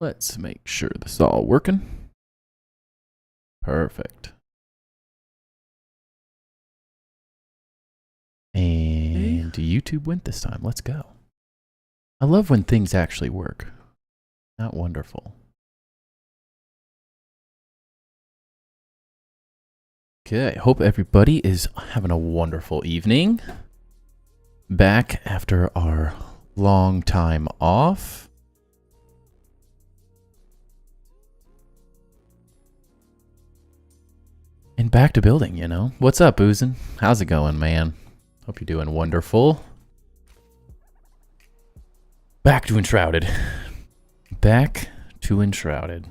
Let's make sure this is all working. Perfect. And YouTube went this time. Let's go. I love when things actually work. Not wonderful. Okay, hope everybody is having a wonderful evening. Back after our long time off. And back to building, you know. What's up, Oozin? How's it going, man? Hope you're doing wonderful. Back to Enshrouded. Back to Enshrouded.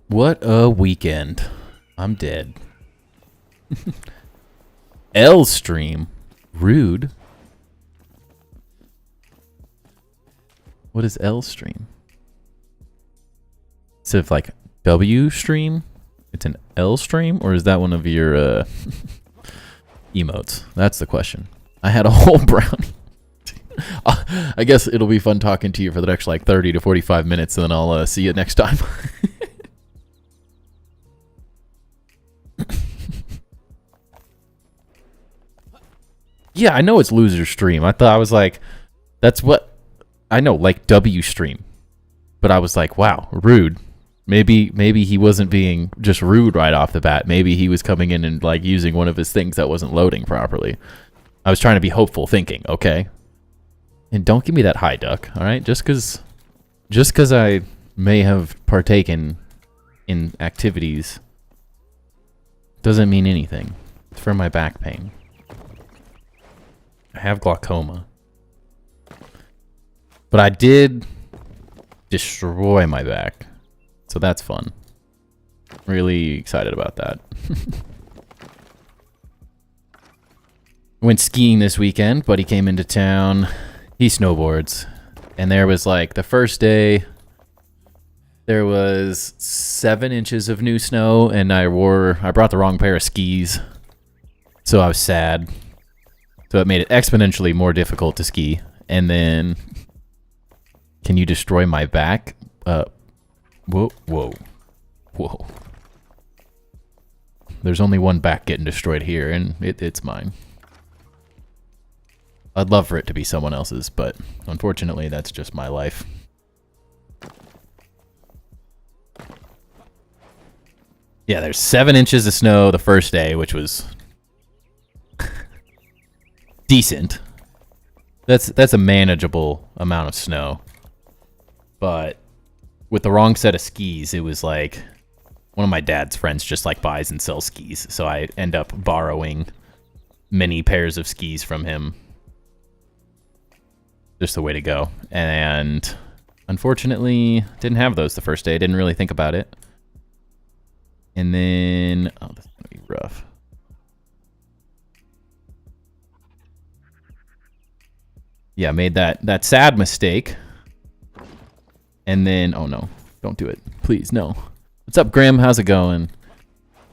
What a weekend. I'm dead. L stream. Rude. What is L stream? Instead of like W stream, it's an L stream, or is that one of your emotes? That's the question. I had a whole brownie. I guess it'll be fun talking to you for the next like 30 to 45 minutes, and then I'll see you next time. Yeah, I know it's loser stream. I was like, that's what I know, like W stream. But I was like, wow, rude. Maybe he wasn't being just rude right off the bat. Maybe he was coming in and like using one of his things that wasn't loading properly. I was trying to be hopeful thinking, okay? And don't give me that high duck, all right? Just cuz I may have partaken in activities doesn't mean anything. It's for my back pain. I have glaucoma. But I did destroy my back. So that's fun. Really excited about that. Went skiing this weekend. Buddy came into town. He snowboards. And there was like the first day, there was 7 inches of new snow, and I brought the wrong pair of skis. So I was sad. So it made it exponentially more difficult to ski. And then, can you destroy my back? Whoa. There's only one back getting destroyed here, and it's mine. I'd love for it to be someone else's, but unfortunately, that's just my life. Yeah, there's 7 inches of snow the first day, which was decent. That's a manageable amount of snow. But with the wrong set of skis, it was like one of my dad's friends just like buys and sells skis. So I end up borrowing many pairs of skis from him. Just the way to go. And unfortunately, didn't have those the first day. Didn't really think about it. And then, oh, this is gonna be rough. Yeah, made that sad mistake. And then, oh no, don't do it. Please, no. What's up, Grim? How's it going?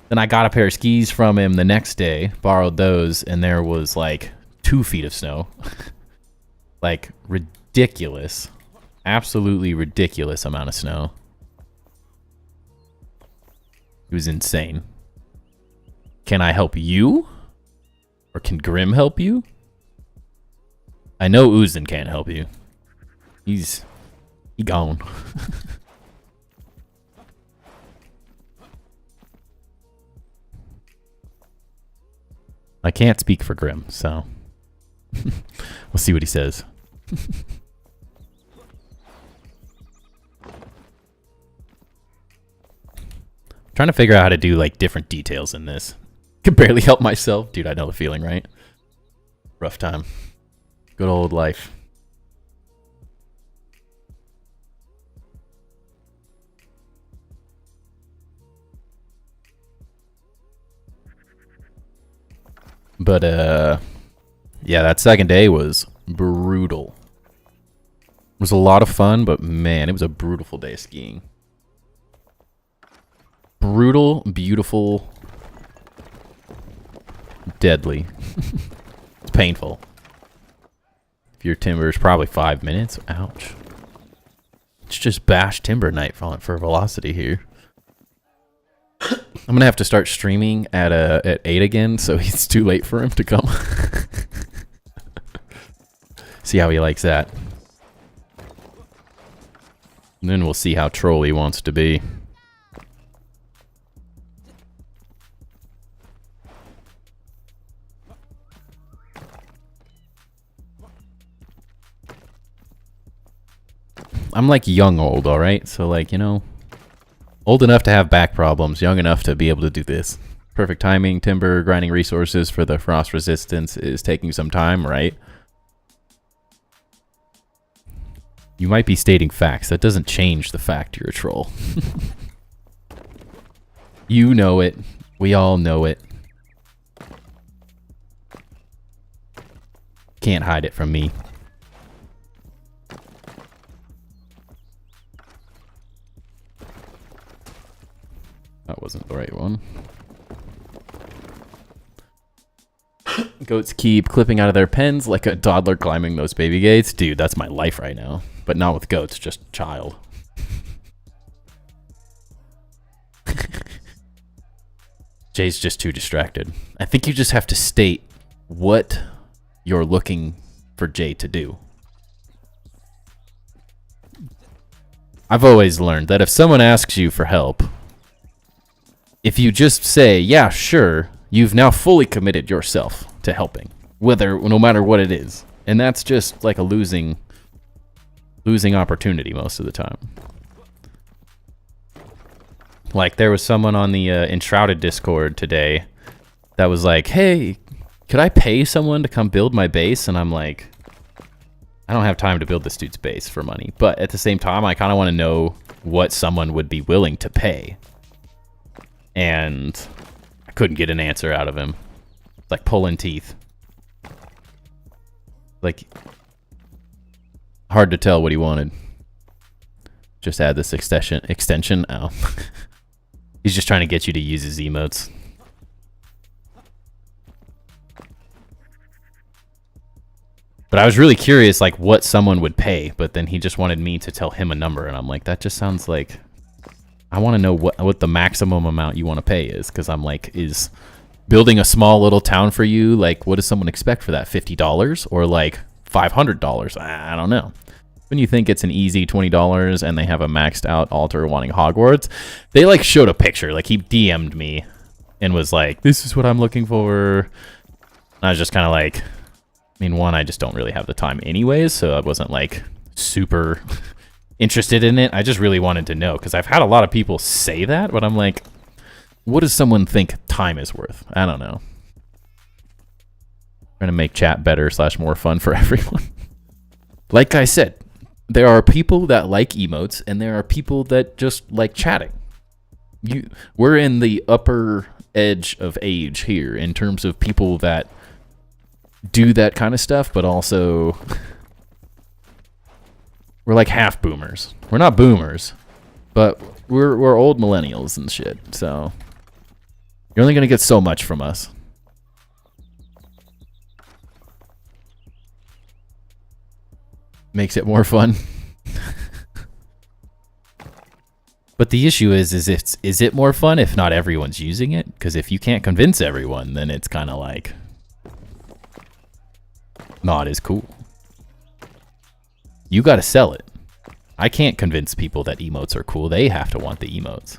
Then I got a pair of skis from him the next day, borrowed those, and there was like 2 feet of snow. Like, ridiculous. Absolutely ridiculous amount of snow. It was insane. Can I help you? Or can Grim help you? I know Oozin can't help you. He gone. I can't speak for Grim, so we'll see what he says. Trying to figure out how to do like different details in this. Can barely help myself. Dude, I know the feeling, right? Rough time. Good old life. But yeah, that second day was brutal. It was a lot of fun, but man, it was a brutal day of skiing. Brutal, beautiful, deadly. It's painful. If your timber is probably 5 minutes. Ouch. Let's just bash Timber Knight for velocity here. I'm gonna have to start streaming at 8 again, so it's too late for him to come. See how he likes that. And then we'll see how troll he wants to be. I'm like young old, alright? So like, you know, old enough to have back problems, young enough to be able to do this. Perfect timing, timber, grinding resources for the frost resistance is taking some time, right? You might be stating facts. That doesn't change the fact you're a troll. You know it. We all know it. Can't hide it from me. That wasn't the right one. Goats keep clipping out of their pens like a toddler climbing those baby gates. Dude, that's my life right now. But not with goats, just child. Jay's just too distracted. I think you just have to state what you're looking for Jay to do. I've always learned that if someone asks you for help, if you just say, yeah, sure, you've now fully committed yourself to helping, no matter what it is. And that's just like a losing opportunity most of the time. Like, there was someone on the Enshrouded Discord today that was like, hey, could I pay someone to come build my base? And I'm like, I don't have time to build this dude's base for money. But at the same time, I kind of want to know what someone would be willing to pay. And I couldn't get an answer out of him. It's like pulling teeth. Like, hard to tell what he wanted. Just add this extension. Oh. He's just trying to get you to use his emotes. But I was really curious, like, what someone would pay. But then he just wanted me to tell him a number. And I'm like, that just sounds like... I want to know what the maximum amount you want to pay is, because I'm like, is building a small little town for you, like, what does someone expect for that? $50 or like $500? I don't know. When you think it's an easy $20 and they have a maxed out altar wanting Hogwarts, they like showed a picture. Like, he DM'd me and was like, this is what I'm looking for. And I was just kind of like, I mean, one, I just don't really have the time anyways, so I wasn't like super interested in it. I just really wanted to know, because I've had a lot of people say that, but I'm like, what does someone think time is worth? I don't know. Trying to make chat better / more fun for everyone. Like I said, there are people that like emotes, and there are people that just like chatting. We're in the upper edge of age here in terms of people that do that kind of stuff, but also... We're like half boomers. We're not boomers, but we're old millennials and shit. So you're only gonna get so much from us. Makes it more fun. But the issue is it more fun if not everyone's using it? Because if you can't convince everyone, then it's kind of like not as cool. You got to sell it. I can't convince people that emotes are cool. They have to want the emotes.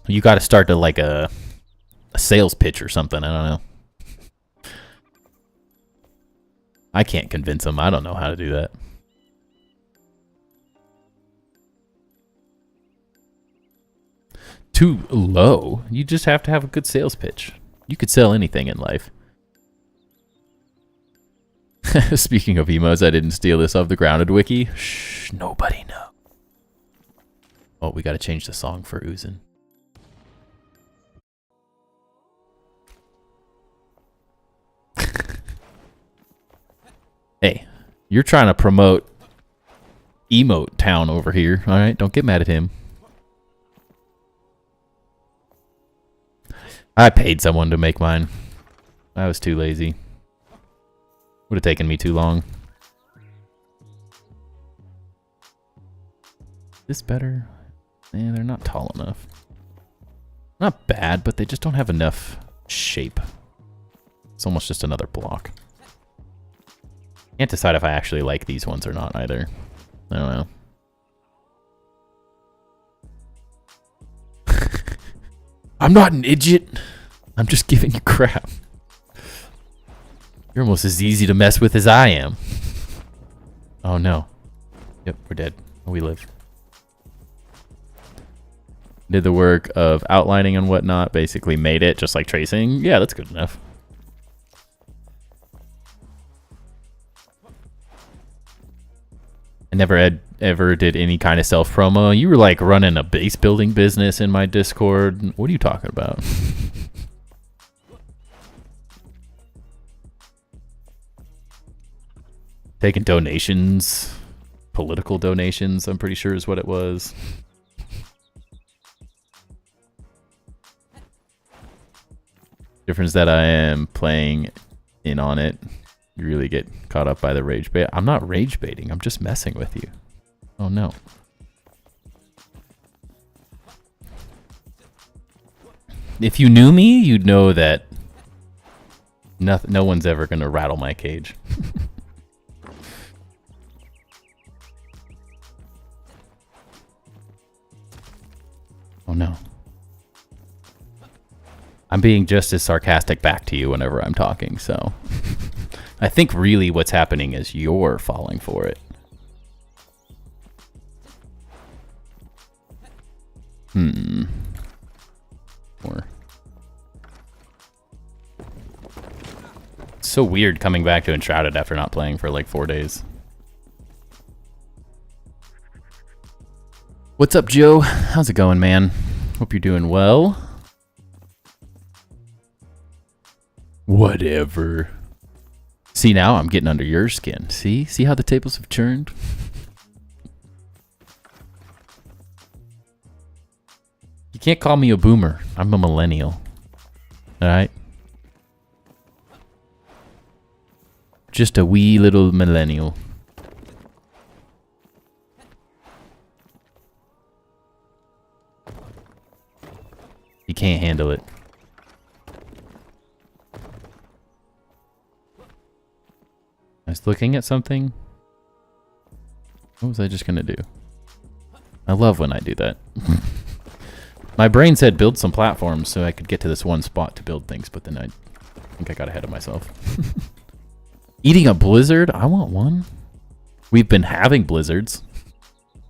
You got to start to like a sales pitch or something. I don't know. I can't convince them. I don't know how to do that. Too low. You just have to have a good sales pitch. You could sell anything in life. Speaking of emotes, I didn't steal this off the Grounded wiki. Shh, nobody know. Oh, we gotta change the song for Uzin. Hey, you're trying to promote Emote Town over here, alright? Don't get mad at him. I paid someone to make mine. I was too lazy. Would have taken me too long. This better? Yeah, they're not tall enough. Not bad, but they just don't have enough shape. It's almost just another block. Can't decide if I actually like these ones or not either. I don't know. I'm not an idiot. I'm just giving you crap. You're almost as easy to mess with as I am. Oh no. Yep, we're dead. We live. Did the work of outlining and whatnot, basically made it just like tracing. Yeah, that's good enough. I never ever did any kind of self promo. You were like running a base building business in my Discord. What are you talking about? Taking donations, political donations, I'm pretty sure is what it was. Difference that I am playing in on it. You really get caught up by the rage bait. I'm not rage baiting. I'm just messing with you. Oh no. If you knew me, you'd know that no one's ever gonna rattle my cage. Oh no. I'm being just as sarcastic back to you whenever I'm talking, so... I think really what's happening is you're falling for it. Or... It's so weird coming back to Enshrouded after not playing for like 4 days. What's up, Joe? How's it going, man? Hope you're doing well. Whatever. See, now I'm getting under your skin. See? See how the tables have turned? You can't call me a boomer. I'm a millennial. Alright? Just a wee little millennial. You can't handle it. I was looking at something. What was I just gonna do? I love when I do that. My brain said build some platforms so I could get to this one spot to build things, but then I think I got ahead of myself. Eating a blizzard? I want one. We've been having blizzards.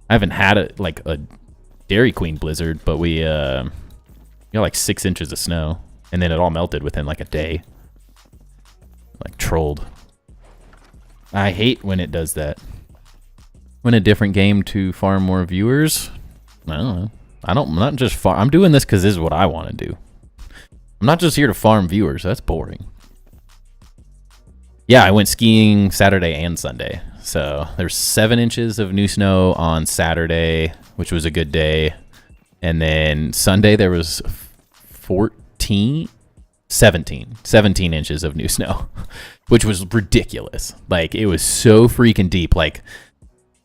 I haven't had a Dairy Queen blizzard, but we got like 6 inches of snow, and then it all melted within like a day. Like trolled. I hate when it does that. When a different game to farm more viewers. I don't know. I'm not just farm. I'm doing this because this is what I want to do. I'm not just here to farm viewers. That's boring. Yeah, I went skiing Saturday and Sunday. So there's 7 inches of new snow on Saturday, which was a good day. And then Sunday there was 17 inches of new snow, which was ridiculous. Like, it was so freaking deep. Like,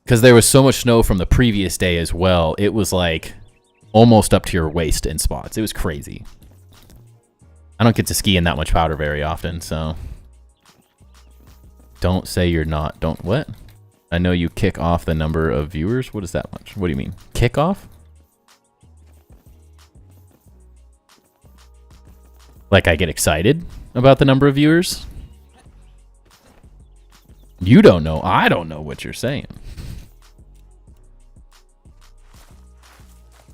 because there was so much snow from the previous day as well. It was like almost up to your waist in spots. It was crazy. I don't get to ski in that much powder very often, so don't say you're not. Don't what? I know you kick off the number of viewers. What is that much? What do you mean? Kick off? Like I get excited about the number of viewers? You don't know. I don't know what you're saying.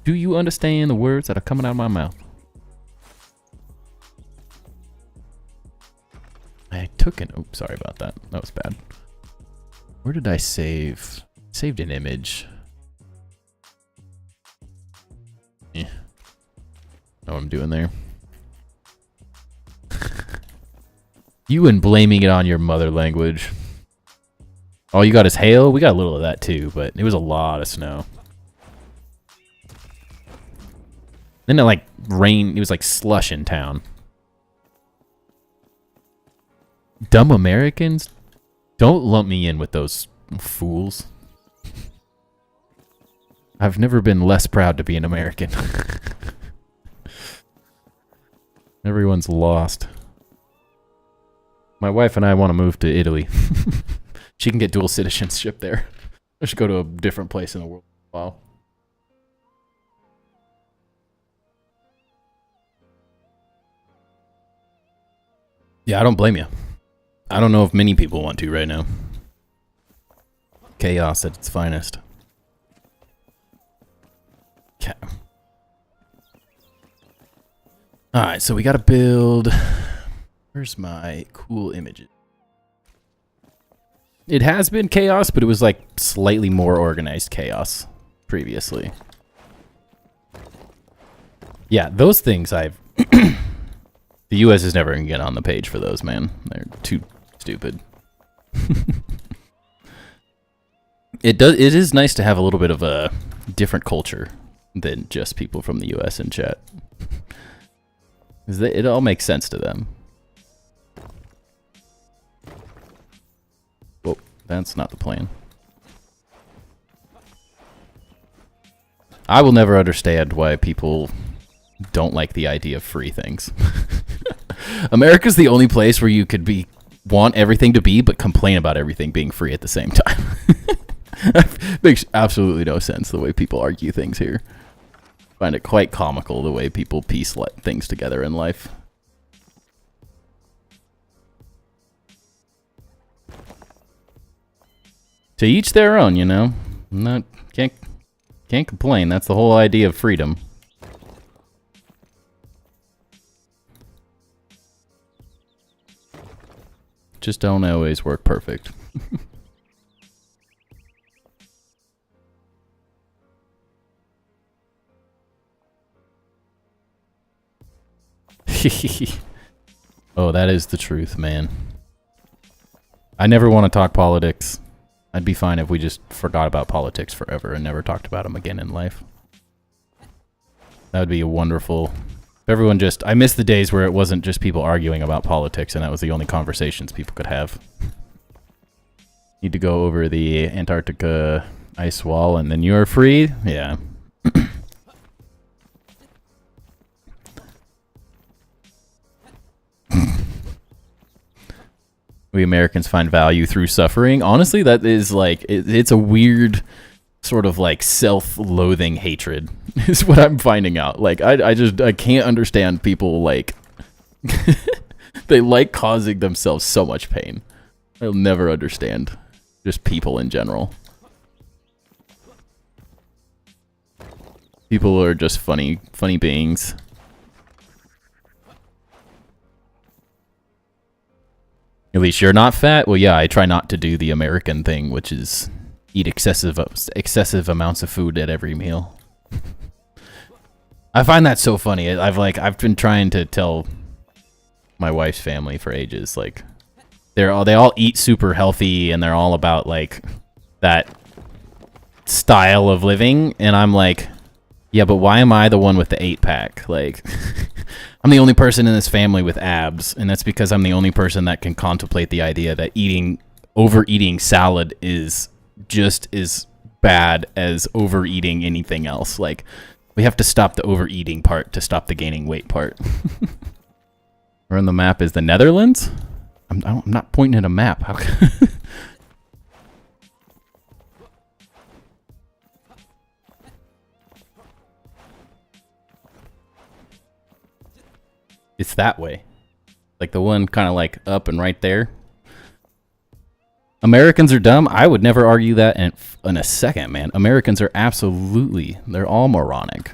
Do you understand the words that are coming out of my mouth? I took an... Oops, sorry about that. That was bad. Where did I save? Saved an image. Yeah. Know what I'm doing there. You and blaming it on your mother language. All you got is hail? We got a little of that too, but it was a lot of snow. Then it like rained. It was like slush in town. Dumb Americans? Don't lump me in with those fools. I've never been less proud to be an American. Everyone's lost. My wife and I want to move to Italy. She can get dual citizenship there. I should go to a different place in the world. Wow. Yeah, I don't blame you. I don't know if many people want to right now. Chaos at its finest. Okay. Alright, so we gotta build... Where's my cool images? It has been chaos, but it was like slightly more organized chaos previously. Yeah, those things I've... The U.S. is never going to get on the page for those, man. They're too stupid. It is nice to have a little bit of a different culture than just people from the U.S. in chat. It all makes sense to them. Whoa, that's not the plan. I will never understand why people don't like the idea of free things. America's the only place where you could want everything to be, but complain about everything being free at the same time. Makes absolutely no sense the way people argue things here. Find it quite comical the way people piece things together in life. To each their own, you know. Can't complain. That's the whole idea of freedom. Just don't always work perfect. Oh, that is the truth, man. I never want to talk politics. I'd be fine if we just forgot about politics forever and never talked about them again in life. That would be a wonderful... Everyone just... I miss the days where it wasn't just people arguing about politics and that was the only conversations people could have. Need to go over the Antarctica ice wall and then you're free? Yeah. We Americans find value through suffering. Honestly, that is like... It's a weird... sort of like self-loathing hatred is what I'm finding out. Like I can't understand people like they like causing themselves so much pain. I'll never understand just people in general. People are just funny beings. At least you're not fat. Well, yeah, I try not to do the American thing, which is eat excessive amounts of food at every meal. I find that so funny. I've been trying to tell my wife's family for ages, like they all eat super healthy and they're all about like that style of living, and I'm like, yeah, but why am I the one with the 8-pack? Like I'm the only person in this family with abs, and that's because I'm the only person that can contemplate the idea that overeating salad is just as bad as overeating anything else. Like, we have to stop the overeating part to stop the gaining weight part. Where on the map is the Netherlands? I'm not pointing at a map. How It's that way. Like the one kind of like up and right there. Americans are dumb. I would never argue that in a second, man. Americans are absolutely, they're all moronic.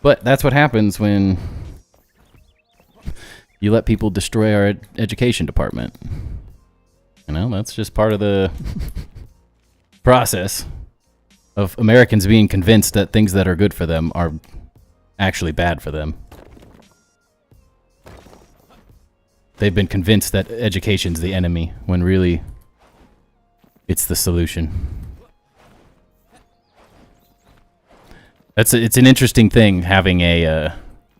But that's what happens when you let people destroy our education department. You know, that's just part of the process of Americans being convinced that things that are good for them are actually bad for them. They've been convinced that education's the enemy, when really, it's the solution. It's an interesting thing having a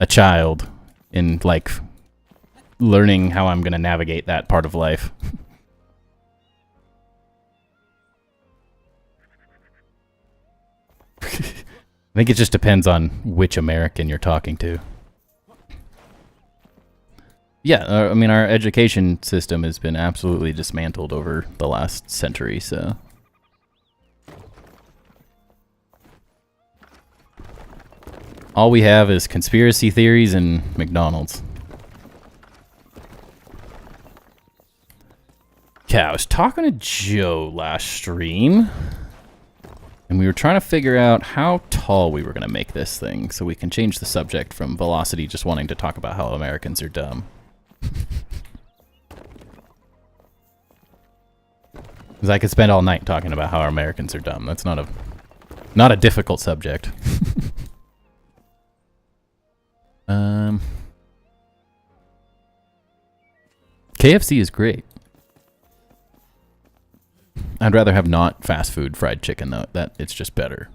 child and like learning how I'm gonna navigate that part of life. I think it just depends on which American you're talking to. Yeah, I mean, our education system has been absolutely dismantled over the last century, so... all we have is conspiracy theories and McDonald's. Yeah, I was talking to Joe last stream, and we were trying to figure out how tall we were going to make this thing so we can change the subject from Velocity just wanting to talk about how Americans are dumb. Because I could spend all night talking about how our Americans are dumb. That's not a difficult subject. KFC is great. I'd rather have not fast food fried chicken though. That it's just better.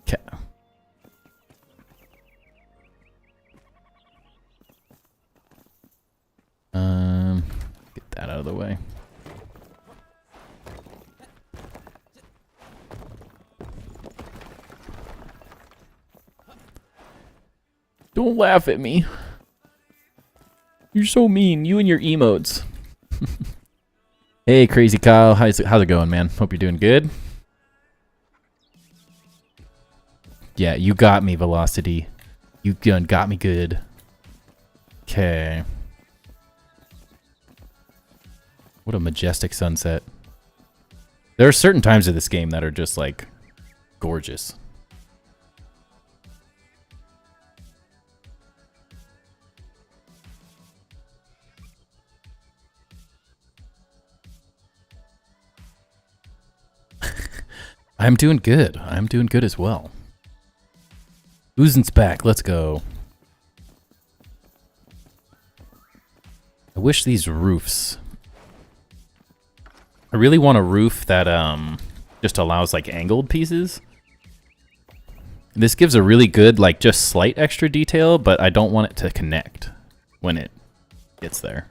Okay. Get that out of the way. Don't laugh at me. You're so mean. You and your emotes. Hey, Crazy Kyle. How's it going, man? Hope you're doing good. Yeah, you got me, Velocity. You got me good. Okay. What a majestic sunset. There are certain times of this game that are just, like, gorgeous. I'm doing good. I'm doing good as well. Oozin's back. Let's go. I wish these roofs... I really want a roof that just allows like angled pieces. This gives a really good like just slight extra detail, but I don't want it to connect when it gets there.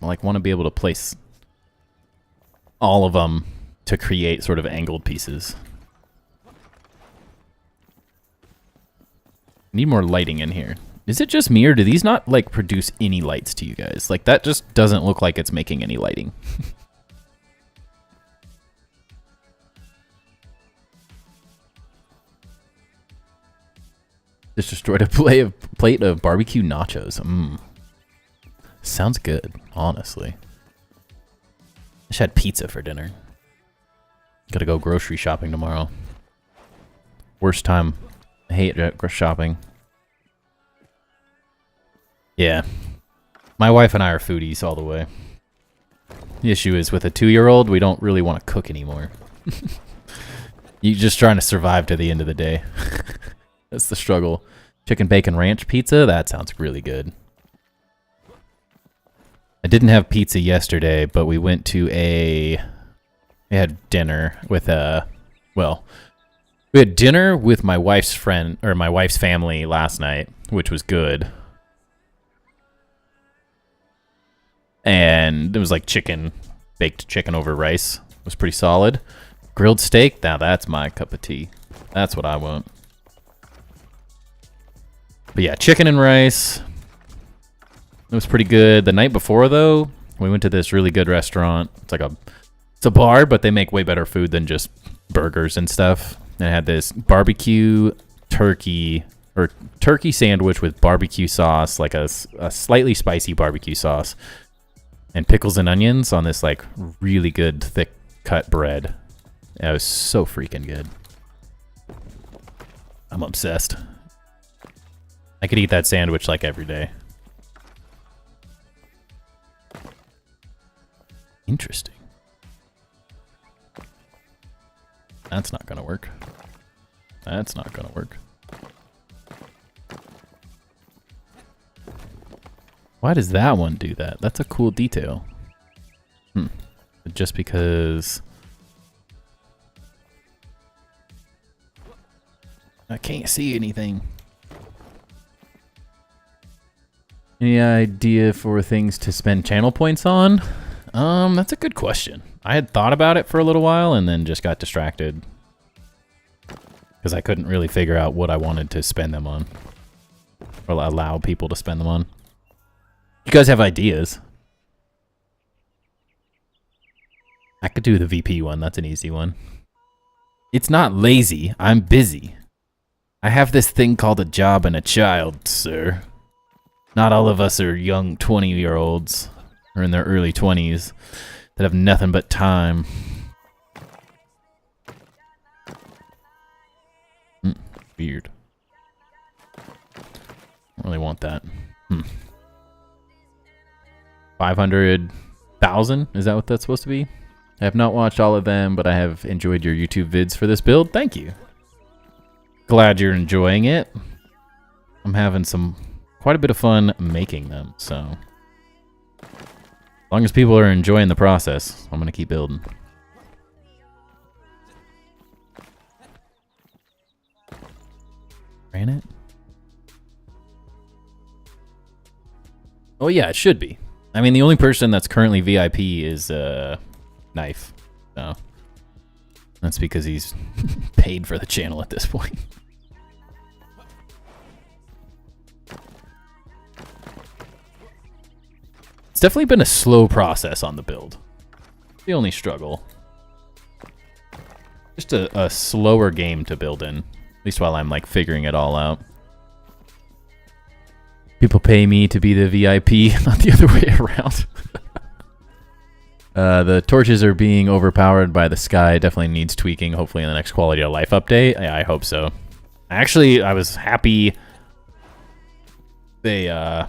I like want to be able to place all of them to create sort of angled pieces. Need more lighting in here. Is it just me or do these not like produce any lights to you guys? Like that just doesn't look like it's making any lighting. Just destroyed a plate of barbecue nachos. Sounds good, honestly. I just had pizza for dinner. Gotta go grocery shopping tomorrow. Worst time. I hate shopping. Yeah. My wife and I are foodies all the way. The issue is with a 2-year-old, we don't really want to cook anymore. You're just trying to survive to the end of the day. That's the struggle. Chicken bacon ranch pizza? That sounds really good. I didn't have pizza yesterday, but we went to we had dinner with we had dinner with my wife's friend, or my wife's family last night, which was good. And it was like baked chicken over rice. It was pretty solid. Grilled steak? Now that's my cup of tea. That's what I want. But yeah, chicken and rice. It was pretty good. The night before, though, we went to this really good restaurant. It's a bar, but they make way better food than just burgers and stuff. And it had this barbecue turkey sandwich with barbecue sauce, like a slightly spicy barbecue sauce, and pickles and onions on this like really good thick cut bread. It was so freaking good. I'm obsessed. I could eat that sandwich like every day. Interesting. That's not gonna work. That's not gonna work. Why does that one do that? That's a cool detail. Just because... I can't see anything. Any idea for things to spend channel points on? That's a good question. I had thought about it for a little while and then just got distracted. Because I couldn't really figure out what I wanted to spend them on. Or allow people to spend them on. You guys have ideas. I could do the VP one. That's an easy one. It's not lazy. I'm busy. I have this thing called a job and a child, sir. Not all of us are young 20-year-olds or in their early 20s that have nothing but time. Weird. Don't really want that. 500,000? Is that what that's supposed to be? I have not watched all of them, but I have enjoyed your YouTube vids for this build. Thank you. Glad you're enjoying it. I'm having quite a bit of fun making them, so as long as people are enjoying the process, I'm gonna keep building. Ran it? Oh yeah, it should be. I mean, the only person that's currently VIP is Knife, so that's because he's paid for the channel at this point. It's definitely been a slow process on the build. The only struggle. Just a slower game to build in. At least while I'm like figuring it all out. People pay me to be the VIP, not the other way around. The torches are being overpowered by the sky. Definitely needs tweaking, hopefully in the next quality of life update. Yeah, I hope so. Actually, I was happy they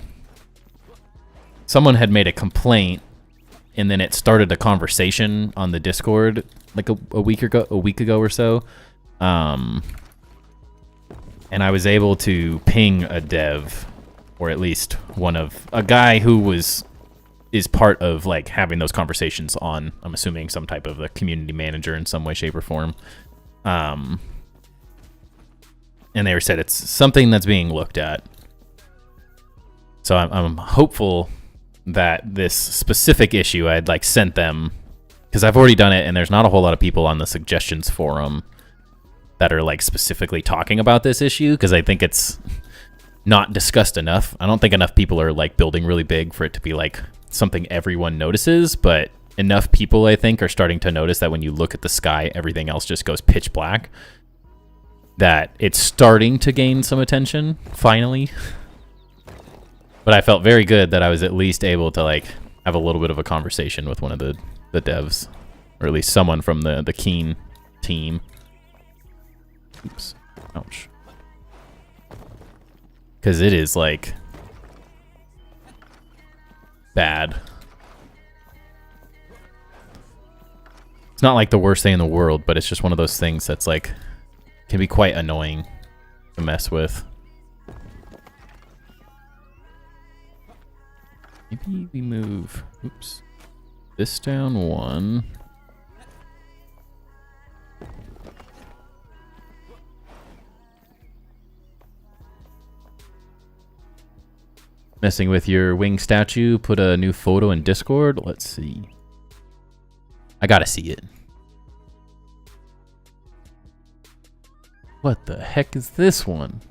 someone had made a complaint and then it started a conversation on the Discord like a week ago or so. And I was able to ping a dev, or at least a guy who is part of like having those conversations on, I'm assuming, some type of a community manager in some way, shape, or form. And they said it's something that's being looked at. So I'm hopeful that this specific issue I'd like sent them, because I've already done it and there's not a whole lot of people on the suggestions forum that are like specifically talking about this issue, because I think it's not discussed enough. I don't think enough people are like building really big for it to be like something everyone notices, but enough people I think are starting to notice that when you look at the sky, everything else just goes pitch black, that it's starting to gain some attention finally. But I felt very good that I was at least able to like have a little bit of a conversation with one of the devs, or at least someone from the Keen team. Oops. Ouch. Because it is like bad. It's not like the worst thing in the world, but it's just one of those things that's like can be quite annoying to mess with. Maybe we move, oops, this down one. Messing with your wing statue, put a new photo in Discord. Let's see. I gotta see it. What the heck is this one?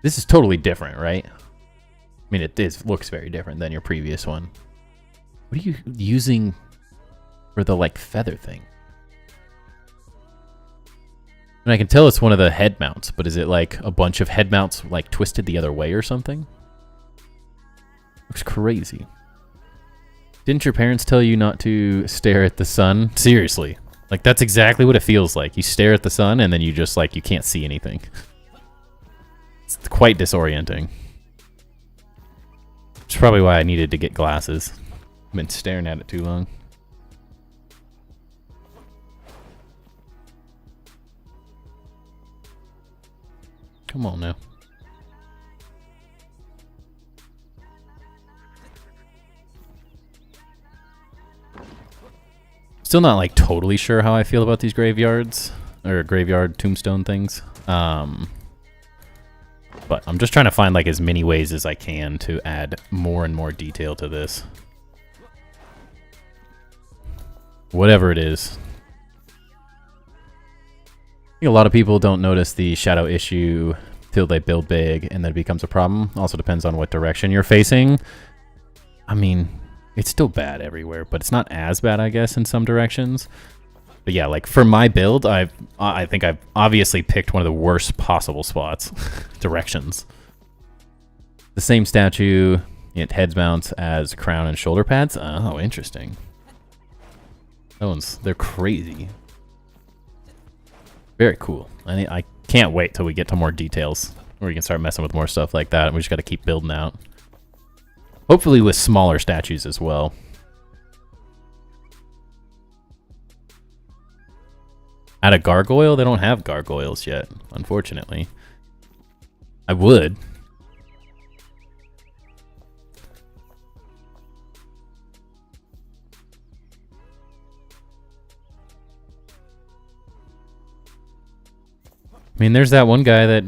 This is totally different, right? I mean, it looks very different than your previous one. What are you using for the, like, feather thing? And I can tell it's one of the head mounts, but is it, like, a bunch of head mounts, like, twisted the other way or something? Looks crazy. Didn't your parents tell you not to stare at the sun? Seriously. Like, that's exactly what it feels like. You stare at the sun, and then you just, like, you can't see anything. It's quite disorienting. Which is probably why I needed to get glasses. I've been staring at it too long. Come on now. Still not like totally sure how I feel about these graveyards or graveyard tombstone things. But I'm just trying to find like as many ways as I can to add more and more detail to this. Whatever it is. I think a lot of people don't notice the shadow issue till they build big and then it becomes a problem. Also depends on what direction you're facing. I mean, it's still bad everywhere, but it's not as bad, I guess, in some directions. But yeah, like for my build, I think I've obviously picked one of the worst possible spots, directions. The same statue, it heads mounts as crown and shoulder pads. Oh, interesting. They're crazy. Very cool. I can't wait till we get to more details where we can start messing with more stuff like that. And we just got to keep building out. Hopefully with smaller statues as well. Add a gargoyle? They don't have gargoyles yet, unfortunately. I would. I mean, there's that one guy that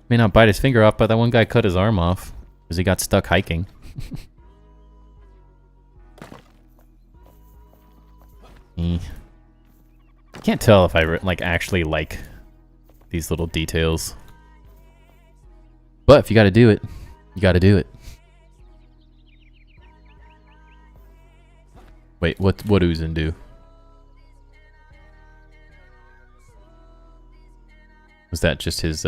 may not bite his finger off, but that one guy cut his arm off because he got stuck hiking. Can't tell if I like actually like these little details. But if you got to do it, you got to do it. Wait, what Uzin do? Was that just his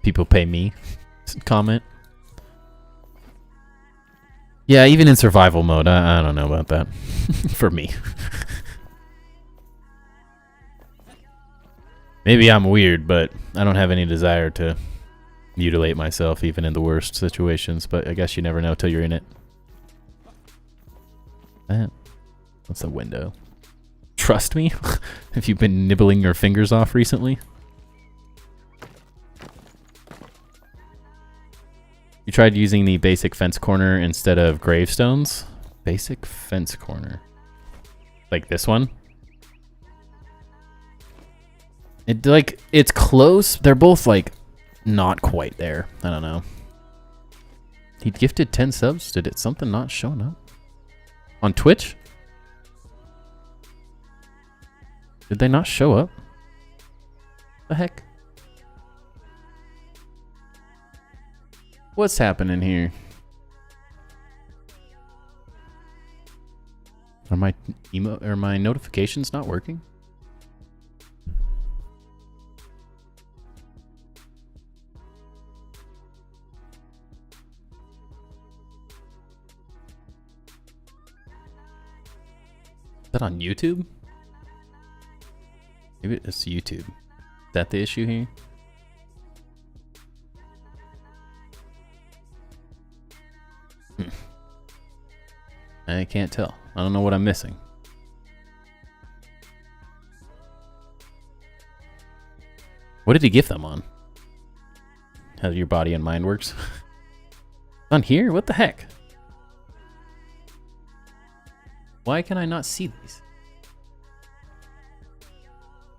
people pay me comment? Yeah, even in survival mode, I don't know about that. For me. Maybe I'm weird, but I don't have any desire to mutilate myself even in the worst situations, but I guess you never know till you're in it. What's the window? Trust me? Have you been nibbling your fingers off recently? You tried using the basic fence corner instead of gravestones? Basic fence corner. Like this one? It's close. They're both like not quite there. I don't know. He gifted 10 subs. Did it something not showing up? On Twitch? Did they not show up? The heck? What's happening here? Are my notifications not working? Is that on YouTube? Maybe it's YouTube. Is that the issue here? I can't tell. I don't know what I'm missing. What did he gift them on? How your body and mind works? On here? What the heck? Why can I not see these?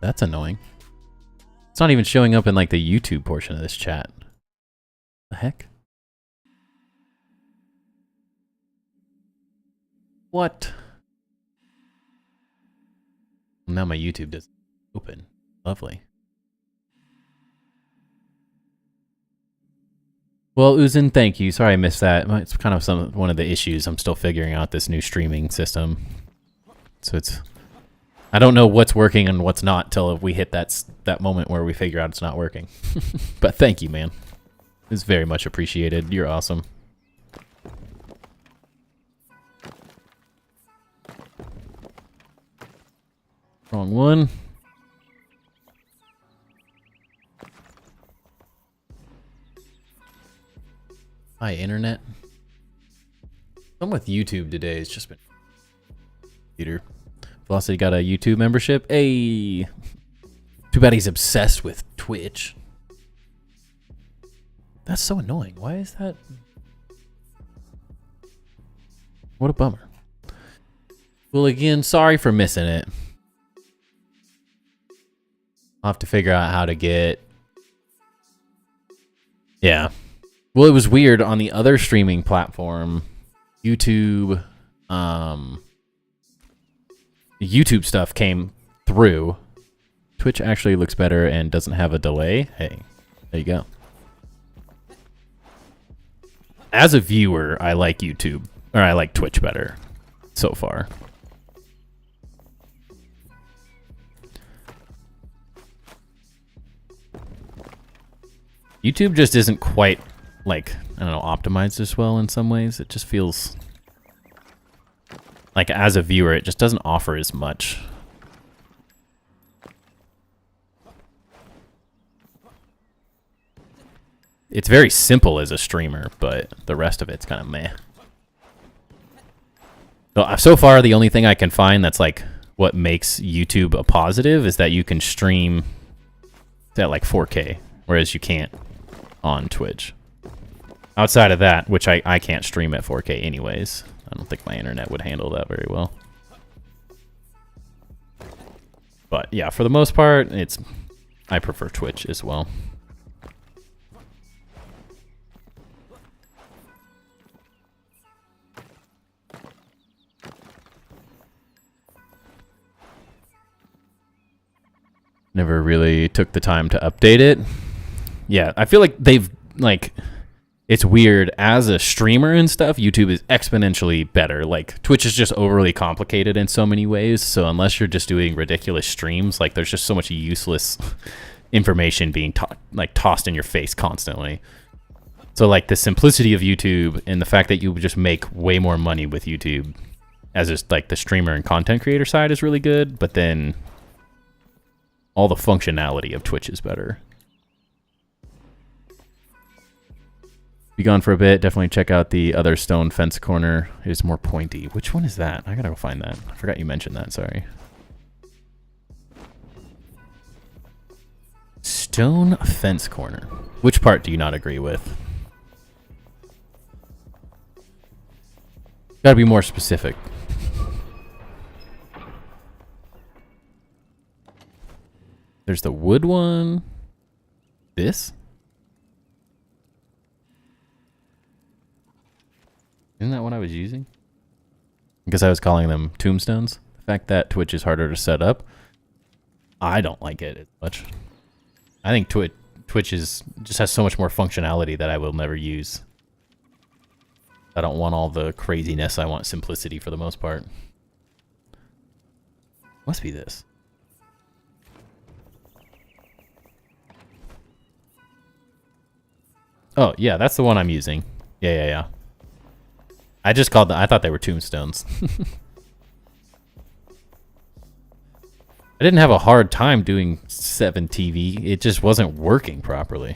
That's annoying. It's not even showing up in like the YouTube portion of this chat. The heck? What? Now my YouTube doesn't open. Lovely. Well, Uzin, thank you. Sorry I missed that. It's kind of one of the issues. I'm still figuring out this new streaming system. So I don't know what's working and what's not till we hit that moment where we figure out it's not working. But thank you, man. It's very much appreciated. You're awesome. Wrong one. Hi, internet. I'm with YouTube today. It's just been computer. Velocity got a YouTube membership. Hey, too bad he's obsessed with Twitch. That's so annoying. Why is that? What a bummer. Well, again, sorry for missing it. I'll have to figure out how to get... Yeah. Well, it was weird on the other streaming platform, YouTube. YouTube stuff came through. Twitch actually looks better and doesn't have a delay. Hey, there you go. As a viewer, I like YouTube, or I like Twitch better so far. YouTube just isn't quite, like, I don't know, optimized as well in some ways. It just feels like, as a viewer, it just doesn't offer as much. It's very simple as a streamer, but the rest of it's kind of meh. So far, the only thing I can find that's like what makes YouTube a positive is that you can stream at like 4K, whereas you can't on Twitch. Outside of that, which I can't stream at 4K anyways. I don't think my internet would handle that very well. But yeah, for the most part, I prefer Twitch as well. Never really took the time to update it. Yeah, I feel like they've, like, it's weird. As a streamer and stuff, YouTube is exponentially better. Like, Twitch is just overly complicated in so many ways, so unless you're just doing ridiculous streams, like, there's just so much useless information being tossed in your face constantly. So, like, the simplicity of YouTube and the fact that you just make way more money with YouTube as just, like, the streamer and content creator side is really good, but then all the functionality of Twitch is better. Be gone for a bit. Definitely check out the other stone fence corner. It is more pointy. Which one is that? I gotta go find that. I forgot you mentioned that. Sorry. Stone fence corner. Which part do you not agree with? Gotta be more specific. There's the wood one. This? Isn't that what I was using? Because I was calling them tombstones. The fact that Twitch is harder to set up, I don't like it as much. I think Twitch just has so much more functionality that I will never use. I don't want all the craziness. I want simplicity for the most part. Must be this. Oh, yeah, that's the one I'm using. Yeah. I just called them. I thought they were tombstones. I didn't have a hard time doing 7 TV. It just wasn't working properly.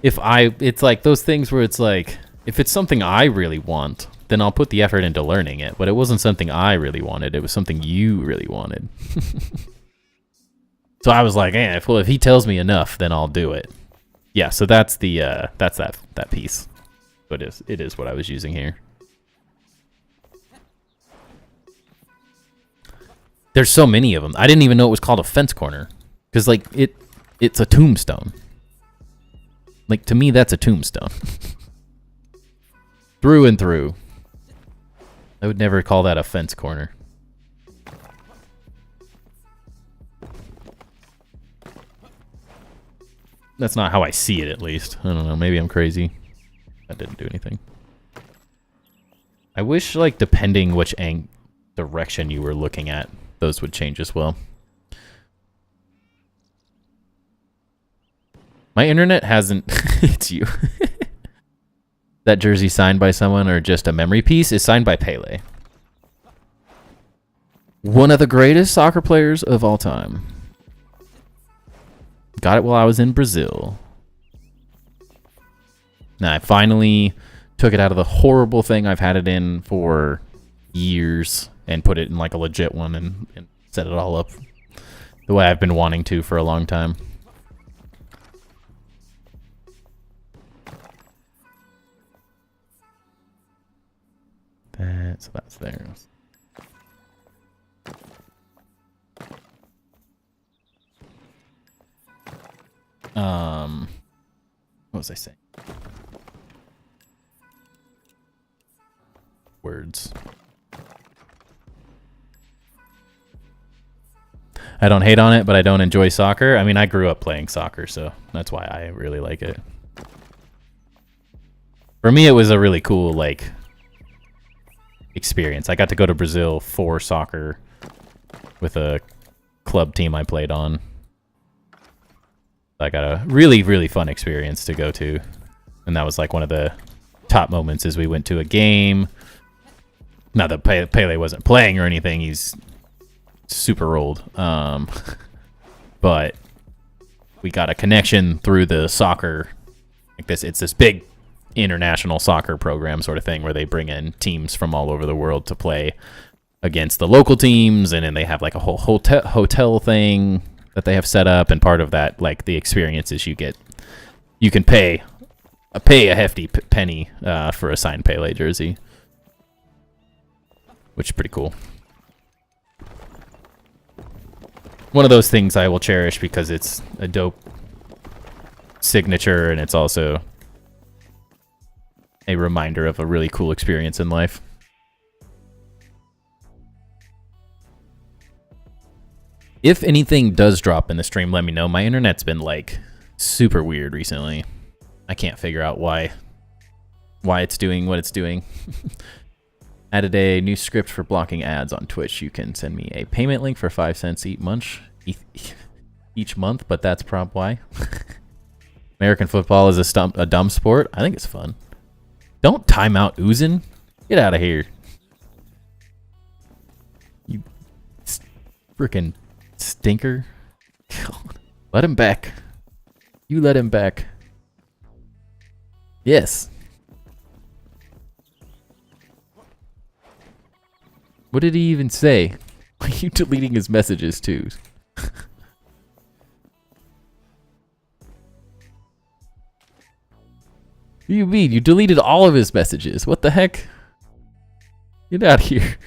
It's like those things where it's like, if it's something I really want, then I'll put the effort into learning it. But it wasn't something I really wanted. It was something you really wanted. So I was like, well, if he tells me enough, then I'll do it. Yeah, so that's the that piece. But it is what I was using here. There's so many of them. I didn't even know it was called a fence corner, because like it's a tombstone. Like, to me, that's a tombstone. Through and through. I would never call that a fence corner. That's not how I see it, at least. I don't know. Maybe I'm crazy. That didn't do anything. I wish, like, depending which direction you were looking at, those would change as well. My internet hasn't... It's you. That jersey signed by someone or just a memory piece is signed by Pele. One of the greatest soccer players of all time. Got it while I was in Brazil. Now, I finally took it out of the horrible thing I've had it in for years and put it in like a legit one and set it all up the way I've been wanting to for a long time. Alright, so that's theirs. What was I saying? Words. I don't hate on it, but I don't enjoy soccer. I mean, I grew up playing soccer, so that's why I really like it. For me, it was a really cool, like, experience. I got to go to Brazil for soccer with a club team I played on. I got a really, really fun experience to go to. And that was like one of the top moments as we went to a game. Not that Pele wasn't playing or anything. He's super old. But we got a connection through the soccer. Like this, it's this big international soccer program sort of thing where they bring in teams from all over the world to play against the local teams. And then they have like a whole hotel thing that they have set up, and part of that, like the experiences you get, you can pay a hefty penny for a signed Pele jersey, which is pretty cool. One of those things I will cherish because it's a dope signature, and it's also a reminder of a really cool experience in life. If anything does drop in the stream, let me know. My internet's been like super weird recently. I can't figure out why it's doing what it's doing. Added a new script for blocking ads on Twitch. You can send me a payment link for 5 cents each month, but that's prob why. American football is a dumb sport. I think it's fun. Don't time out Uzin. Get out of here. You freaking stinker. Let him back. You let him back. Yes. What did he even say? Why are you deleting his messages too? What do you mean? You deleted all of his messages. What the heck? Get out of here.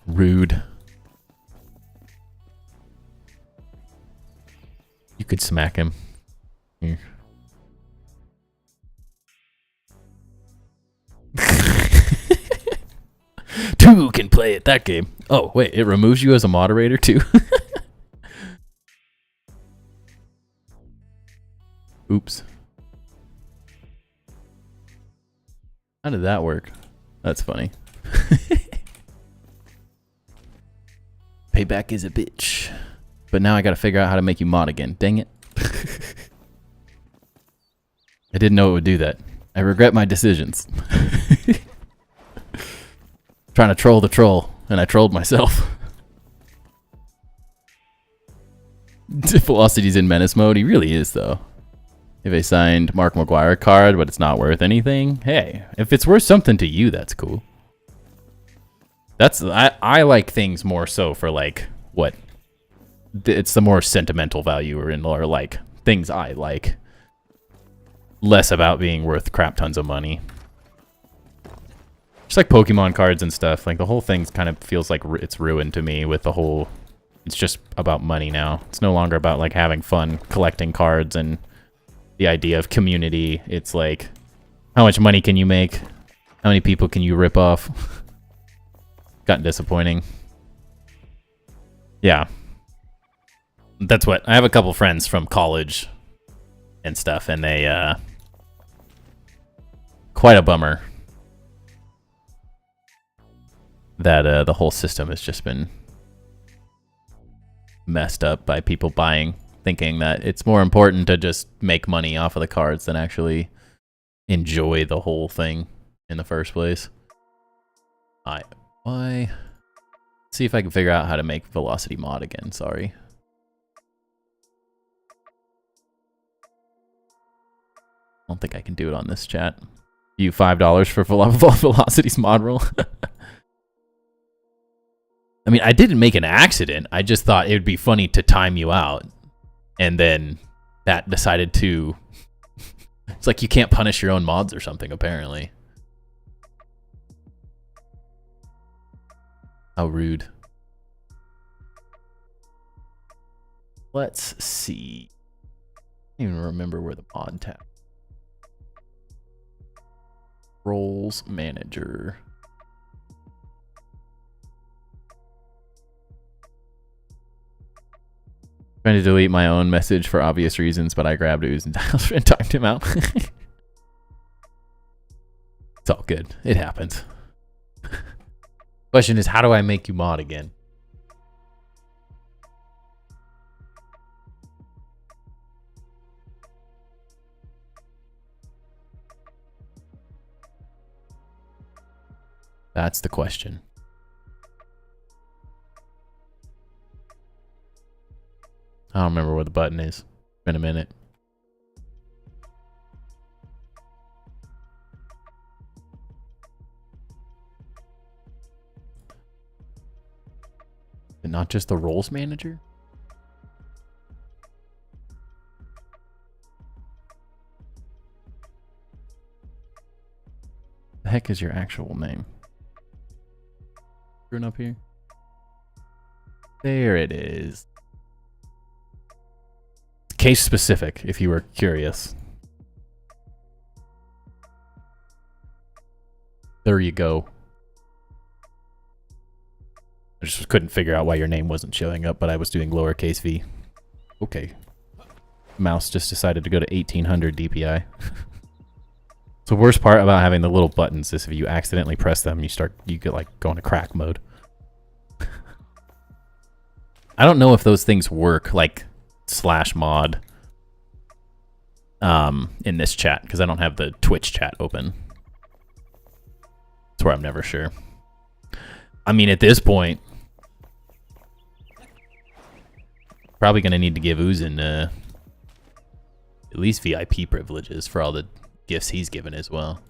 Rude. You could smack him. Here. Two can play at that game. Oh, wait, it removes you as a moderator too? Oops. How did that work? That's funny. Payback is a bitch. But now I gotta figure out how to make you mod again. Dang it. I didn't know it would do that. I regret my decisions. Trying to troll the troll, and I trolled myself. Velocity's in menace mode. He really is, though. If I signed Mark McGuire card, but it's not worth anything, hey, if it's worth something to you, that's cool. I like things more so for like what it's the more sentimental value or like things I like, less about being worth crap tons of money. Just like Pokemon cards and stuff, like the whole thing kind of feels like it's ruined to me with the whole, it's just about money now. It's no longer about like having fun collecting cards and the idea of community. It's like, how much money can you make? How many people can you rip off? Gotten disappointing. Yeah. That's what, I have a couple friends from college and stuff, and they, quite a bummer that the whole system has just been messed up by people thinking that it's more important to just make money off of the cards than actually enjoy the whole thing in the first place. Why? See if I can figure out how to make Velocity mod again, sorry. I don't think I can do it on this chat. You $5 for Velocity's mod roll? I mean, I didn't make an accident. I just thought it would be funny to time you out. And then that decided to It's like you can't punish your own mods or something, apparently. How rude. Let's see. I don't even remember where the mod tab. Roles manager. Trying to delete my own message for obvious reasons, but I grabbed Ooze and timed him out. It's all good. It happens. Question is, how do I make you mod again? That's the question. I don't remember where the button is. It's been a minute. And not just the roles manager? The heck is your actual name? Screwing up here. There it is. Case specific, if you were curious. There you go. I just couldn't figure out why your name wasn't showing up, but I was doing lowercase v. Okay. Mouse just decided to go to 1800 DPI. So the worst part about having the little buttons is if you accidentally press them, you get like go into crack mode. I don't know if those things work like /mod in this chat because I don't have the Twitch chat open. That's where I'm never sure. I mean, at this point, probably gonna need to give Uzin at least VIP privileges for all the gifts he's given as well.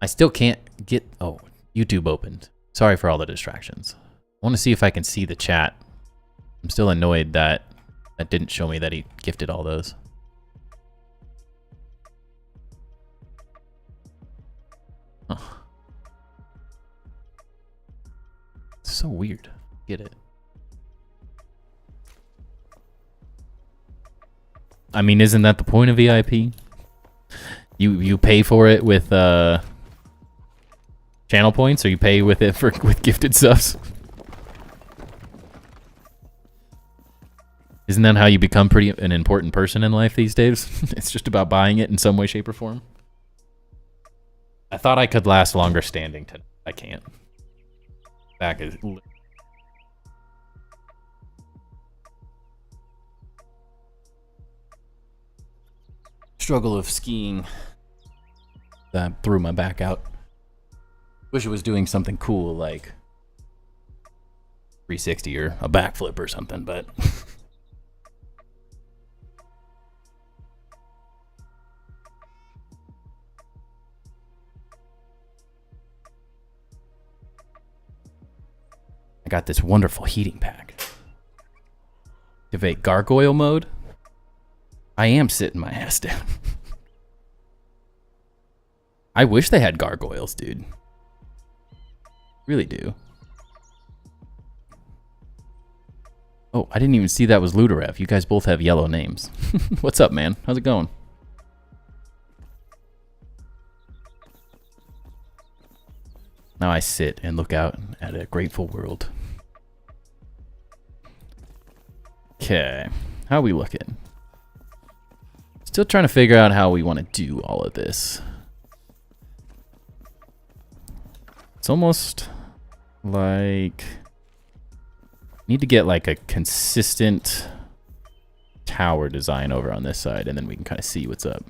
I still can't get... Oh, YouTube opened. Sorry for all the distractions. I want to see if I can see the chat. I'm still annoyed that that didn't show me that he gifted all those. Huh. It's so weird. Get it. I mean, isn't that the point of VIP? You pay for it with channel points, or you pay with it with gifted subs? Isn't that how you become an important person in life these days? It's just about buying it in some way, shape, or form. I thought I could last longer standing today. I can't. Back is... Struggle of skiing that threw my back out. Wish it was doing something cool like 360 or a backflip or something, but I got this wonderful heating pack. Activate gargoyle mode. I am sitting my ass down. I wish they had gargoyles, dude. Really do. Oh, I didn't even see that was Ludorev. You guys both have yellow names. What's up, man? How's it going? Now I sit and look out at a grateful world. Okay. How are we looking? Still trying to figure out how we want to do all of this. It's almost like... need to get like a consistent tower design over on this side, and then we can kind of see what's up.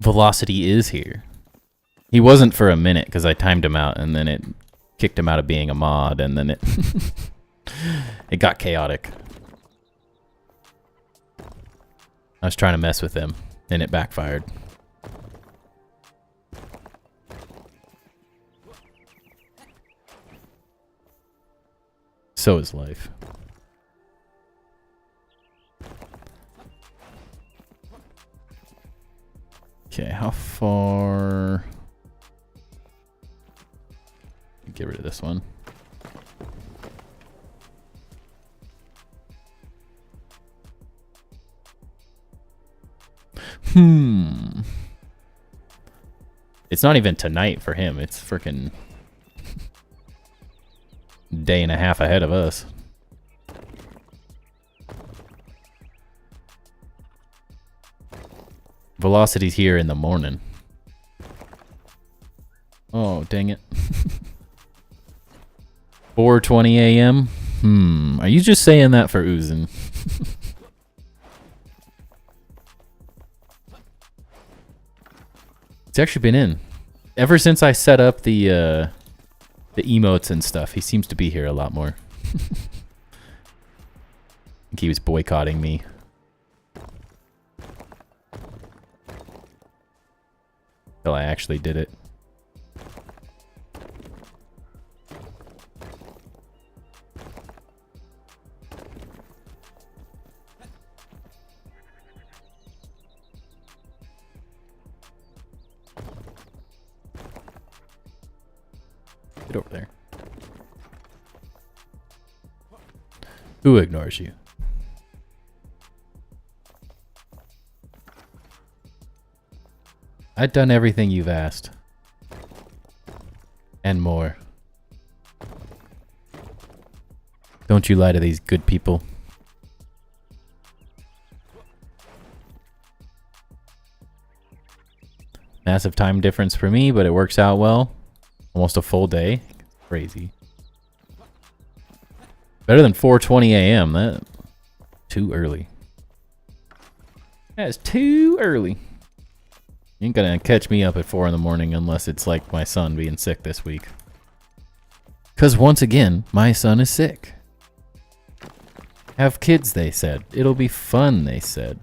Velocity is here. He wasn't for a minute because I timed him out, and then it kicked him out of being a mod, and then it got chaotic. I was trying to mess with him, and it backfired. So is life. Okay, how far? Get rid of this one. It's not even tonight for him. It's freaking day and a half ahead of us. Velocity's here in the morning. Oh, dang it. 4:20 a.m. Are you just saying that for oozing? It's actually been in. Ever since I set up the emotes and stuff, he seems to be here a lot more. I think he was boycotting me. Until I actually did it. Get over there. Who ignores you? I've done everything you've asked. And more. Don't you lie to these good people. Massive time difference for me, but it works out well. Almost a full day. Crazy. Better than 4:20 a.m. That too early. That's too early. You ain't gonna catch me up at 4 in the morning unless it's like my son being sick this week. Cause once again, my son is sick. Have kids, they said. It'll be fun, they said.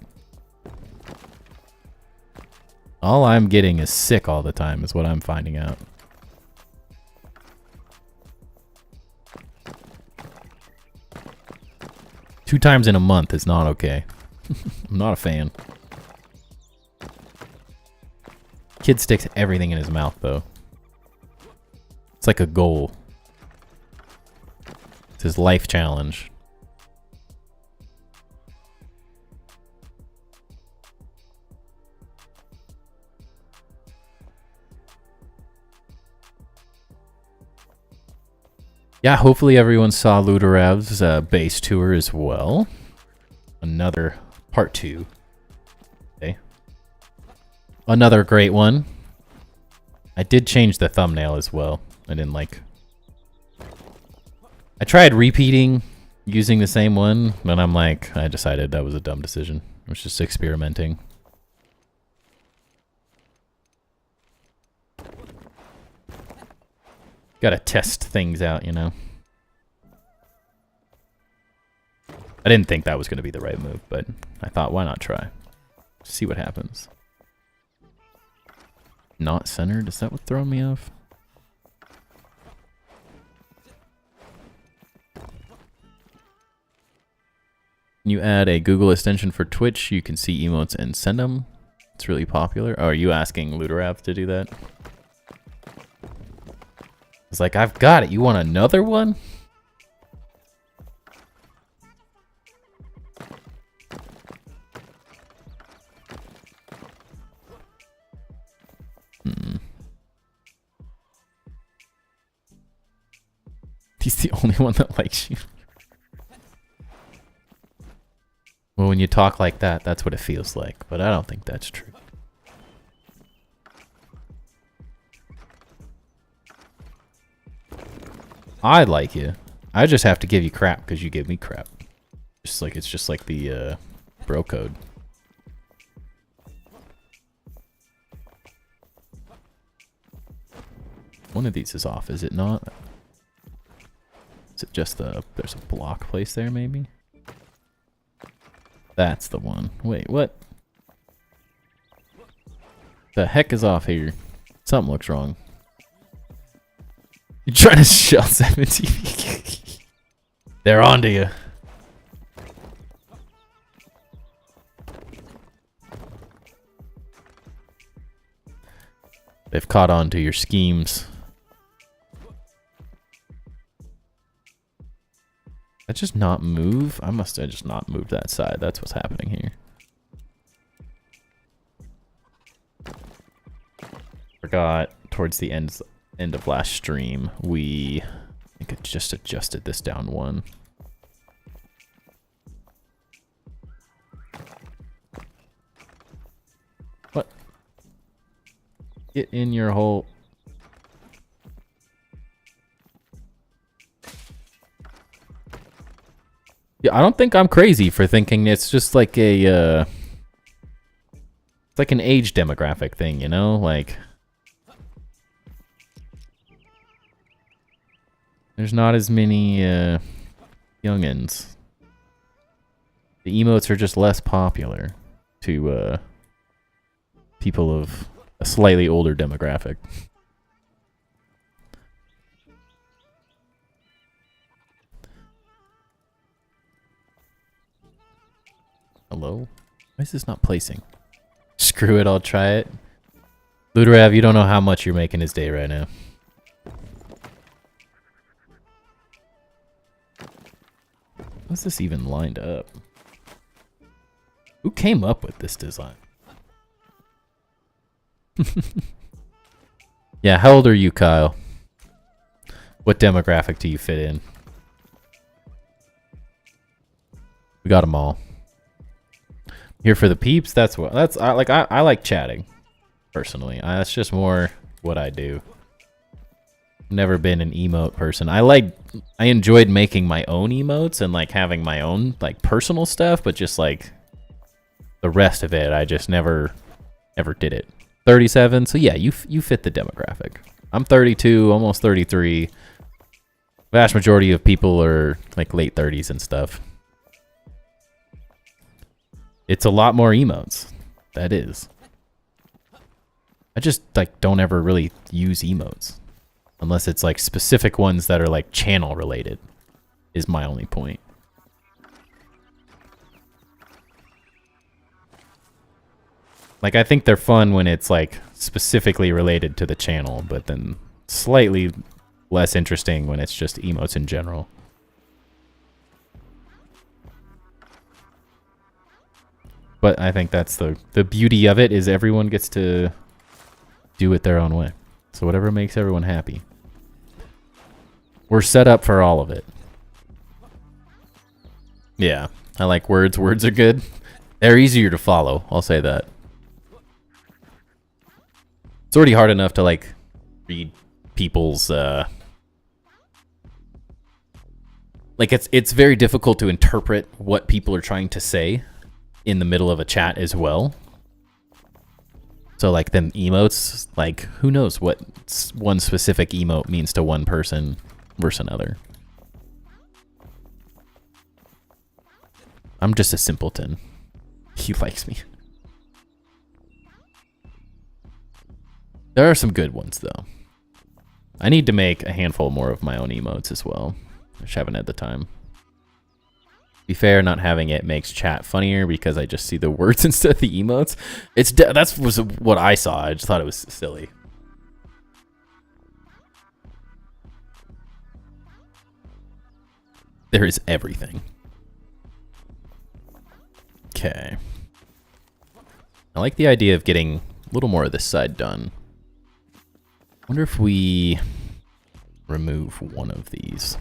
All I'm getting is sick all the time is what I'm finding out. Two times in a month is not okay. I'm not a fan. Kid sticks everything in his mouth, though. It's like a goal. It's his life challenge. Yeah, hopefully everyone saw Ludarev's base tour as well. Another part 2. Okay. Another great one. I did change the thumbnail as well. I didn't like... I tried repeating using the same one, but I'm like, I decided that was a dumb decision. I was just experimenting. Gotta test things out, you know? I didn't think that was gonna be the right move, but I thought, why not try? See what happens. Not centered? Is that what throwing me off? You add a Google extension for Twitch, you can see emotes and send them. It's really popular. Oh, are you asking Ludorav to do that? It's like, I've got it. You want another one? He's the only one that likes you. Well, when you talk like that, that's what it feels like. But I don't think that's true. I like you. I just have to give you crap because you give me crap. Just like it's just like the bro code. One of these is off, is it not? Is it just there's a block place there maybe? That's the one. Wait, what? The heck is off here? Something looks wrong. You're trying to shell 17. They're onto you. They've caught on to your schemes. Did I just not move? I must have just not moved that side. That's what's happening here. Forgot towards the end of last stream, I think it just adjusted this down one. What? Get in your hole. Yeah, I don't think I'm crazy for thinking it's just like a, it's like an age demographic thing, you know? Like, there's not as many youngins. The emotes are just less popular to people of a slightly older demographic. Hello? Why is this not placing? Screw it, I'll try it. Luderav, you don't know how much you're making his day right now. How's this even lined up? Who came up with this design? Yeah, how old are you, Kyle? What demographic do you fit in? We got them all. Here for the peeps. I like chatting, personally. That's just more what I do. Never been an emote person. I enjoyed making my own emotes and like having my own like personal stuff, but just like the rest of it, I just never ever did it. 37, so yeah, you fit the demographic. I'm 32, almost 33. Vast majority of people are like late 30s and stuff. It's a lot more emotes. That is. I just like don't ever really use emotes. Unless it's like specific ones that are like channel related is my only point. Like I think they're fun when it's like specifically related to the channel, but then slightly less interesting when it's just emotes in general. But I think that's the beauty of it, is everyone gets to do it their own way. So whatever makes everyone happy. We're set up for all of it. Yeah, I like words. Words are good. They're easier to follow, I'll say that. It's already hard enough to like read people's like it's very difficult to interpret what people are trying to say in the middle of a chat as well. So like then emotes, like who knows what one specific emote means to one person versus another. I'm just a simpleton. He likes me. There are some good ones though. I need to make a handful more of my own emotes as well. I just haven't had the time. To be fair, not having it makes chat funnier because I just see the words instead of the emotes. That was what I saw. I just thought it was silly. There is everything. Okay. I like the idea of getting a little more of this side done. Wonder if we remove one of these.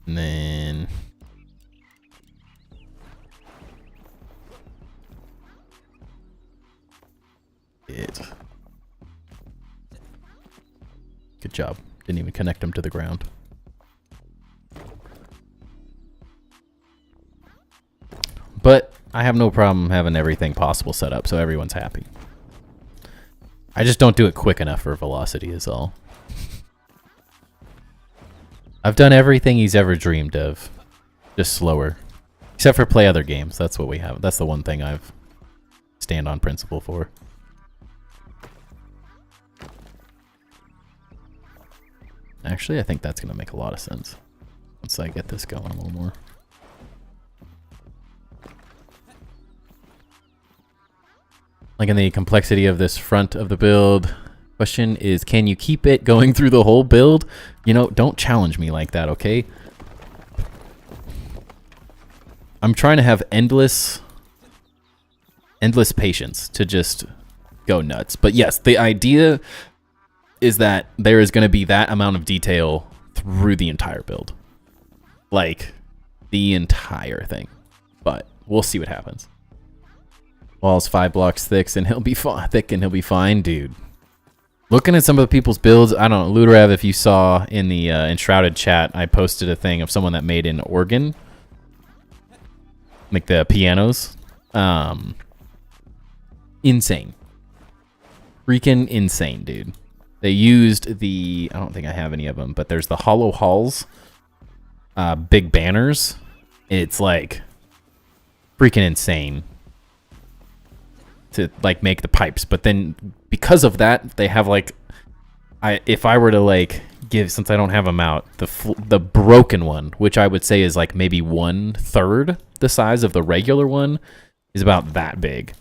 And then good job. Didn't even connect them to the ground. But I have no problem having everything possible set up so everyone's happy. I just don't do it quick enough for velocity is all. I've done everything he's ever dreamed of, just slower. Except for play other games. That's what we have. That's the one thing I've stand on principle for. Actually, I think that's going to make a lot of sense once I get this going a little more. Like in the complexity of this front of the build. Question is, can you keep it going through the whole build? You know, don't challenge me like that, okay? I'm trying to have endless patience to just go nuts. But yes, the idea is that there is going to be that amount of detail through the entire build. Like, the entire thing. But we'll see what happens. Walls 5 blocks thick and he'll be fine, dude. Looking at some of the people's builds, I don't know, Luderev, if you saw in the Enshrouded chat, I posted a thing of someone that made an organ. Like the pianos. Insane. Freaking insane, dude. They used the, I don't think I have any of them, but there's the hollow halls, big banners. It's like freaking insane to like make the pipes. But then because of that, they have like, if I were to like give, since I don't have them out, the broken one, which I would say is like maybe 1/3 the size of the regular one, is about that big.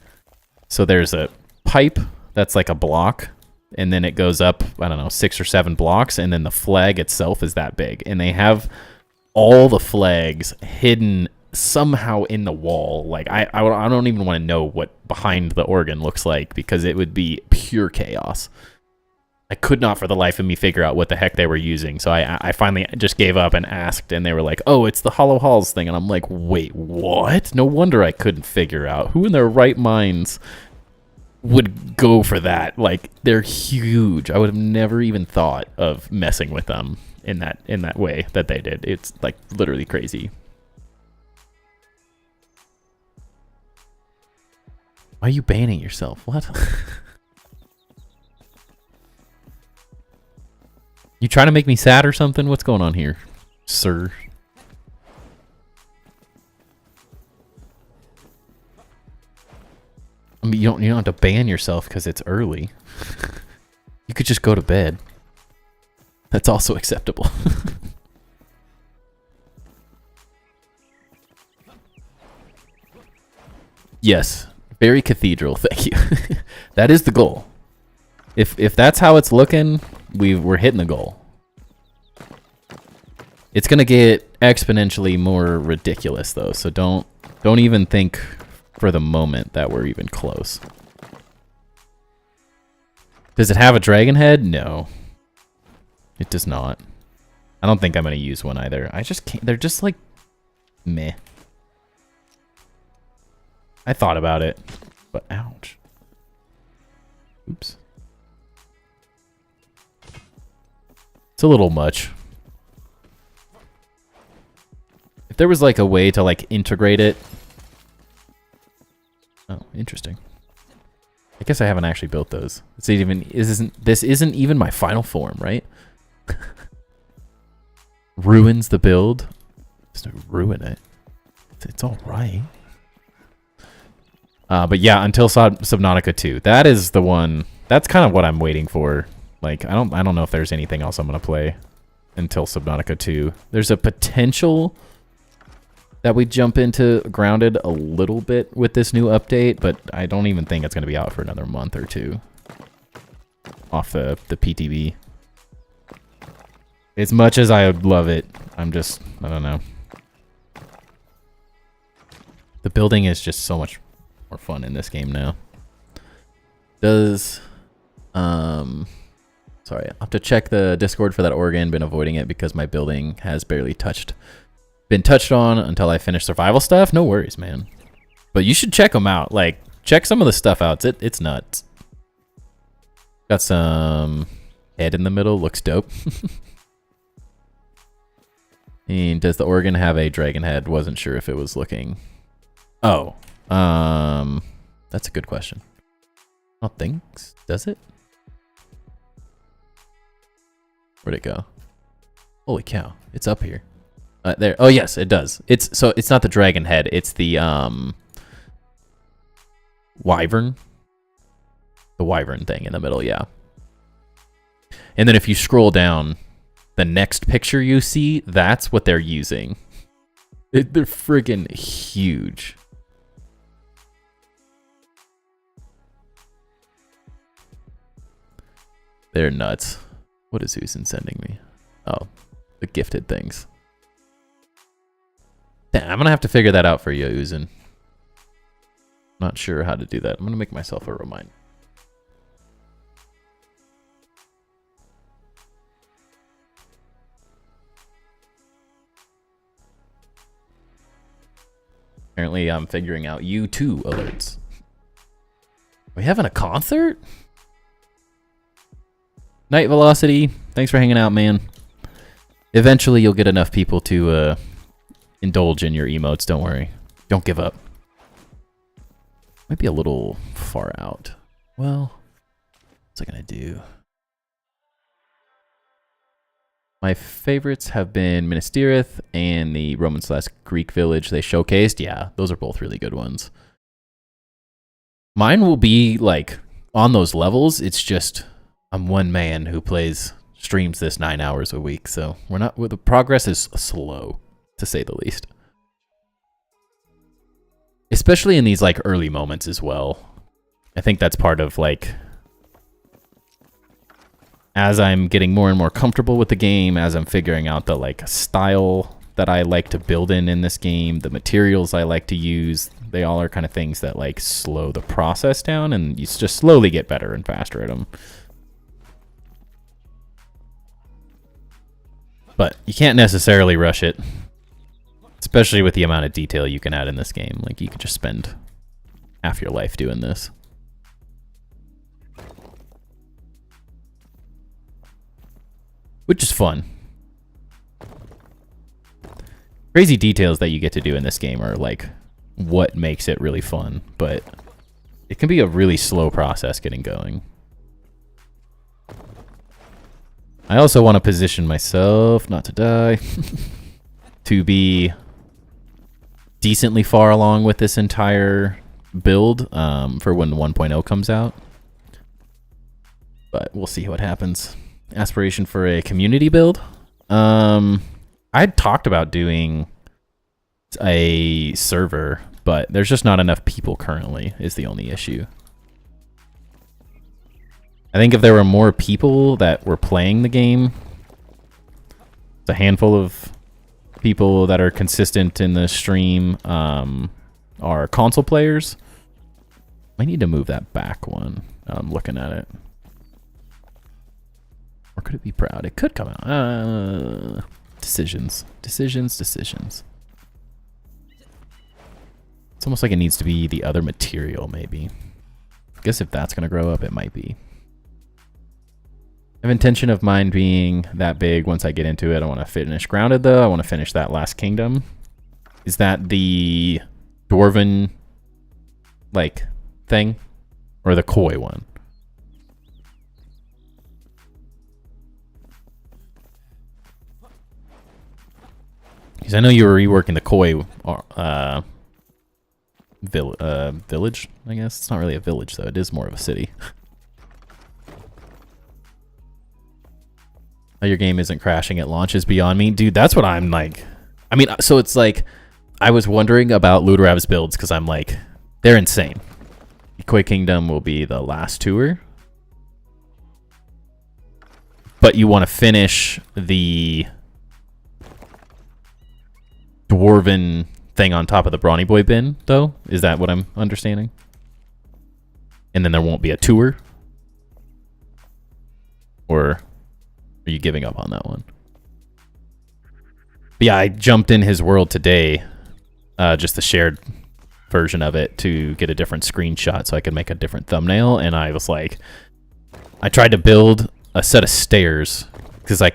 So there's a pipe that's like a block, and then it goes up, I don't know, 6 or 7 blocks, and then the flag itself is that big. And they have all the flags hidden somehow in the wall. Like, I don't even want to know what behind the organ looks like, because it would be pure chaos. I could not for the life of me figure out what the heck they were using. So I finally just gave up and asked, and they were like, oh, it's the hollow halls thing. And I'm like, wait, what? No wonder I couldn't figure out. Who in their right minds would go for that? Like, they're huge. I would have never even thought of messing with them in that way that they did. It's like literally crazy. Why are you banning yourself? What? You trying to make me sad or something? What's going on here, sir? I mean, you don't have to ban yourself because it's early. You could just go to bed. That's also acceptable. Yes, very cathedral. Thank you. That is the goal. If that's how it's looking, we're hitting the goal. It's gonna get exponentially more ridiculous though, so don't even think for the moment that we're even close. Does it have a dragon head? No. It does not. I don't think I'm gonna use one either. I just can't. They're just like meh. I thought about it, but ouch. Oops. It's a little much. If there was like a way to like integrate it. Oh, interesting. I guess I haven't actually built those. This isn't even my final form, right? Ruins the build. Just don't ruin it. It's all right. But yeah, until Subnautica 2. That is the one. That's kind of what I'm waiting for. Like, I don't know if there's anything else I'm gonna play until Subnautica 2. There's a potential that we jump into Grounded a little bit with this new update, but I don't even think it's gonna be out for another month or two. Off the PTB. As much as I would love it, I don't know. The building is just so much more fun in this game now. Sorry, I'll have to check the Discord for that organ. Been avoiding it because my building has barely been touched on until I finish survival stuff. No worries, man. But you should check them out. Like, check some of the stuff out. It's nuts. Got some head in the middle. Looks dope. And does the organ have a dragon head? Wasn't sure if it was looking. Oh, that's a good question. I don't think. Does it? Where'd it go? Holy cow! It's up here. There. Oh yes, it does. It's not the dragon head. It's the wyvern. The wyvern thing in the middle. Yeah. And then if you scroll down, the next picture you see, that's what they're using. They're friggin' huge. They're nuts. What is Usin sending me? Oh, the gifted things. Damn, I'm gonna have to figure that out for you, Usin. Not sure how to do that. I'm gonna make myself a reminder. Apparently, I'm figuring out U2 alerts. Are we having a concert? Night Velocity, thanks for hanging out, man. Eventually, you'll get enough people to indulge in your emotes. Don't worry. Don't give up. Might be a little far out. Well, what's I gonna do? My favorites have been Minas Tirith and the Roman/Greek village they showcased. Yeah, those are both really good ones. Mine will be like on those levels. It's just I'm one man who streams this 9 hours a week, so the progress is slow, to say the least. Especially in these like early moments as well. I think that's part of like as I'm getting more and more comfortable with the game, as I'm figuring out the like style that I like to build in this game, the materials I like to use, they all are kind of things that like slow the process down, and you just slowly get better and faster at them. But you can't necessarily rush it, especially with the amount of detail you can add in this game. Like, you could just spend half your life doing this. Which is fun. Crazy details that you get to do in this game are like what makes it really fun, but it can be a really slow process getting going. I also want to position myself, not to die, to be decently far along with this entire build for when the 1.0 comes out. But we'll see what happens. Aspiration for a community build. I'd talked about doing a server, but there's just not enough people currently is the only issue. I think if there were more people that were playing the game, it's a handful of people that are consistent in the stream are console players. I need to move that back one. I'm looking at it. Or could it be proud? It could come out. Decisions. Decisions. It's almost like it needs to be the other material, maybe. I guess if that's going to grow up, it might be. I have intention of mine being that big once I get into it. I want to finish Grounded, though. I want to finish that last kingdom. Is that the Dwarven, like, thing? Or the Koi one? Because I know you were reworking the Koi village, I guess. It's not really a village, though. It is more of a city. How your game isn't crashing at launch is beyond me. Dude, that's what I'm like. I mean, so it's like, I was wondering about Ludorav's builds, because I'm like, they're insane. Koi Kingdom will be the last tour. But you want to finish the Dwarven thing on top of the Brawny Boy bin, though? Is that what I'm understanding? And then there won't be a tour? Or are you giving up on that one? But yeah, I jumped in his world today, just the shared version of it, to get a different screenshot so I could make a different thumbnail, and I was like, I tried to build a set of stairs because I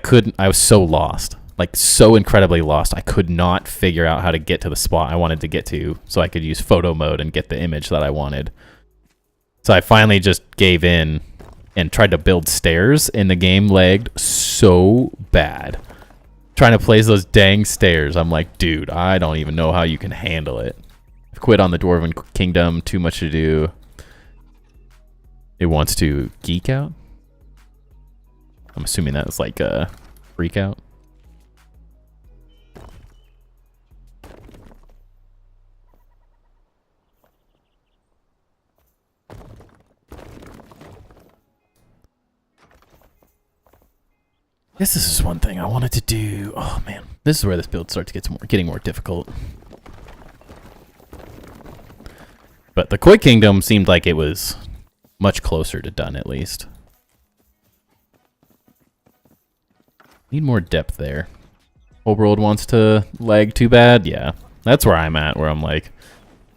was so lost. Like, so incredibly lost. I could not figure out how to get to the spot I wanted to get to so I could use photo mode and get the image that I wanted. So I finally just gave in and tried to build stairs, and the game lagged so bad. Trying to place those dang stairs. I'm like, dude, I don't even know how you can handle it. I've quit on the Dwarven Kingdom. Too much to do. It wants to geek out. I'm assuming that's like a freak out. Guess this is one thing I wanted to do. Oh man, this is where this build starts getting more difficult. But the Koi Kingdom seemed like it was much closer to done, at least. Need more depth there. Whole world wants to lag too bad? Yeah, that's where I'm at, where I'm like,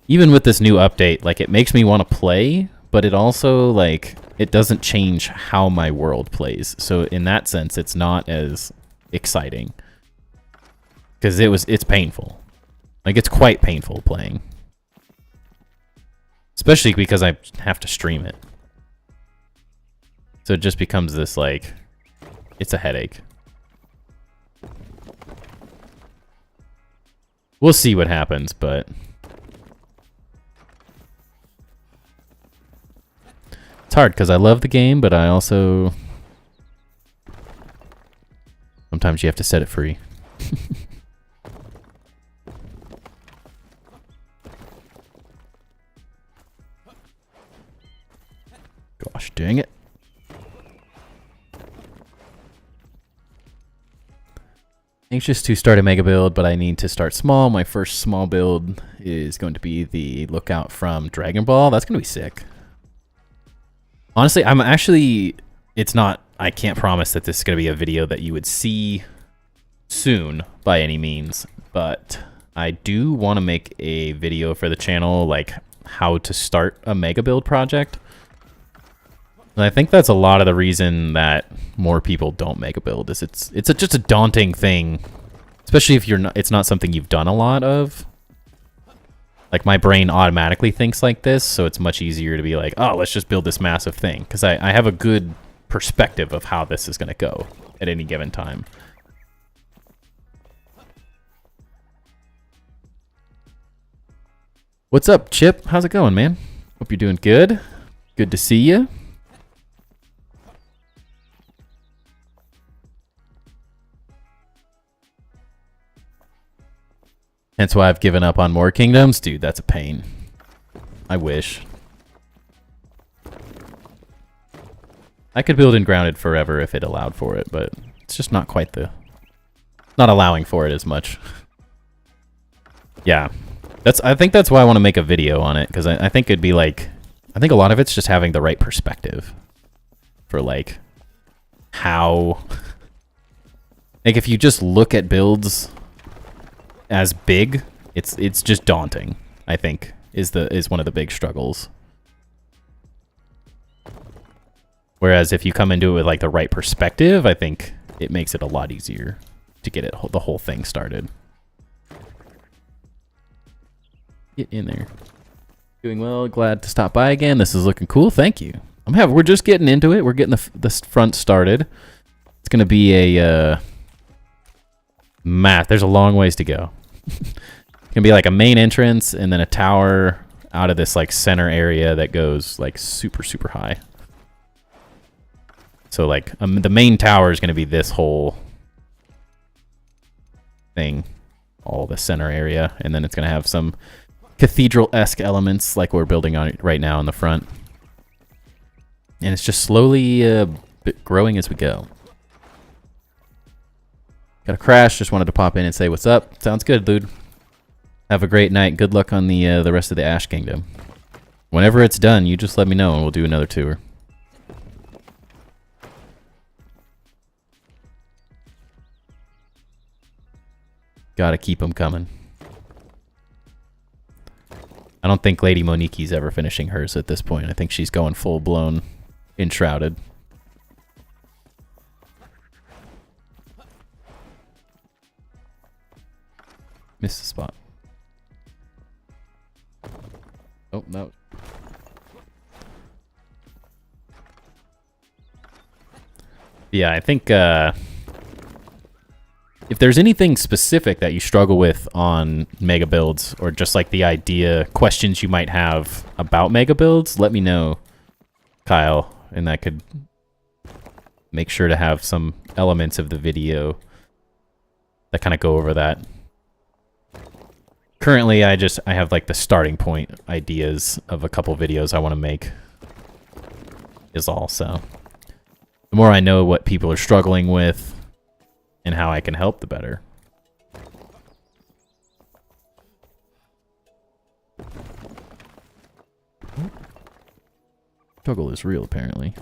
even with this new update, like, it makes me want to play, but it also, like, it doesn't change how my world plays. So in that sense, it's not as exciting. Because it's painful. Like, it's quite painful playing. Especially because I have to stream it. So it just becomes this, like, it's a headache. We'll see what happens, but... It's hard because I love the game, but I also... Sometimes you have to set it free. Gosh, dang it. Anxious to start a mega build, but I need to start small. My first small build is going to be the Lookout from Dragon Ball. That's going to be sick. Honestly, I'm actually... It's not... I can't promise that this is going to be a video that you would see soon by any means, but I do want to make a video for the channel, like how to start a mega build project. And I think that's a lot of the reason that more people don't make a build, is it's just a daunting thing, especially if it's not something you've done a lot of. Like, my brain automatically thinks like this, so it's much easier to be like, oh, let's just build this massive thing, because I have a good perspective of how this is going to go at any given time. What's up, Chip? How's it going, man? Hope you're doing good. Good to see you. That's why I've given up on more kingdoms. Dude, that's a pain. I wish. I could build Enshrouded forever if it allowed for it, but it's just not quite the... Not allowing for it as much. Yeah. I think that's why I want to make a video on it, because I think it'd be like... I think a lot of it's just having the right perspective. For, like, how... Like, if you just look at builds... as big, it's just daunting, I think, is one of the big struggles. Whereas if you come into it with like the right perspective, I think it makes it a lot easier to get the whole thing started. Get in there. Doing well, glad to stop by again. This is looking cool. Thank you. We're just getting into it. We're getting the front started. It's gonna be a there's a long ways to go. It's gonna be like a main entrance and then a tower out of this like center area that goes like super, super high. So like the main tower is gonna be this whole thing, all the center area, and then it's gonna have some cathedral-esque elements like we're building on it right now in the front. And it's just slowly growing as we go. Got a crash, just wanted to pop in and say what's up. Sounds good, dude. Have a great night. Good luck on the rest of the Ash Kingdom. Whenever it's done, you just let me know and we'll do another tour. Gotta keep them coming. I don't think Lady Monique's ever finishing hers at this point. I think she's going full-blown Enshrouded. Missed the spot. Oh, no. Yeah, I think if there's anything specific that you struggle with on mega builds, or just like the idea, questions you might have about mega builds, let me know, Kyle, and I could make sure to have some elements of the video that kind of go over that. Currently, I have like the starting point ideas of a couple videos I want to make is all, so. The more I know what people are struggling with, and how I can help, the better. Struggle is real, apparently.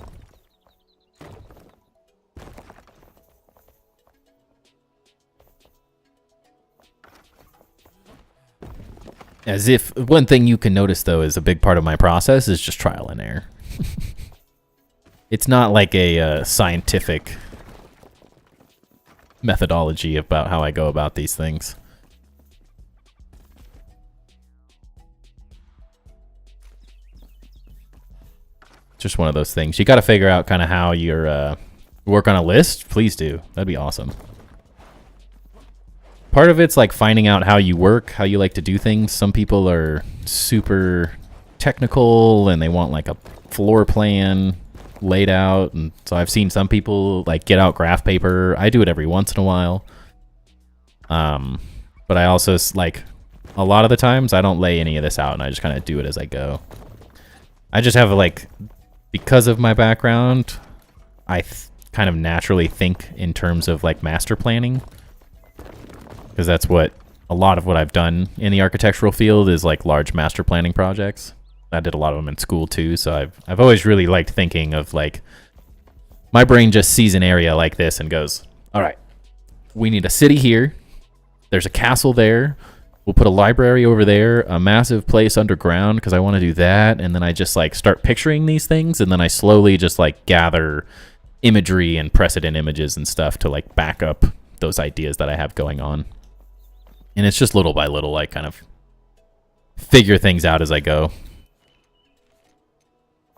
As if one thing you can notice, though, is a big part of my process is just trial and error. It's not like a scientific methodology about how I go about these things. Just one of those things. You got to figure out kind of how you're work on a list. Please do. That'd be awesome. Part of it's like finding out how you work, how you like to do things. Some people are super technical and they want like a floor plan laid out, and so I've seen some people like get out graph paper. I do it every once in a while. But I also like a lot of the times I don't lay any of this out and I just kind of do it as I go. I just have like, because of my background, I kind of naturally think in terms of like master planning, because that's what a lot of what I've done in the architectural field is like large master planning projects. I did a lot of them in school too, so I've always really liked thinking of like, my brain just sees an area like this and goes, all right, we need a city here, there's a castle there, we'll put a library over there, a massive place underground because I want to do that, and then I just like start picturing these things, and then I slowly just like gather imagery and precedent images and stuff to like back up those ideas that I have going on. And it's just little by little I kind of figure things out as I go.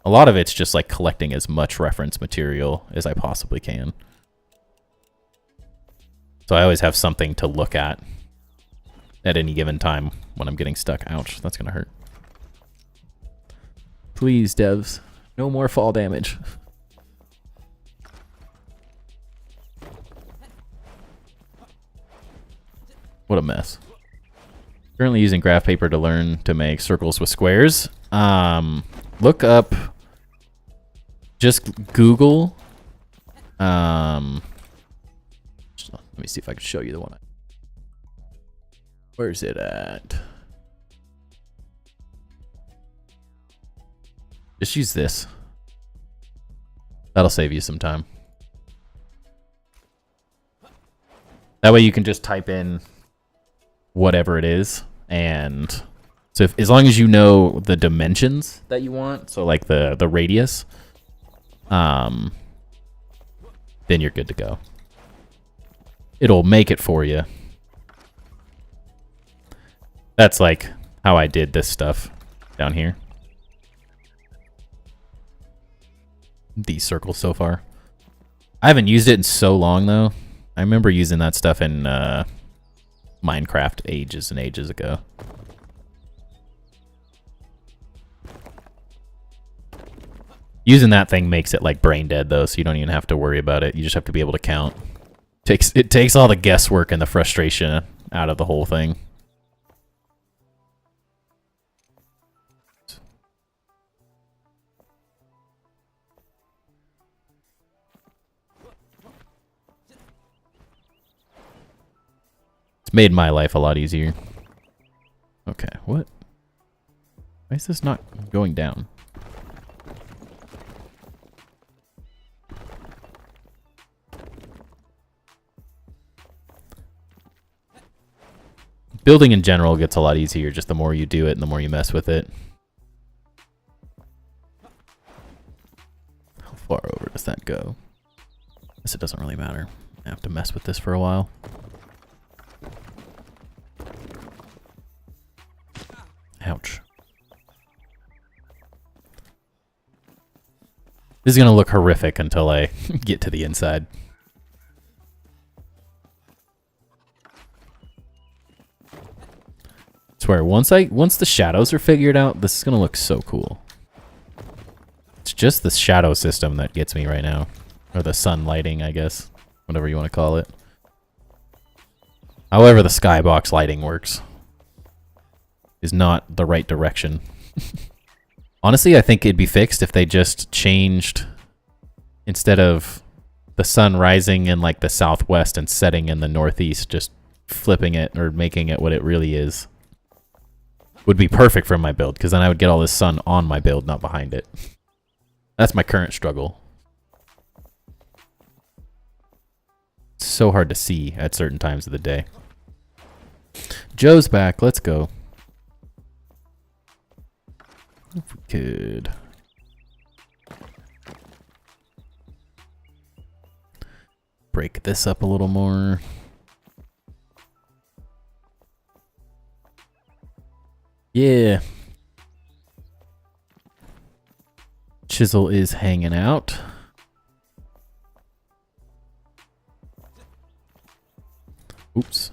A lot of it's just like collecting as much reference material as I possibly can. So I always have something to look at any given time when I'm getting stuck. Ouch, that's gonna hurt. Please, devs, no more fall damage. What a mess. Currently using graph paper to learn to make circles with squares. Look up, just Google. Let me see if I can show you the one. Where's it at? Just use this. That'll save you some time. That way you can just type in whatever it is, and so as long as you know the dimensions that you want, so like the radius, then you're good to go. It'll make it for you. That's like how I did this stuff down here. These circles so far. I haven't used it in so long though. I remember using that stuff in Minecraft ages and ages ago. Using that thing makes it like brain dead though, so you don't even have to worry about it. You just have to be able to count. It takes all the guesswork and the frustration out of the whole thing. It's made my life a lot easier. Okay, what? Why is this not going down? Building in general gets a lot easier just the more you do it and the more you mess with it. How far over does that go? I guess it doesn't really matter. I have to mess with this for a while. Ouch. This is going to look horrific until I get to the inside. I swear, once the shadows are figured out, this is going to look so cool. It's just the shadow system that gets me right now. Or the sun lighting, I guess. Whatever you want to call it. However the skybox lighting works is not the right direction. Honestly, I think it'd be fixed if they just changed, instead of the sun rising in like the southwest and setting in the northeast, just flipping it or making it what it really is, would be perfect for my build, because then I would get all this sun on my build, not behind it. That's my current struggle. It's so hard to see at certain times of the day. Joe's back. Let's go. If we could break this up a little more. Yeah. Chisel is hanging out. Oops.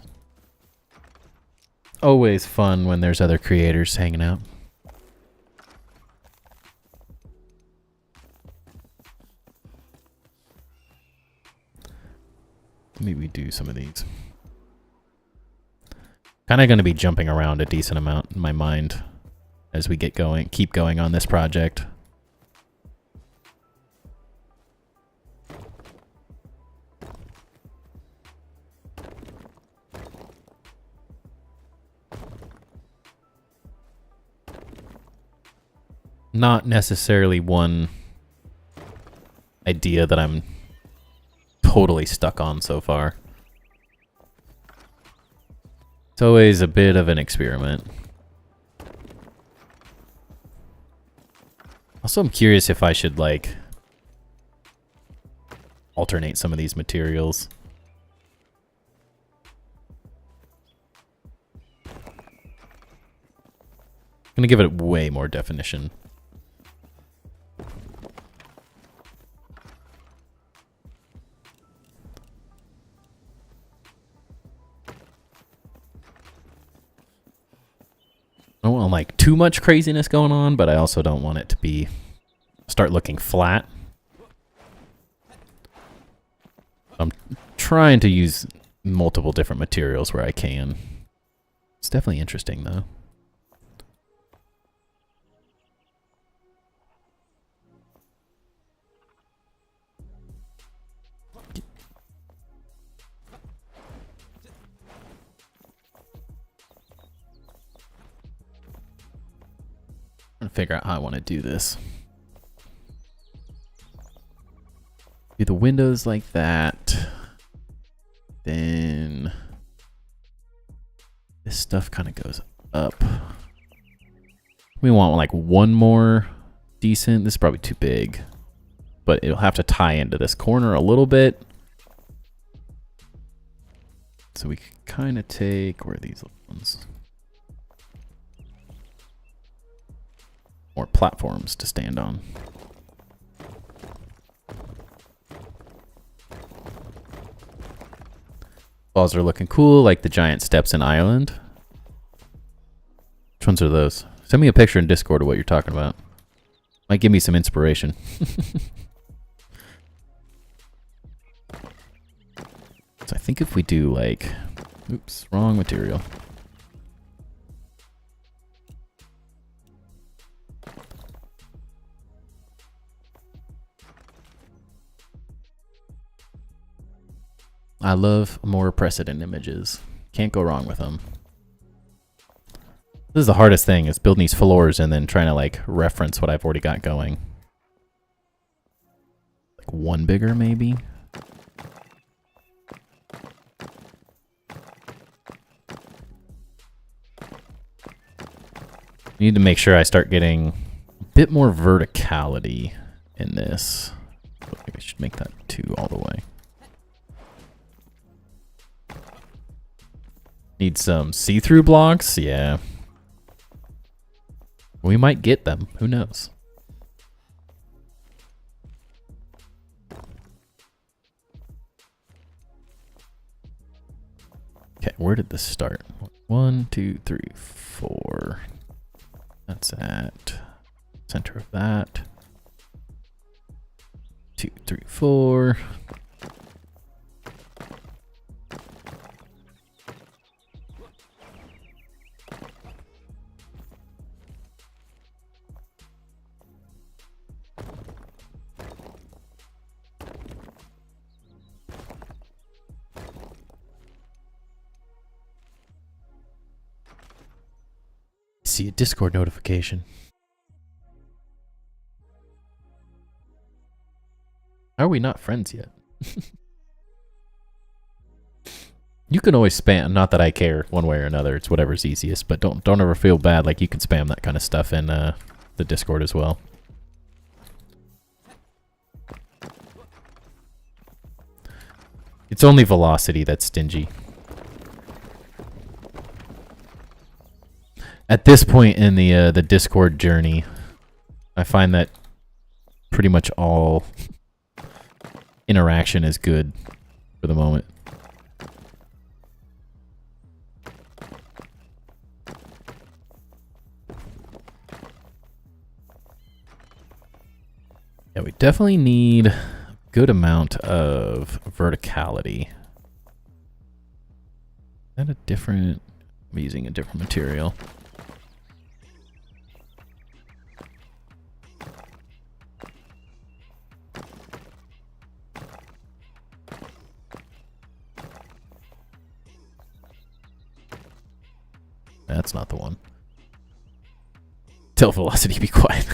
Always fun when there's other creators hanging out. Maybe we do some of these. Kind of going to be jumping around a decent amount in my mind as we get going, keep going on this project. Not necessarily one idea that I'm totally stuck on so far. It's always a bit of an experiment. Also, I'm curious if I should, like, alternate some of these materials. I'm gonna give it way more definition. I don't want like too much craziness going on, but I also don't want it to be start looking flat. I'm trying to use multiple different materials where I can. It's definitely interesting though. Trying to figure out how I want to do this. Do the windows like that. Then this stuff kind of goes up. We want like one more decent. This is probably too big, but it'll have to tie into this corner a little bit. So we can kind of take, where are these little ones? More platforms to stand on. Walls are looking cool, like the giant steps in Ireland. Which ones are those? Send me a picture in Discord of what you're talking about. Might give me some inspiration. So I think if we do like, oops, wrong material. I love more precedent images. Can't go wrong with them. This is the hardest thing, is building these floors and then trying to like reference what I've already got going. Like one bigger maybe? Need to make sure I start getting a bit more verticality in this. Maybe I should make that 2 all the way. Need some see-through blocks? Yeah. We might get them. Who knows? Okay, where did this start? 1, 2, 3, 4. That's at center of that. 2, 3, 4. see a Discord notification. How are we not friends yet? You can always spam. Not that I care one way or another. It's whatever's easiest. But don't ever feel bad. Like, you can spam that kind of stuff in the Discord as well. It's only velocity that's stingy. At this point in the Discord journey, I find that pretty much all interaction is good for the moment. Yeah, we definitely need a good amount of verticality. Is that a different... I'm using a different material. That's not the one. Tell velocity be quiet.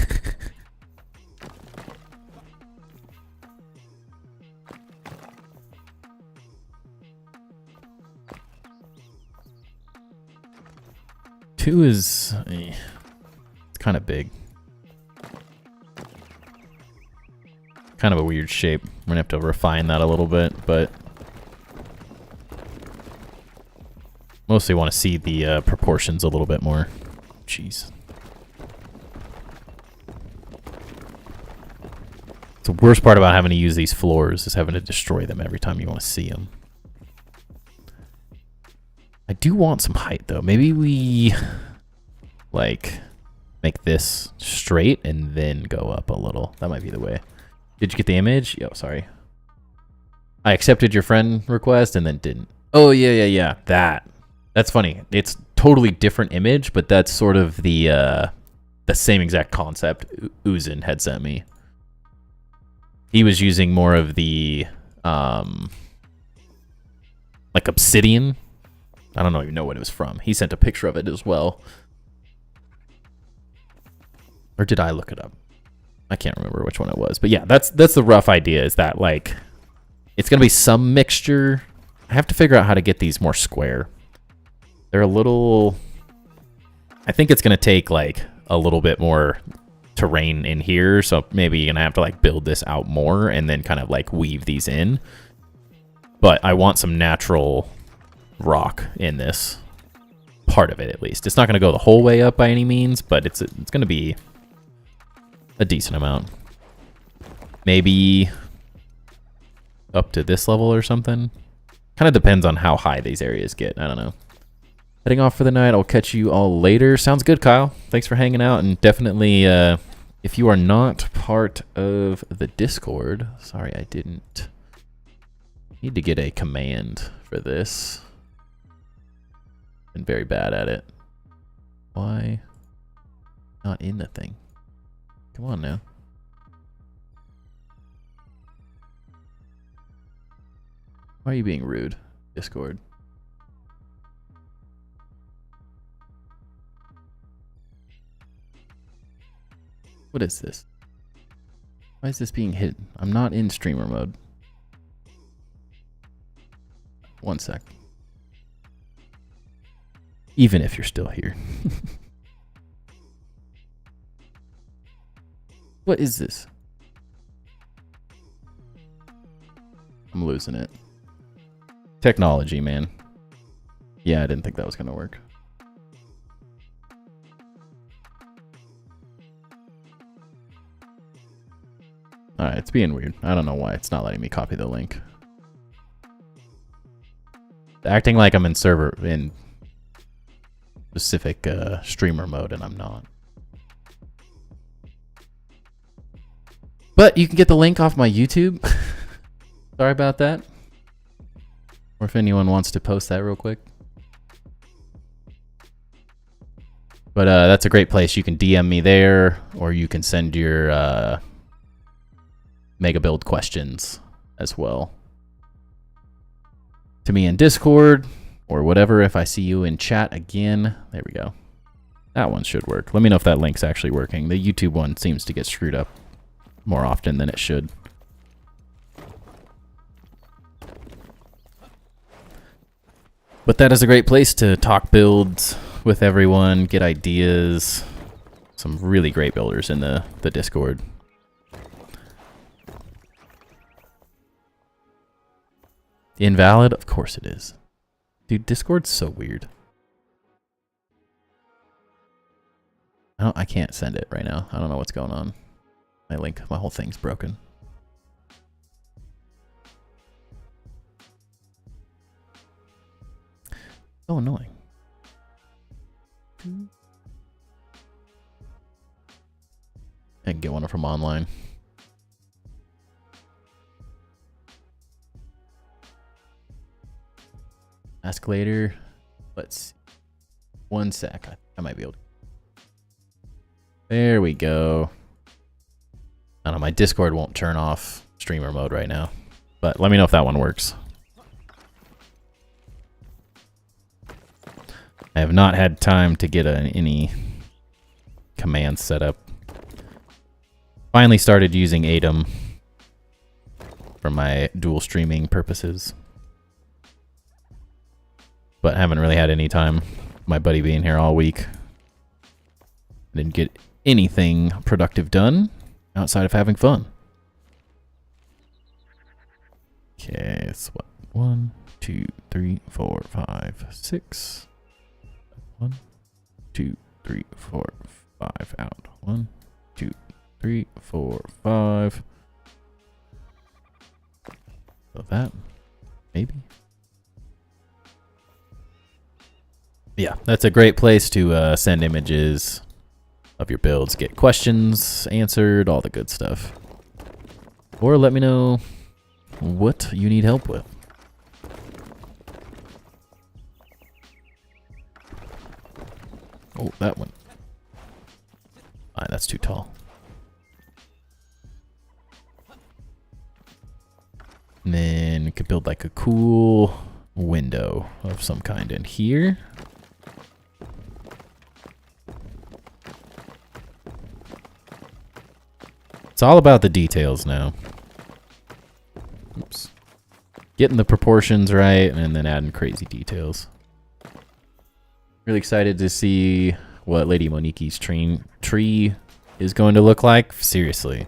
Two is... it's kind of big. Kind of a weird shape. We're gonna have to refine that a little bit, but... mostly want to see the proportions a little bit more. Jeez. The worst part about having to use these floors is having to destroy them every time you want to see them. I do want some height, though. Maybe we, like, make this straight and then go up a little. That might be the way. Did you get the image? Yo, sorry. I accepted your friend request and then didn't. Oh, yeah. That's funny. It's totally different image, but that's sort of the same exact concept Uzin had sent me. He was using more of the like obsidian. I don't even know what it was from. He sent a picture of it as well. Or did I look it up? I can't remember which one it was. But yeah, that's the rough idea, is that like it's gonna be some mixture. I have to figure out how to get these more square. They're a little... I think it's going to take, like, a little bit more terrain in here, so maybe you're going to have to, like, build this out more and then kind of, like, weave these in. But I want some natural rock in this. Part of it, at least. It's not going to go the whole way up by any means, but it's going to be a decent amount. Maybe up to this level or something. Kind of depends on how high these areas get. I don't know. Heading off for the night. I'll catch you all later. Sounds good, Kyle. Thanks for hanging out. And definitely, if you are not part of the Discord... Sorry, I didn't need to get a command for this. Been very bad at it. Why not in the thing? Come on now. Why are you being rude, Discord? What is this? Why is this being hidden? I'm not in streamer mode. One sec. Even if you're still here. What is this? I'm losing it. Technology, man. Yeah, I didn't think that was gonna work. Alright, it's being weird. I don't know why it's not letting me copy the link. Acting like I'm in specific streamer mode, and I'm not. But you can get the link off my YouTube. Sorry about that. Or if anyone wants to post that real quick. But that's a great place. You can DM me there, or you can send your Mega Build questions as well to me in Discord or whatever. If I see you in chat again, there we go. That one should work. Let me know if that link's actually working. The YouTube one seems to get screwed up more often than it should. But that is a great place to talk builds with everyone, get ideas. Some really great builders in the Discord. Invalid? Of course it is. Dude, Discord's so weird. I can't send it right now. I don't know what's going on. My whole thing's broken. So annoying. I can get one from online. Ask later. Let's see. 1 sec. I might be able to. There we go. I don't know, my Discord won't turn off streamer mode right now. But let me know if that one works. I have not had time to get any commands set up. Finally started using Atom for my dual streaming purposes. But haven't really had any time. My buddy being here all week. Didn't get anything productive done outside of having fun. Okay, it's what? 1, 2, 3, 4, 5, 6. 1, 2, 3, 4, 5 out. 1, 2, 3, 4, 5. So that, maybe. Yeah, that's a great place to send images of your builds, get questions answered, all the good stuff. Or let me know what you need help with. Oh, that one. Alright, that's too tall. And then we could build like a cool window of some kind in here. It's all about the details now. Oops. Getting the proportions right and then adding crazy details. Really excited to see what Lady Monique's tree is going to look like. Seriously.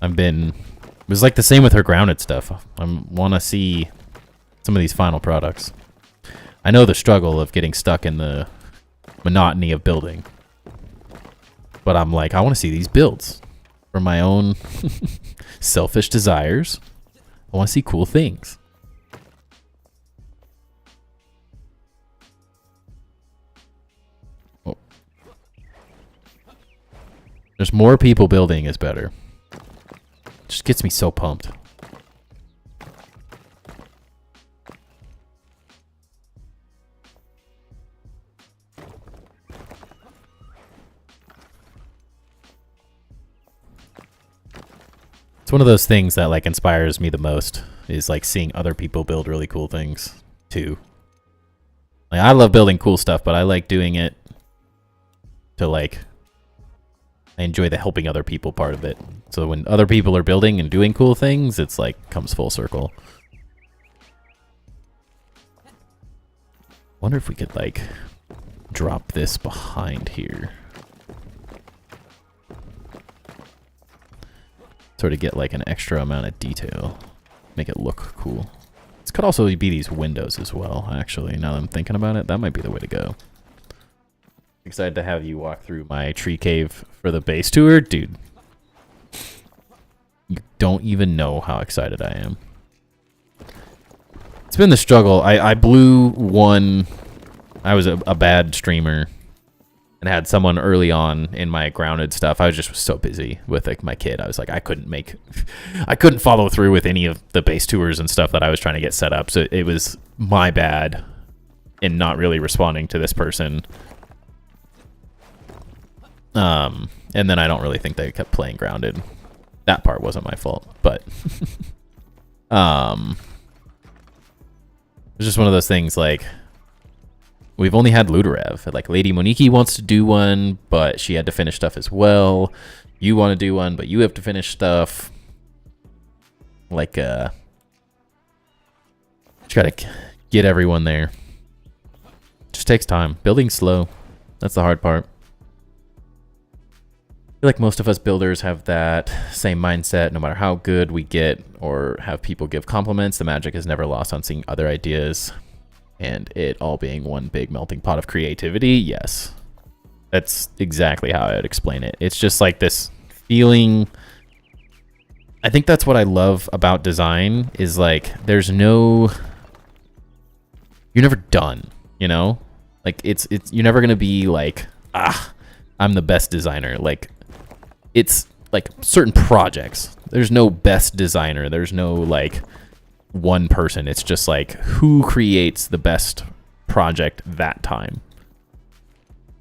It was like the same with her grounded stuff. I want to see some of these final products. I know the struggle of getting stuck in the monotony of building. But I'm like, I want to see these builds for my own selfish desires. I want to see cool things. Oh. There's more people building is better. Just gets me so pumped. It's one of those things that like inspires me the most is like seeing other people build really cool things too. Like I love building cool stuff, but I like doing it to like I enjoy the helping other people part of it. So when other people are building and doing cool things, it's like comes full circle. Wonder if we could like drop this behind here. Sort of get like an extra amount of detail. Make it look cool. This could also be these windows as well, actually. Now that I'm thinking about it, that might be the way to go. Excited to have you walk through my tree cave for the base tour. Dude, you don't even know how excited I am. It's been the struggle. I blew one. I was a bad streamer and had someone early on in my grounded stuff. I was just so busy with like my kid. I was like, I couldn't follow through with any of the base tours and stuff that I was trying to get set up. So it was my bad in not really responding to this person. And then I don't really think they kept playing grounded. That part wasn't my fault, but it's just one of those things like we've only had Ludorev. Like Lady Moniki wants to do one, but she had to finish stuff as well. You want to do one, but you have to finish stuff. Like, just gotta get everyone there. Just takes time. Building's slow. That's the hard part. I feel like most of us builders have that same mindset. No matter how good we get or have people give compliments, the magic is never lost on seeing other ideas and it all being one big melting pot of creativity. Yes, that's exactly how I would explain it. It's just like this feeling. I think that's what I love about design is like there's no, you're never done, you know? Like it's you're never gonna be like, I'm the best designer. Like it's like certain projects. There's no best designer. There's no like one person. It's just like who creates the best project that time.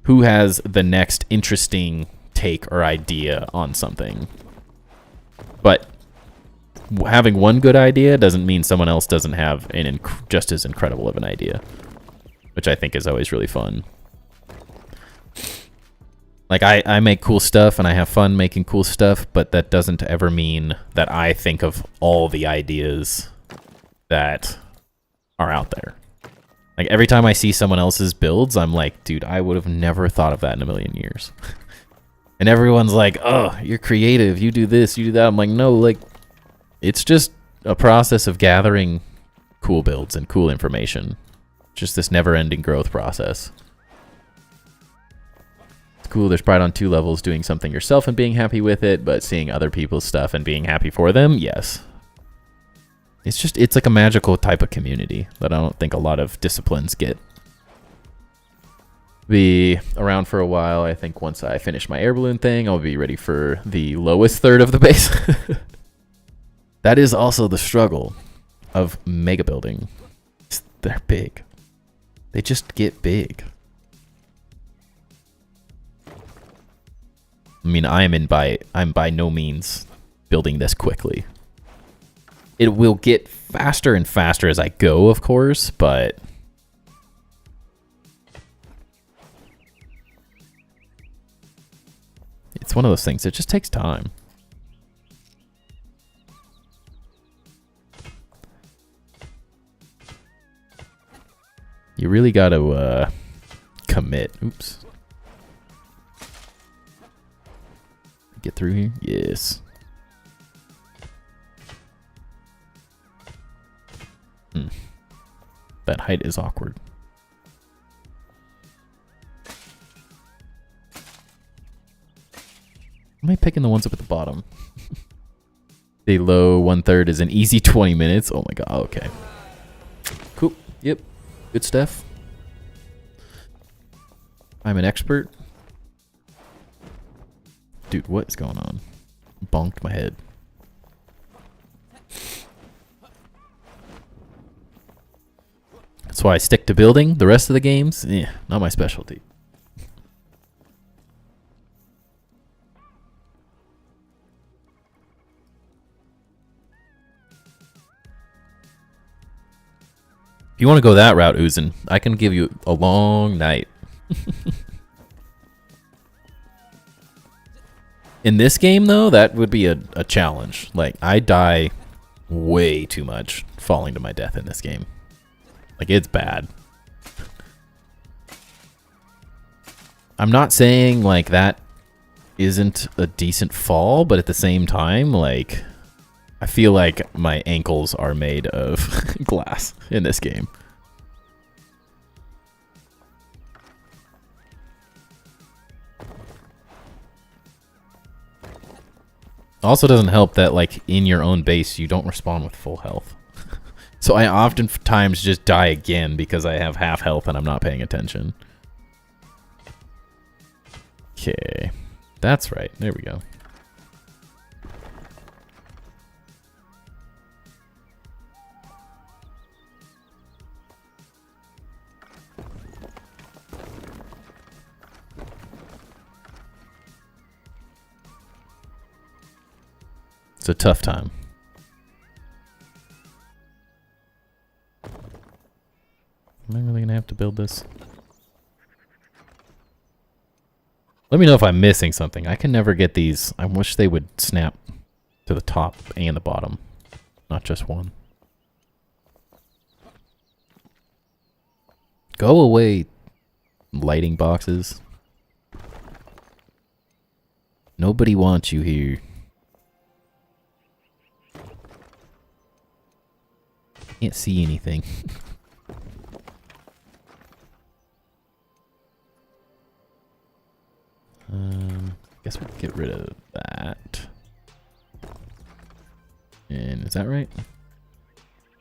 Who has the next interesting take or idea on something. But having one good idea doesn't mean someone else doesn't have an just as incredible of an idea, which I think is always really fun. Like I make cool stuff and I have fun making cool stuff, but that doesn't ever mean that I think of all the ideas that are out there. Like every time I see someone else's builds, I'm like, dude, I would have never thought of that in a million years. And everyone's like, oh, you're creative, you do this, you do that. I'm like, no, like it's just a process of gathering cool builds and cool information. Just this never-ending growth process. It's cool. There's pride on two levels, doing something yourself and being happy with it, but seeing other people's stuff and being happy for them, yes. It's like a magical type of community that I don't think a lot of disciplines get. Be around for a while. I think once I finish my air balloon thing, I'll be ready for the lowest third of the base. That is also the struggle of mega building. They're big. They just get big. I mean, I'm by no means building this quickly. It will get faster and faster as I go, of course, but it's one of those things. It just takes time. You really got to commit. Oops. Get through here? Yes. That height is awkward. Am I picking the ones up at the bottom? The low 1/3 is an easy 20 minutes. Oh my god, okay. Cool. Yep. Good stuff. I'm an expert. Dude, what is going on? Bonked my head. That's why I stick to building. The rest of the games, not my specialty. If you want to go that route, Uzin, I can give you a long night. In this game, though, that would be a challenge. Like, I die way too much falling to my death in this game. Like, it's bad. I'm not saying, like, that isn't a decent fall, but at the same time, like, I feel like my ankles are made of glass in this game. Also doesn't help that, like, in your own base, you don't respawn with full health. So I oftentimes just die again because I have half health and I'm not paying attention. Okay. That's right. There we go. It's a tough time. Am I really gonna have to build this? Let me know if I'm missing something. I can never get these. I wish they would snap to the top and the bottom, not just one. Go away, lighting boxes. Nobody wants you here. Can't see anything. Guess we can get rid of that. And is that right?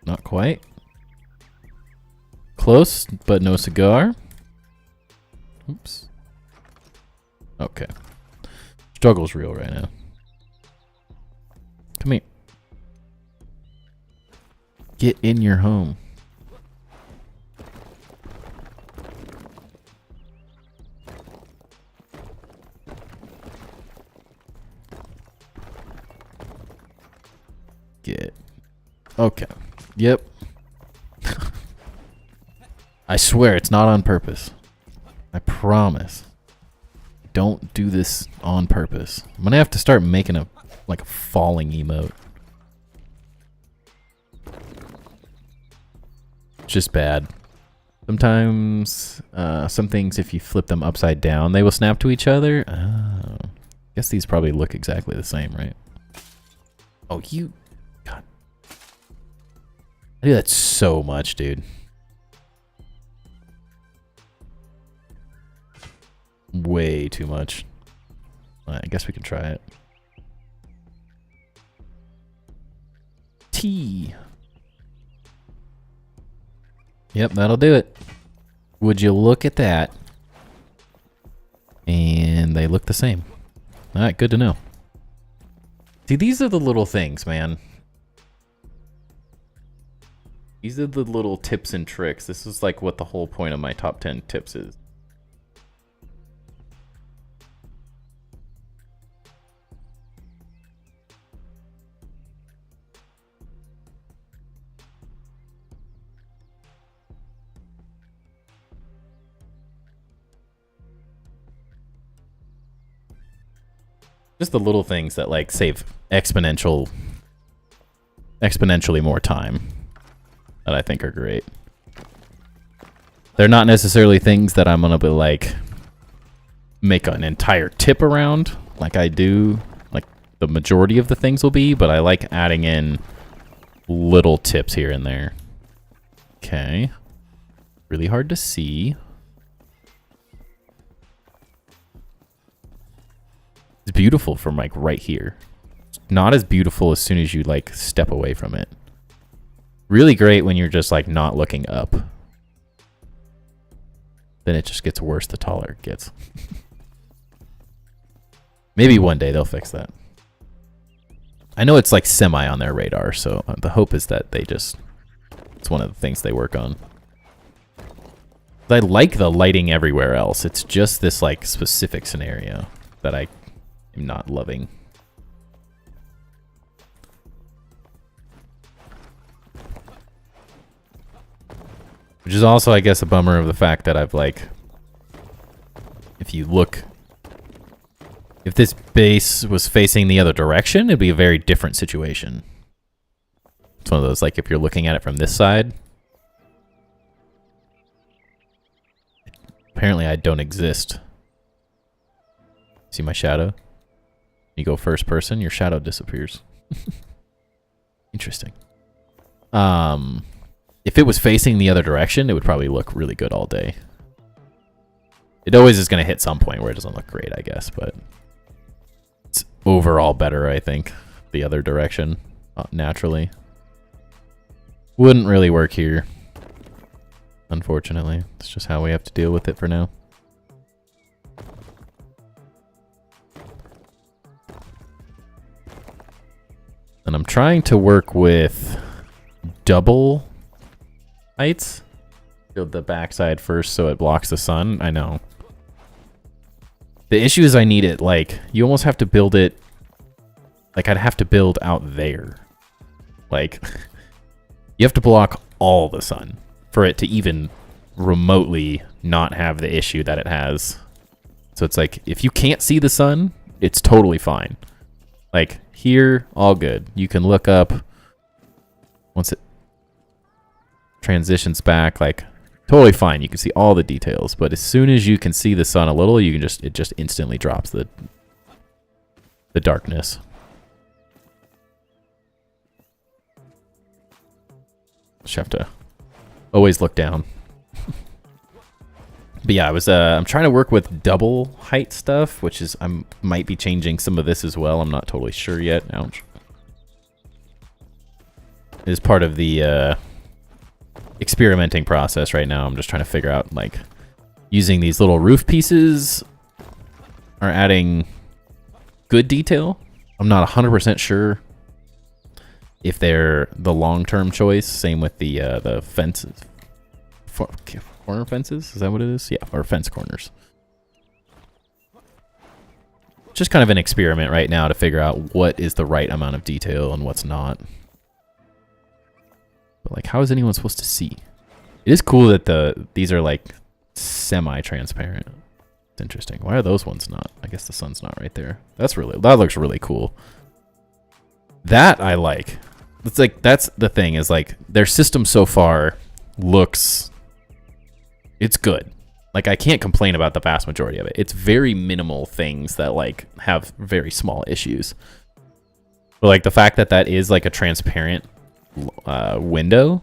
Not quite. Close, but no cigar. Oops. Okay. Struggle's real right now. Come here. Get in your home. Get. Okay. Yep. I swear it's not on purpose. I promise. Don't do this on purpose. I'm gonna have to start making a falling emote. It's just bad. Sometimes some things, if you flip them upside down, they will snap to each other. Oh. Guess these probably look exactly the same, right? Oh, you... God. I do that so much, dude. Way too much. I guess we can try it. T. Yep, that'll do it. Would you look at that? And they look the same. All right, good to know. See, these are the little things, man. These are the little tips and tricks. This is like what the whole point of my top 10 tips is. Just the little things that like save exponentially more time that I think are great. They're not necessarily things that I'm gonna be like make an entire tip around like I do, like the majority of the things will be, but I like adding in little tips here and there. Okay. Really hard to see. It's beautiful from like right here. It's not as beautiful as soon as you like step away from it. Really great when you're just like not looking up. Then it just gets worse the taller it gets. Maybe one day they'll fix that. I know it's like semi on their radar, so the hope is that they just... It's one of the things they work on. I like the lighting everywhere else. It's just this like specific scenario that I am not loving. Which is also, I guess, a bummer of the fact that I've like... If you look... If this base was facing the other direction, it'd be a very different situation. It's one of those, like, if you're looking at it from this side... Apparently I don't exist. See my shadow? You go first person, your shadow disappears. Interesting. If it was facing the other direction, it would probably look really good all day. It always is going to hit some point where it doesn't look great, I guess, but it's overall better, I think, the other direction, naturally. Wouldn't really work here, unfortunately. It's just how we have to deal with it for now. And I'm trying to work with double heights. Build the backside first so it blocks the sun. I know. The issue is I need it, like, you almost have to build it, like, I'd have to build out there. Like, you have to block all the sun for it to even remotely not have the issue that it has So it's like, if you can't see the sun, it's totally fine. Like, here, all good. You can look up once it transitions back, like, totally fine. You can see all the details. But as soon as you can see the sun a little, you can it just instantly drops the darkness. Just have to always look down. But yeah, I'm trying to work with double height stuff, which is, might be changing some of this as well. I'm not totally sure yet. Ouch. It is part of the experimenting process right now. I'm just trying to figure out, like, using these little roof pieces are adding good detail. I'm not 100% sure if they're the long-term choice. Same with the fences. Corner fences? Is that what it is? Yeah, or fence corners. Just kind of an experiment right now to figure out what is the right amount of detail and what's not. But like, how is anyone supposed to see? It is cool that these are like semi-transparent. It's interesting. Why are those ones not? I guess the sun's not right there. That looks really cool. That I like. It's like, that's the thing, is like, their system so far looks, it's good. Like, I can't complain about the vast majority of it. It's very minimal things that like have very small issues. But like the fact that that is like a transparent window,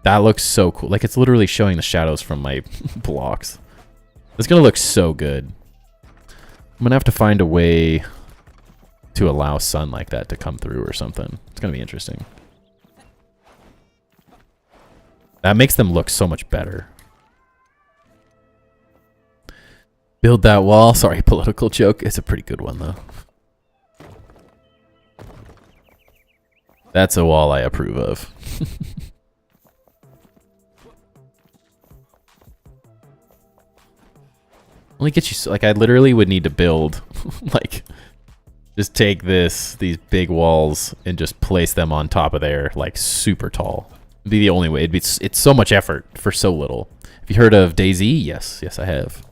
that looks so cool. Like, it's literally showing the shadows from my blocks. It's gonna look so good. I'm gonna have to find a way to allow sun like that to come through or something. It's gonna be interesting. That makes them look so much better. Build that wall. Sorry, political joke. It's a pretty good one, though. That's a wall I approve of. Only get you, like, I literally would need to build, like, just take these big walls and just place them on top of there, like, super tall. It'd be the only way. It's so much effort for so little. Have you heard of DayZ? Yes, I have.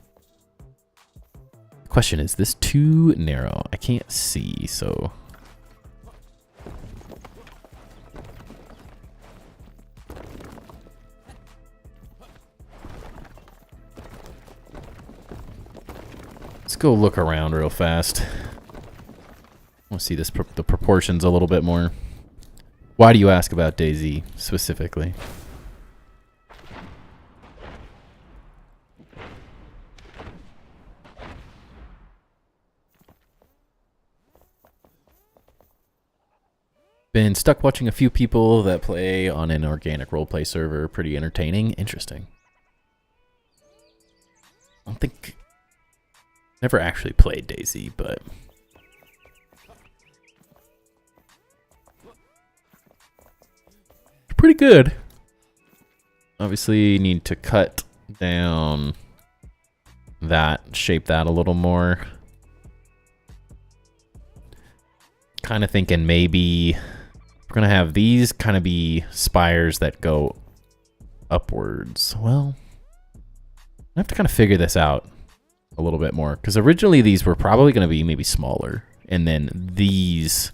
The question is this too narrow? I can't see, so. Let's go look around real fast. I want to see the proportions a little bit more. Why do you ask about DayZ specifically? Been stuck watching a few people that play on an organic roleplay server. Pretty entertaining. Interesting. I don't think... Never actually played DayZ, but... pretty good. Obviously need to cut down that, shape that a little more. Kind of thinking maybe we're gonna have these kind of be spires that go upwards. Well, I have to kind of figure this out a little bit more, because originally these were probably going to be maybe smaller, and then these,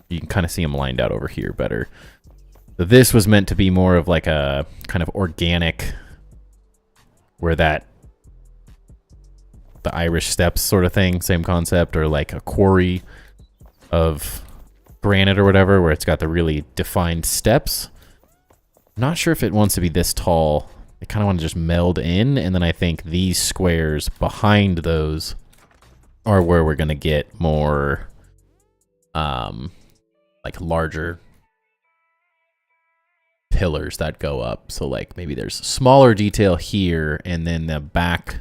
you can kind of see them lined out over here better. So this was meant to be more of like a kind of organic, where that the Irish steps sort of thing, same concept, or like a quarry of granite or whatever, where it's got the really defined steps. I'm not sure if it wants to be this tall. I kind of want to just meld in, and then I think these squares behind those are where we're going to get more like larger pillars that go up. So like maybe there's smaller detail here, and then the back,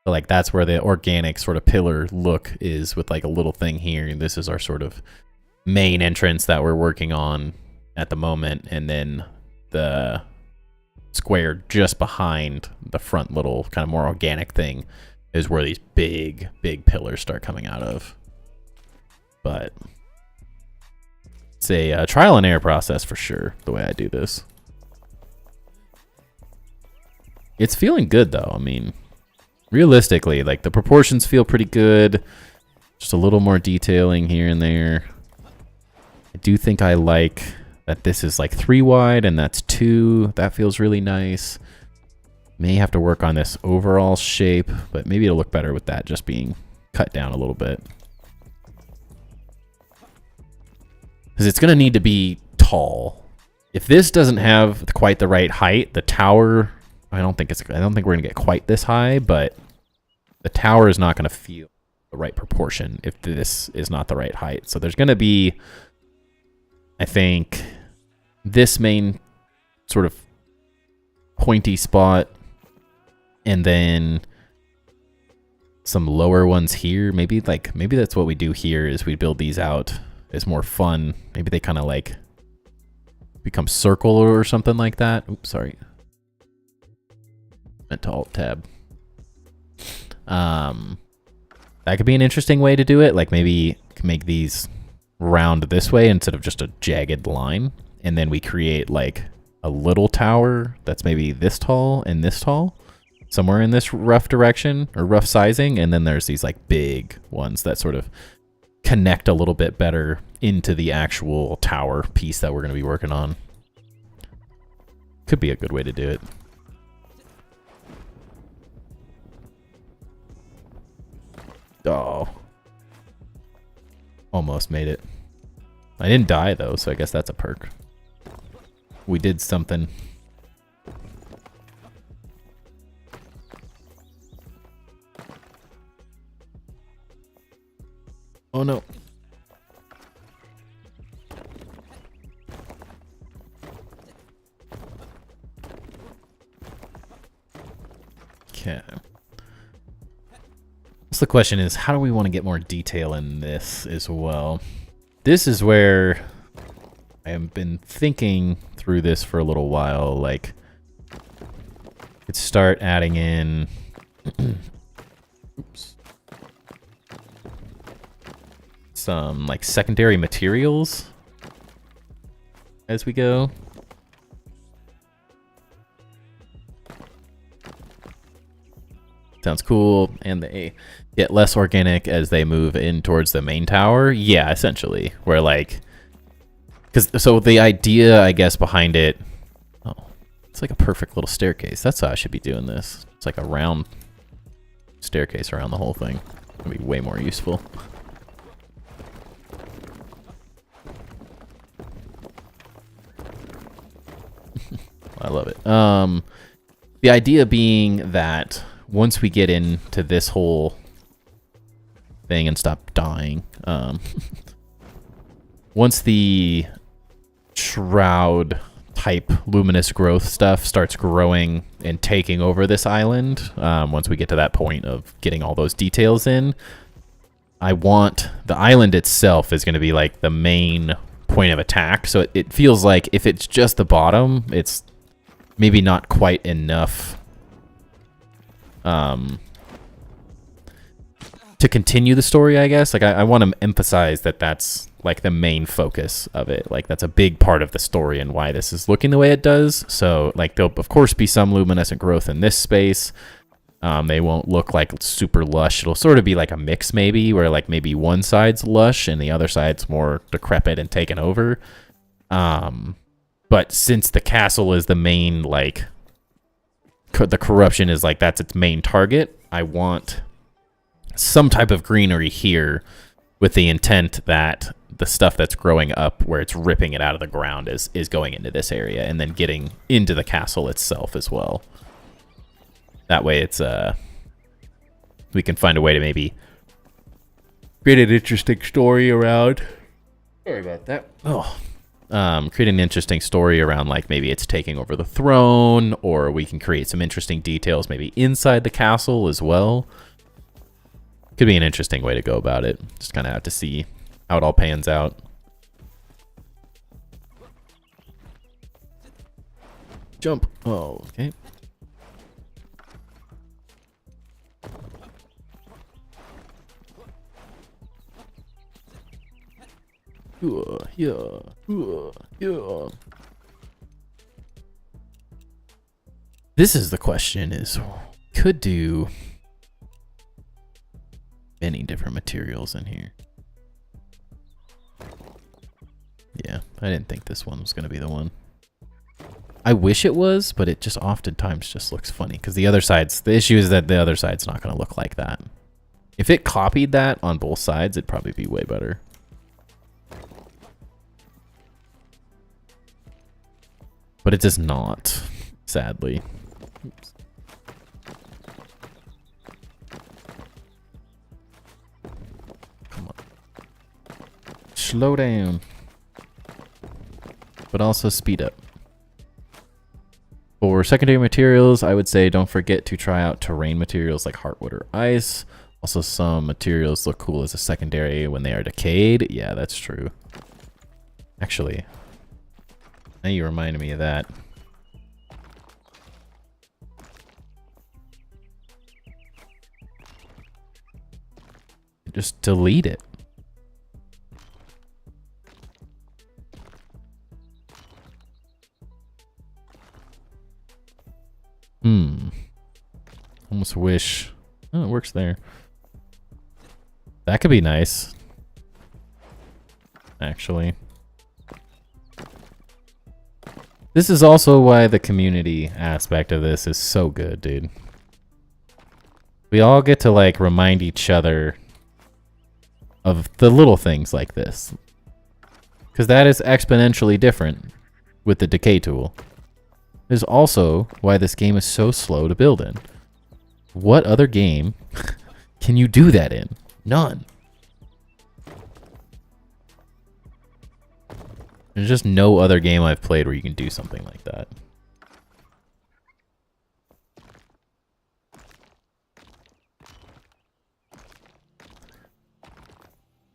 like that's where the organic sort of pillar look is, with like a little thing here. And this is our sort of main entrance that we're working on at the moment, and then the square just behind the front little kind of more organic thing is where these big pillars start coming out of. But it's a trial and error process for sure, the way I do this. It's feeling good though. I mean, realistically, like the proportions feel pretty good. Just a little more detailing here and there. I do think I like that this is like 3 wide and that's 2. That feels really nice. May have to work on this overall shape, but maybe it'll look better with that just being cut down a little bit. Because it's going to need to be tall. If this doesn't have quite the right height, the tower, I don't think we're going to get quite this high, but the tower is not going to feel the right proportion if this is not the right height. So there's going to be, I think, this main sort of pointy spot and then some lower ones here. Maybe that's what we do here is we build these out as more fun. Maybe they kind of like become circle or something like that. Oops, sorry. Meant to alt tab. That could be an interesting way to do it. Like maybe make these round this way instead of just a jagged line. And then we create like a little tower that's maybe this tall and this tall. Somewhere in this rough direction or rough sizing. And then there's these like big ones that sort of connect a little bit better into the actual tower piece that we're going to be working on. Could be a good way to do it. Oh. Almost made it. I didn't die though, so I guess that's a perk. We did something. Oh no. Okay. So the question is, how do we want to get more detail in this as well? This is where I have been thinking through this for a little while. Like, could start adding in. Oops. Some like secondary materials as we go. Sounds cool. And they get less organic as they move in towards the main tower. Yeah, essentially. Where like, so the idea, I guess, behind it, oh, it's like a perfect little staircase. That's how I should be doing this. It's like a round staircase around the whole thing. It'll be way more useful. I love it. The idea being that once we get into this whole thing and stop dying, once the shroud type luminous growth stuff starts growing and taking over this island, once we get to that point of getting all those details in, I want the island itself is going to be like the main point of attack. So it feels like if it's just the bottom, it's maybe not quite enough to continue the story, I guess. Like I want to emphasize that that's like the main focus of it. Like that's a big part of the story and why this is looking the way it does. So like there'll of course be some luminescent growth in this space. They won't look like super lush. It'll sort of be like a mix maybe, where like maybe one side's lush and the other side's more decrepit and taken over. But since the castle is the main, like, the corruption is like, that's its main target, I want some type of greenery here with the intent that the stuff that's growing up where it's ripping it out of the ground is going into this area and then getting into the castle itself as well. That way it's, we can find a way to maybe create an interesting story around. Sorry about that. Oh. Create an interesting story around like maybe it's taking over the throne, or we can create some interesting details maybe inside the castle as well. Could be an interesting way to go about it. Just kind of have to see how it all pans out. Jump. Oh, okay. Yeah. This is the question: is could do many different materials in here. Yeah, I didn't think this one was going to be the one. I wish it was, but it just oftentimes just looks funny because the issue is that the other side's not going to look like that. If it copied that on both sides, it'd probably be way better. But it does not, sadly. Oops. Come on. Slow down. But also speed up. For secondary materials, I would say don't forget to try out terrain materials like heartwood or ice. Also, some materials look cool as a secondary when they are decayed. Yeah, that's true. Actually, now you reminded me of that. Just delete it. Almost wish. Oh, it works there. That could be nice. Actually. This is also why the community aspect of this is so good, dude. We all get to, like, remind each other of the little things like this. Because that is exponentially different with the decay tool. This is also why this game is so slow to build in. What other game can you do that in? None. There's just no other game I've played where you can do something like that.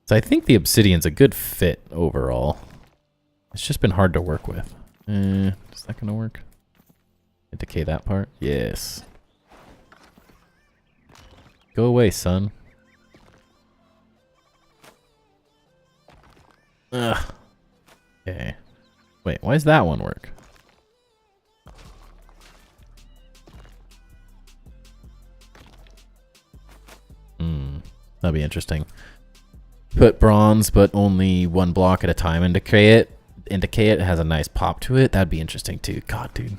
So I think the obsidian's a good fit overall. It's just been hard to work with. Is that gonna work? Decay that part? Yes. Go away, son. Ugh. Okay. Wait, why does that one work? That'd be interesting. Put bronze, but only one block at a time and decay it. It has a nice pop to it. That'd be interesting too. God, dude.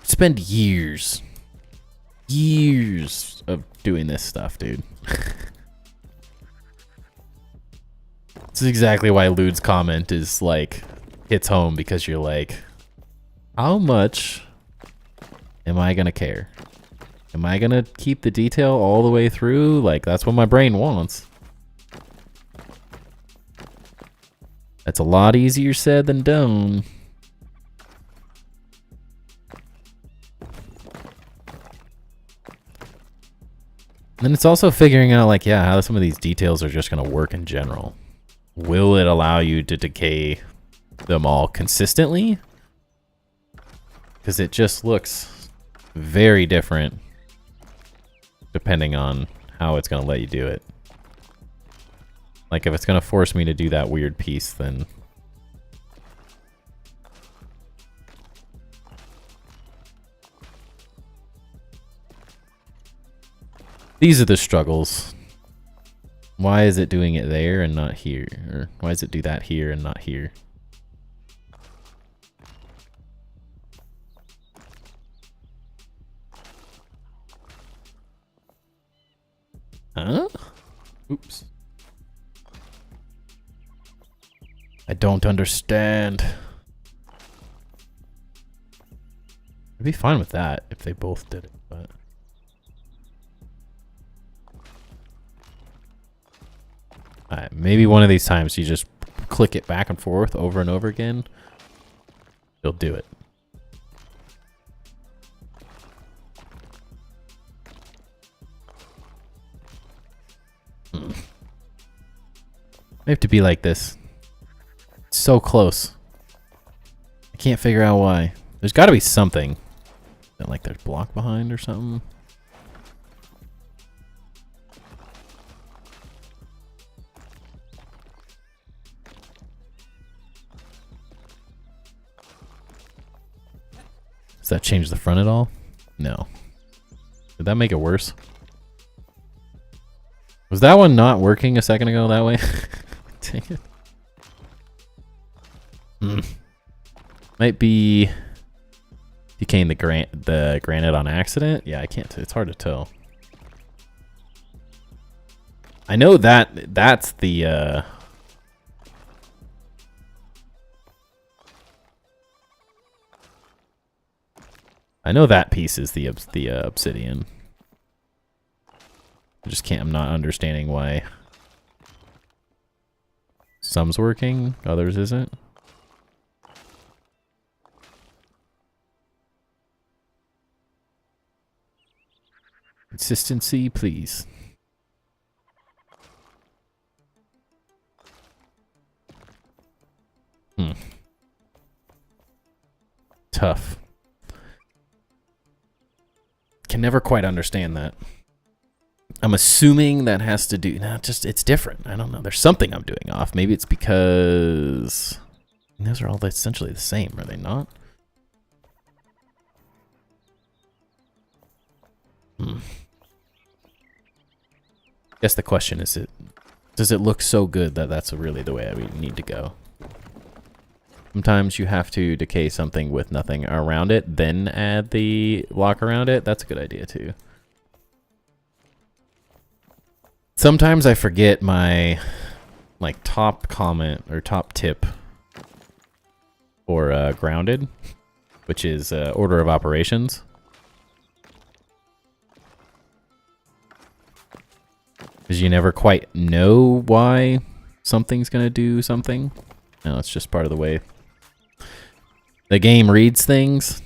Spend years of doing this stuff, dude. This is exactly why Lude's comment is like hits home, because you're like, how much am I gonna care? Am I gonna keep the detail all the way through? Like, that's what my brain wants. That's a lot easier said than done. And it's also figuring out, like, yeah, how some of these details are just going to work in general. Will it allow you to decay them all consistently? Because it just looks very different depending on how it's going to let you do it. Like, if it's going to force me to do that weird piece, then... These are the struggles. Why is it doing it there and not here? Or why does it do that here and not here? Huh? Oops. I don't understand. I'd be fine with that if they both did it, but... Alright, maybe one of these times you just click it back and forth over and over again. You'll do it. I have to be like this. It's so close. I can't figure out why. There's got to be something. That, like, there's block behind or something. Does that change the front at all? No. Did that make it worse? Was that one not working a second ago that way? Dang it. Might be decaying the granite on accident. Yeah, I can't. It's hard to tell. I know that's the. I know that piece is the obsidian. I just can't. I'm not understanding why. Some's working, others isn't. Consistency, please. Tough. Can never quite understand that. I'm assuming that has to do... No, just it's different. I don't know. There's something I'm doing off. Maybe it's because... Those are all essentially the same, are they not? Guess the question is, does it look so good that that's really the way we need to go? Sometimes you have to decay something with nothing around it, then add the block around it. That's a good idea too. Sometimes I forget my top comment or top tip for grounded, which is order of operations. Because you never quite know why something's going to do something. No, it's just part of the way the game reads things.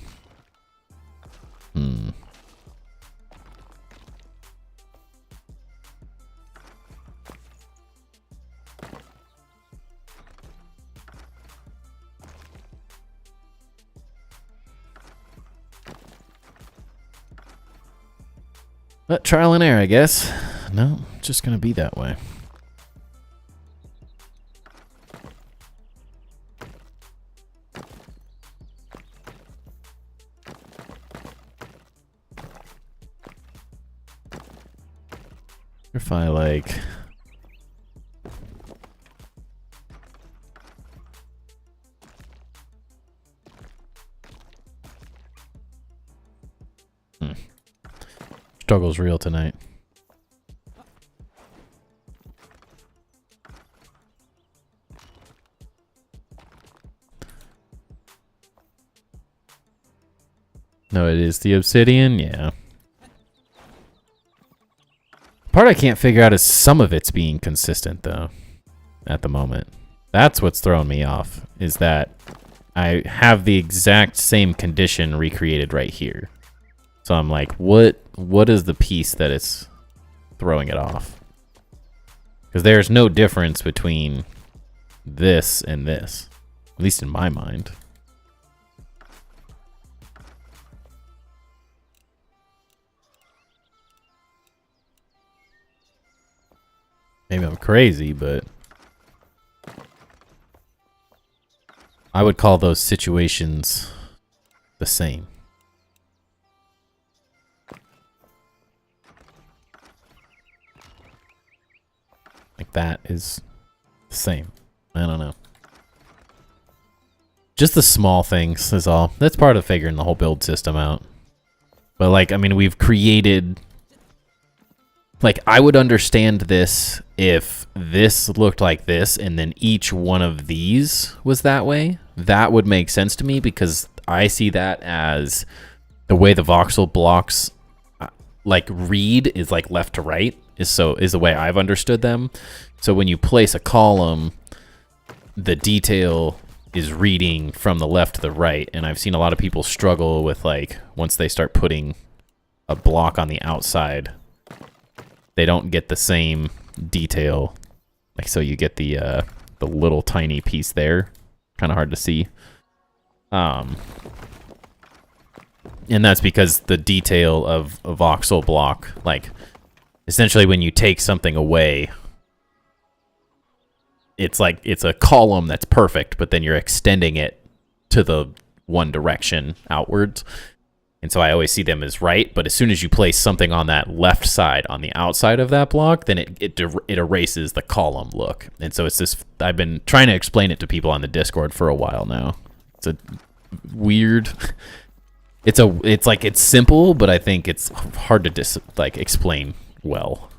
But trial and error, I guess. No, it's just going to be that way. If I like... Struggle's real tonight. No, it is the obsidian, yeah. Part I can't figure out is some of it's being consistent, though, at the moment. That's what's throwing me off, is that I have the exact same condition recreated right here. So I'm like, what is the piece that is throwing it off? Because there's no difference between this and this, at least in my mind. Maybe I'm crazy, but I would call those situations the same. Like that is the same. I don't know. Just the small things is all. That's part of figuring the whole build system out. But like, I mean, we've created... Like, I would understand this if this looked like this and then each one of these was that way. That would make sense to me because I see that as the way the voxel blocks, like, read is like left to right, is the way I've understood them. So when you place a column, the detail is reading from the left to the right. And I've seen a lot of people struggle with, like, once they start putting a block on the outside, they don't get the same detail. Like, so you get the little tiny piece there. Kind of hard to see. And that's because the detail of a voxel block, like, essentially when you take something away, it's like, it's a column that's perfect, but then you're extending it to the one direction outwards. And so I always see them as right, but as soon as you place something on that left side, on the outside of that block, then it erases the column look. And so it's this, I've been trying to explain it to people on the Discord for a while now. It's a weird, it's like, it's simple, but I think it's hard to explain well.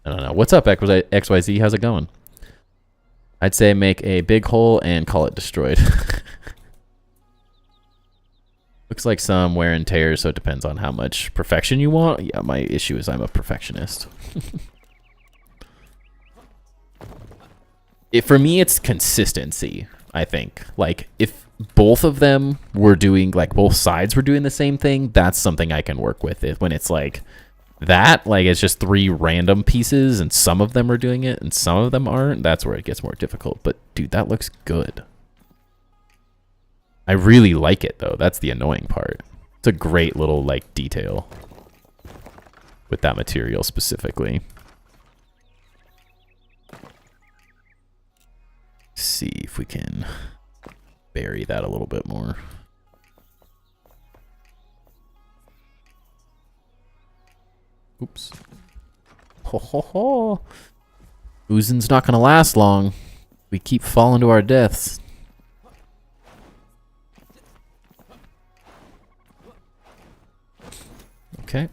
I don't know. What's up, XYZ? How's it going? I'd say make a big hole and call it destroyed. Looks like some wear and tear, so it depends on how much perfection you want. Yeah, my issue is I'm a perfectionist. For me, it's consistency, I think. Like, if both of them were doing, like, both sides were doing the same thing, that's something I can work with. When it's like that, like, it's just 3 random pieces, and some of them are doing it, and some of them aren't, that's where it gets more difficult. But, dude, that looks good. I really like it, though. That's the annoying part. It's a great little, like, detail with that material specifically. Let's see if we can bury that a little bit more. Oops. Ho ho ho. Oozin's not gonna last long. We keep falling to our deaths. Okay.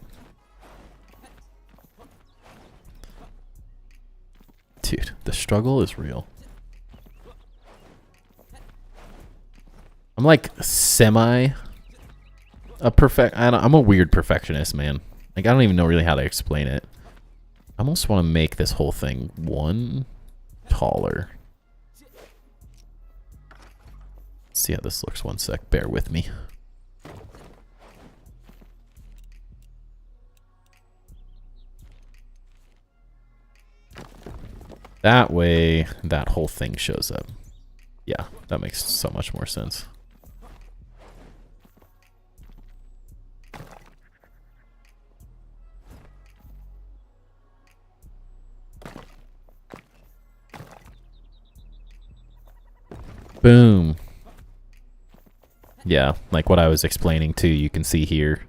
Dude, the struggle is real. I'm like semi I'm a weird perfectionist, man. Like, I don't even know really how to explain it. I almost want to make this whole thing one taller. Let's see how this looks. One sec. Bear with me. That way, that whole thing shows up. Yeah, that makes so much more sense. Boom. Yeah, like what I was explaining too, you can see here.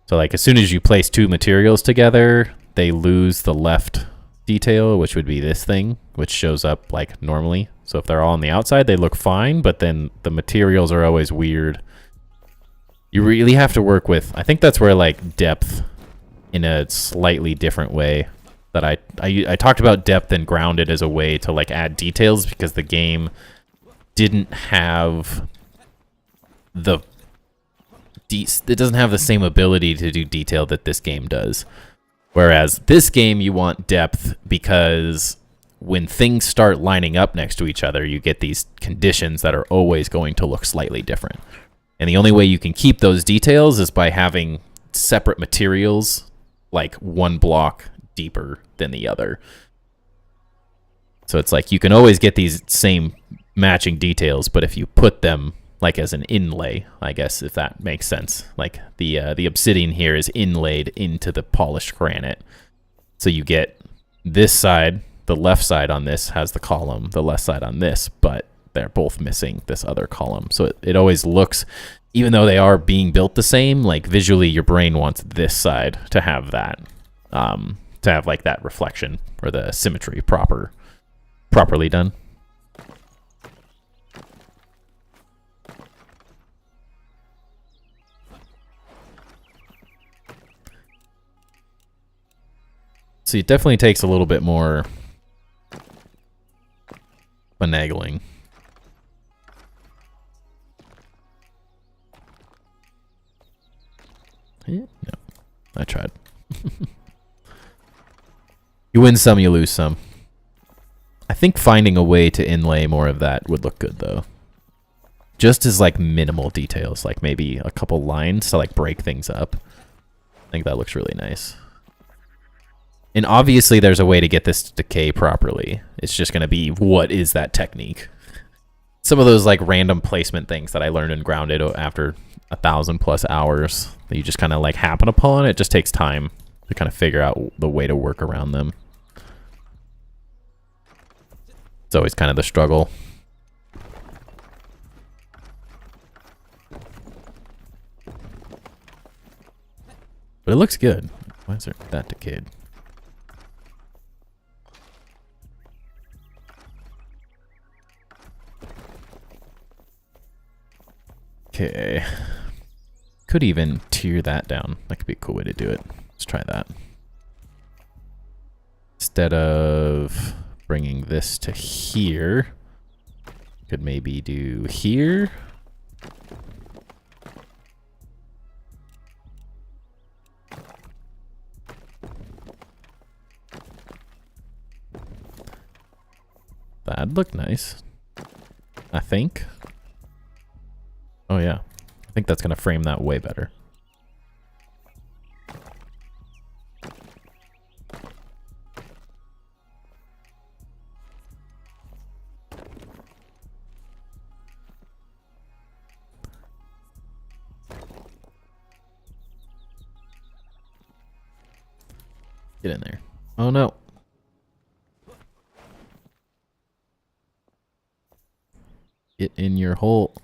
So like as soon as you place 2 materials together, they lose the left detail, which would be this thing, which shows up like normally. So if they're all on the outside, they look fine, but then the materials are always weird. You really have to work with, I think that's where like depth in a slightly different way that I talked about depth and grounded as a way to like add details, because the game didn't have it doesn't have the same ability to do detail that this game does. Whereas this game, you want depth because when things start lining up next to each other, you get these conditions that are always going to look slightly different. And the only way you can keep those details is by having separate materials, like one block deeper than the other. So it's like you can always get these same matching details, but if you put them like as an inlay, I guess, if that makes sense. Like the obsidian here is inlaid into the polished granite. So you get this side, the left side on this has the column, the left side on this, but they're both missing this other column. So it always looks, even though they are being built the same, like visually your brain wants this side to have that, to have like that reflection or the symmetry properly done. So it definitely takes a little bit more finagling. Yeah, no, I tried. You win some, you lose some. I think finding a way to inlay more of that would look good, though. Just as like minimal details, like maybe a couple lines to like break things up. I think that looks really nice. And obviously there's a way to get this to decay properly. It's just going to be, what is that technique? Some of those like random placement things that I learned in Grounded after 1,000+ hours that you just kind of like happen upon, it just takes time to kind of figure out the way to work around them. It's always kind of the struggle. But it looks good. Why is it that decayed? Okay. Could even tier that down. That could be a cool way to do it. Let's try that. Instead of bringing this to here, could maybe do here. That'd look nice, I think. Oh yeah, I think that's gonna frame that way better. Get in there. Oh no. Get in your hole.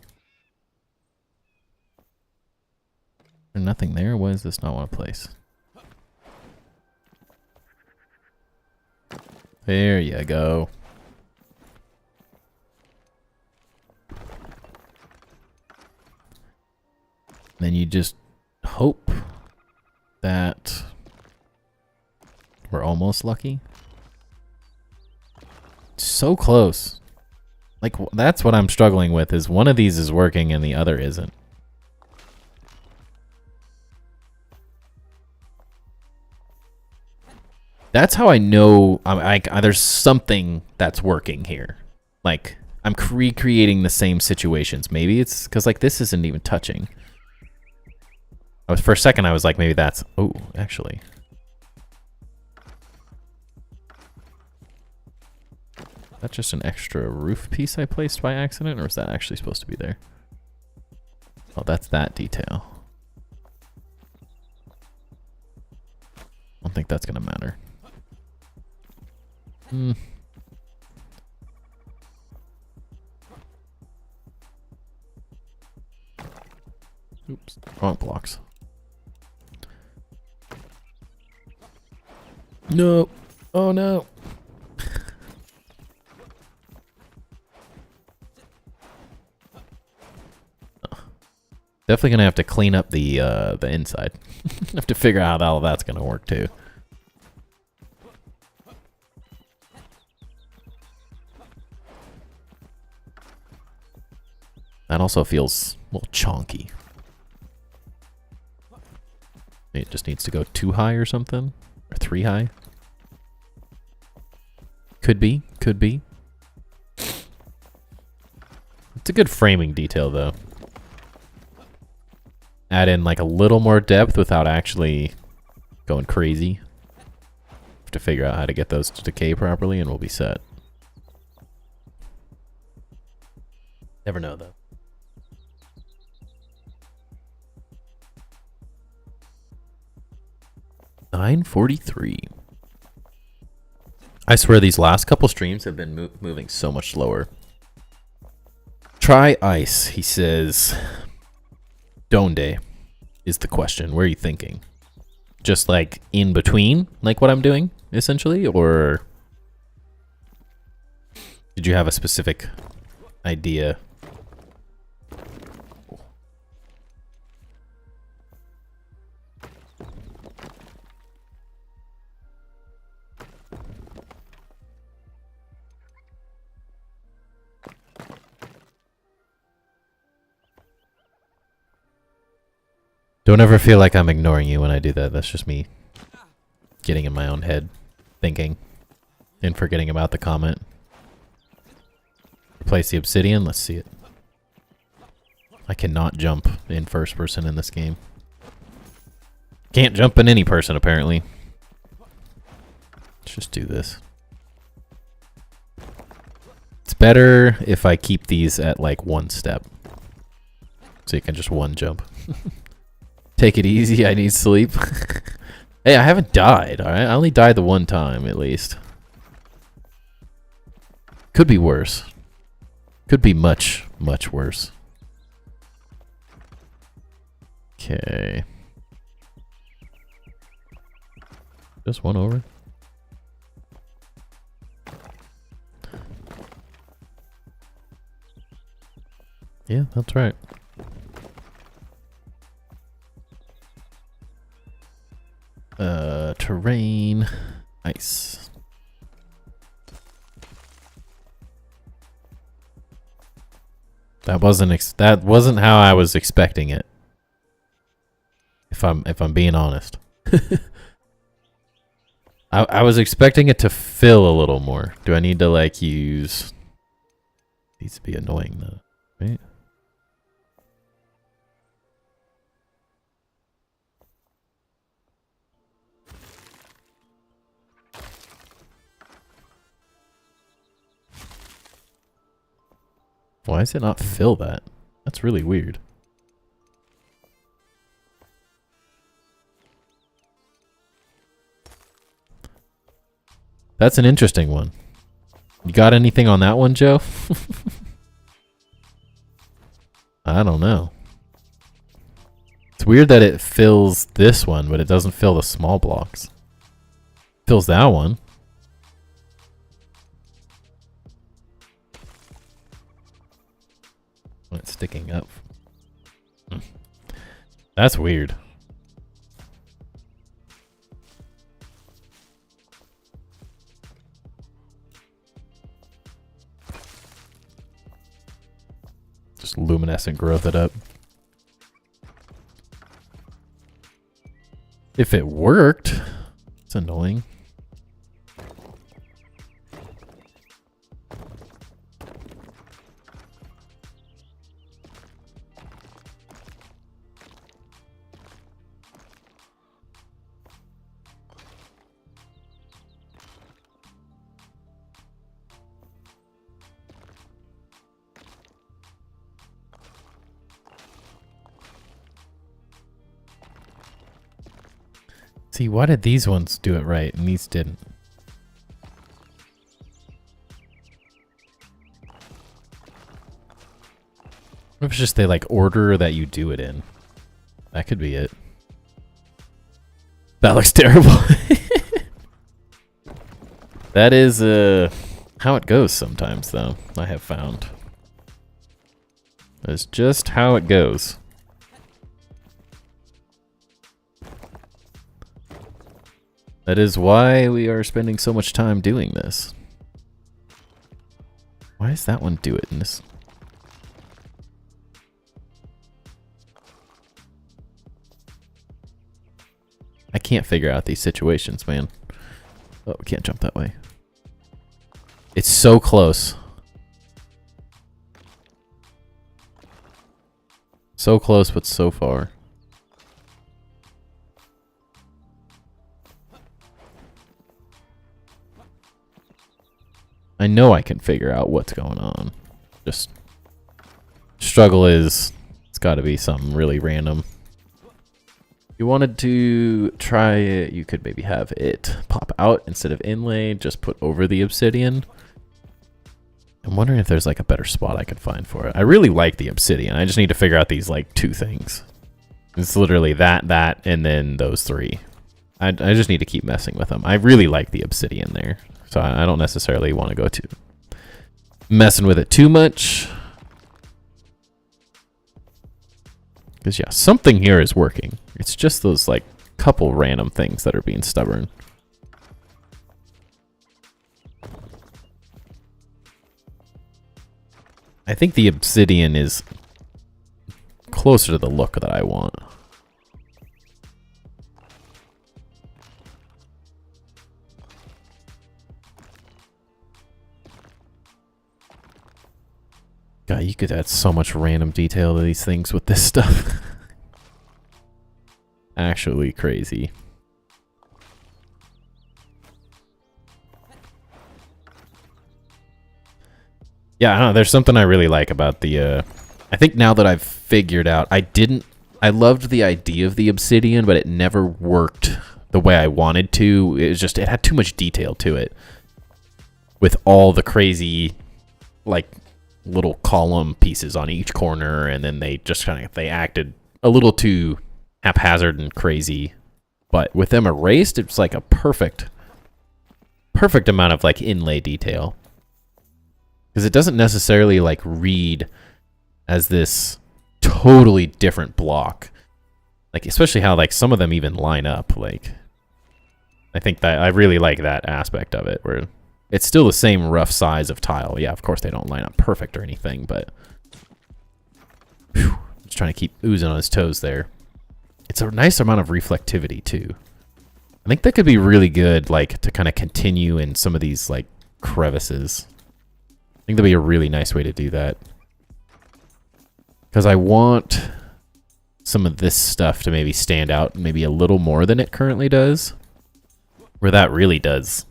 There's nothing there? Why does this not want to place? There you go. Then you just hope that we're almost lucky. So close. Like, that's what I'm struggling with, is one of these is working and the other isn't. That's how I know there's something that's working here. Like, I'm recreating the same situations. Maybe it's because, like, this isn't even touching. For a second, I was like, maybe that's... Oh, actually... Is that just an extra roof piece I placed by accident, or is that actually supposed to be there? Oh, that's that detail. I don't think that's gonna matter. Oops, wrong blocks. No. Oh no. Definitely gonna have to clean up the inside. Have to figure out how all that's gonna work too. That also feels a little chonky. It just needs to go 2 high or something, or 3 high. Could be, could be. It's a good framing detail though. Add in like a little more depth without actually going crazy. Have to figure out how to get those to decay properly and we'll be set. Never know though. $9.43. I swear these last couple streams have been moving so much slower. Try ice, he says. Donde is the question. Where are you thinking? Just like in between, like what I'm doing, essentially? Or did you have a specific idea? Don't ever feel like I'm ignoring you when I do that. That's just me getting in my own head, thinking, and forgetting about the comment. Replace the obsidian. Let's see it. I cannot jump in first person in this game. Can't jump in any person, apparently. Let's just do this. It's better if I keep these at like 1 step. So you can just 1 jump. Take it easy, I need sleep. Hey, I haven't died, alright? I only died the 1 time, at least. Could be worse. Could be much, much worse. Okay. Just one over. Yeah, that's right. Terrain. Nice. That wasn't how I was expecting it. If I'm being honest. I was expecting it to fill a little more. Do I need to like use... Needs to be annoying though, right? Why does it not fill that? That's really weird. That's an interesting one. You got anything on that one, Joe? I don't know. It's weird that it fills this one, but it doesn't fill the small blocks. Fills that one. When it's sticking up. That's weird. Just luminescent growth it up. If it worked, it's annoying. See, why did these ones do it right and these didn't? What if it's just they like order that you do it in? That could be it. That looks terrible. That is how it goes sometimes though, I have found. That's just how it goes. That is why we are spending so much time doing this. Why does that one do it in this? I can't figure out these situations, man. Oh, we can't jump that way. It's so close. So close, but so far. I know I can figure out what's going on. Just struggle is it's got to be something really random. If you wanted to try it, you could maybe have it pop out instead of inlaid, just put over the obsidian. I'm wondering if there's like a better spot I could find for it. I really like the obsidian. I just need to figure out these like two things. It's literally that, and then those three. I just need to keep messing with them. I really like the obsidian there. So I don't necessarily want to go to messing with it too much. Because yeah, something here is working. It's just those like couple random things that are being stubborn. I think the obsidian is closer to the look that I want. God, you could add so much random detail to these things with this stuff. Actually crazy. Yeah, I don't know, there's something I really like about the, I think now that I've figured out, I loved the idea of the obsidian, but it never worked the way I wanted to. It was just, it had too much detail to it. With all the crazy, like, little column pieces on each corner, and then they just kind of, they acted a little too haphazard and crazy But with them erased, it's like a perfect amount of like inlay detail. Because it doesn't necessarily like read as this totally different block. Like, especially how like some of them even line up. Like, I think that I really like that aspect of it, where it's still the same rough size of tile. Yeah, of course they don't line up perfect or anything, but whew, just trying to keep oozing on his toes there. It's a nice amount of reflectivity too. I think that could be really good, like to kind of continue in some of these like crevices. I think that'd be a really nice way to do that. Because I want some of this stuff to maybe stand out maybe a little more than it currently does. Where that really does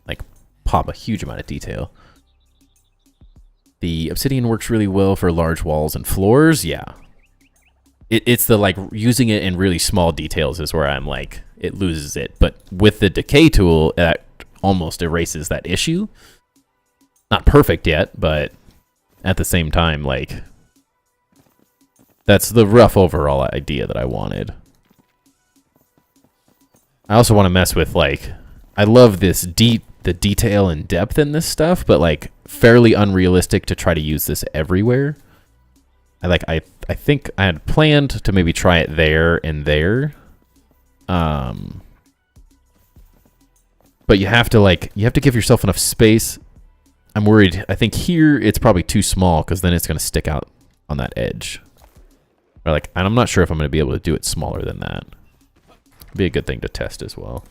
like pop a huge amount of detail. The obsidian works really well for large walls and floors, yeah. It's the like using it in really small details is where I'm like, it loses it. But with the decay tool, that almost erases that issue. Not perfect yet, but at the same time, like, that's the rough overall idea that I wanted. I also want to mess with, like, I love this the detail and depth in this stuff, but like fairly unrealistic to try to use this everywhere. I think I had planned to maybe try it there and there. But you have to give yourself enough space. I'm worried. I think here it's probably too small because then it's going to stick out on that edge. Or like, and I'm not sure if I'm going to be able to do it smaller than that. Be a good thing to test as well.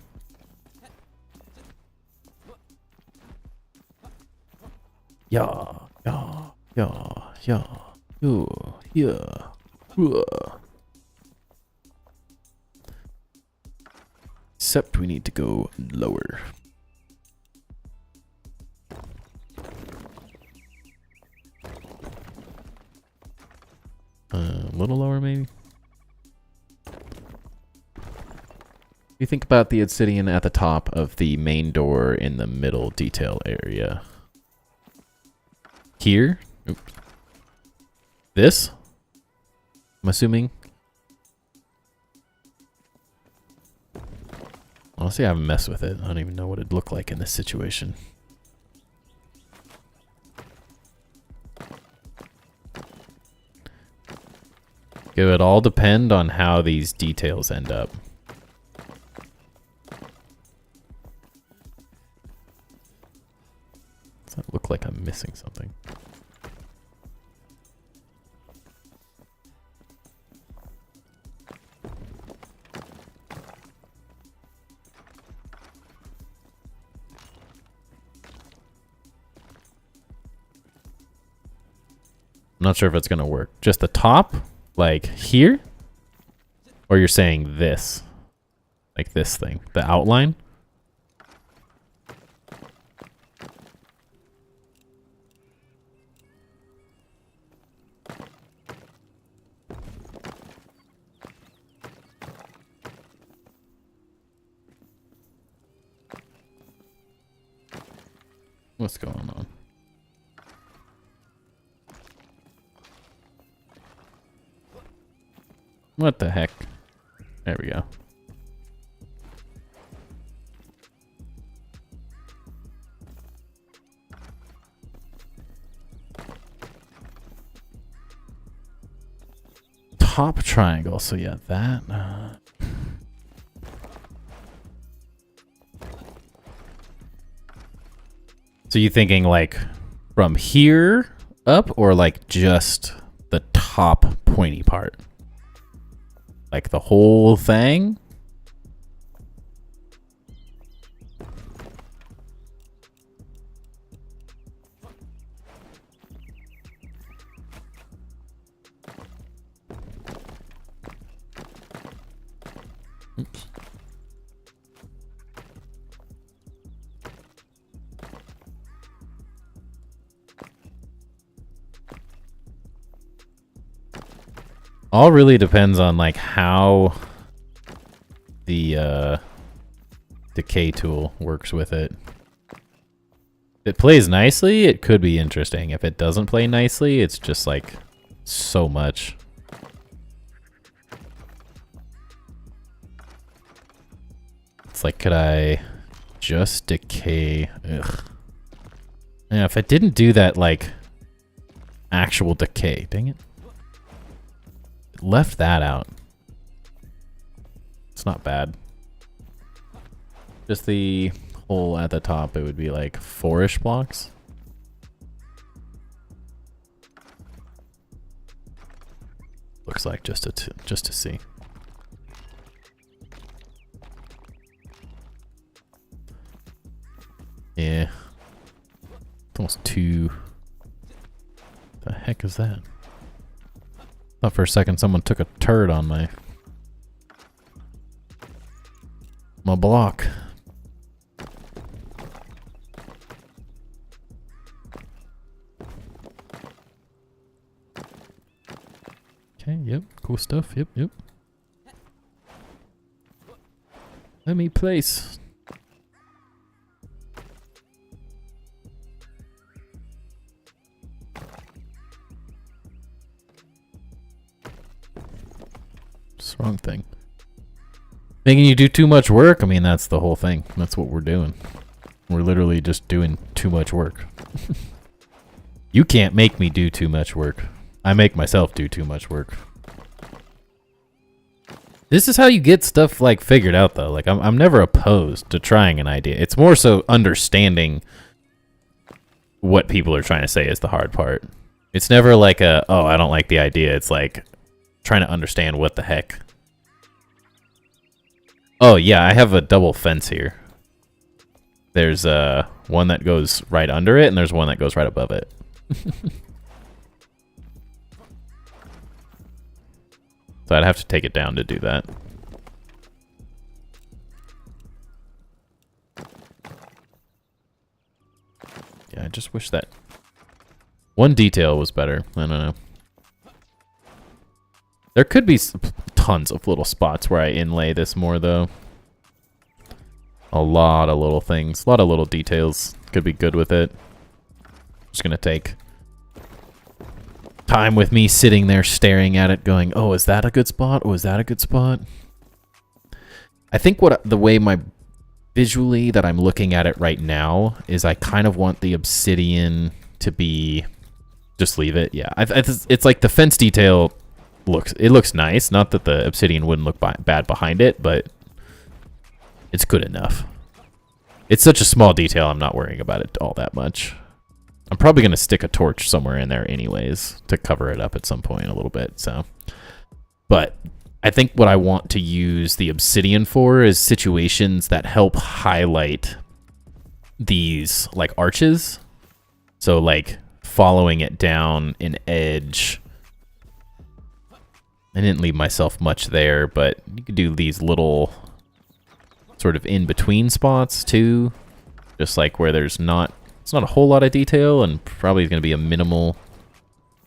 Yeah. Except we need to go lower. A little lower, maybe? You think about the obsidian at the top of the main door in the middle detail area. Here? Oops. This? I'm assuming. Honestly, I haven't messed with it. I don't even know what it'd look like in this situation. It would all depend on how these details end up. Does that look like I'm missing something? I'm not sure if it's going to work. Just the top? Like here? Or you're saying this? Like this thing? The outline? What's going on? What the heck? There we go. Top triangle. So yeah, that. So you thinking like from here up, or like just the top pointy part? Like the whole thing? Oops. All really depends on like how the decay tool works with it. If it plays nicely, it could be interesting. If it doesn't play nicely, it's just like so much. It's like, could I just decay? Ugh. Yeah, if I didn't do that, like, actual decay, dang it. Left that out. It's not bad. Just the hole at the top, it would be like 4-ish blocks. Looks like just to see. Yeah. It's almost 2. The heck is that? Thought for a second someone took a turd on my block. Okay, yep, cool stuff. Yep. Let me place. It's the wrong thing. Making you do too much work? I mean, that's the whole thing. That's what we're doing. We're literally just doing too much work. You can't make me do too much work. I make myself do too much work. This is how you get stuff like figured out though. Like I'm never opposed to trying an idea. It's more so understanding what people are trying to say is the hard part. It's never like a, oh, I don't like the idea. It's like trying to understand what the heck. Oh yeah, I have a double fence here. There's one that goes right under it and there's one that goes right above it. So I'd have to take it down to do that. Yeah, I just wish that one detail was better. I don't know. There could be tons of little spots where I inlay this more, though. A lot of little things. A lot of little details. Could be good with it. Just gonna take time with me sitting there staring at it going, oh, is that a good spot? Oh, is that a good spot? I think the way visually that I'm looking at it right now is I kind of want the obsidian to be, just leave it. Yeah, it's like the fence detail looks nice. Not that the obsidian wouldn't look bad behind it, but it's good enough. It's such a small detail, I'm not worrying about it all that much. I'm probably going to stick a torch somewhere in there anyways to cover it up at some point a little bit, so. But I think what I want to use the obsidian for is situations that help highlight these, like, arches. So, like, following it down an edge. I didn't leave myself much there, but you could do these little sort of in-between spots, too. Just, like, where there's not... It's not a whole lot of detail and probably going to be a minimal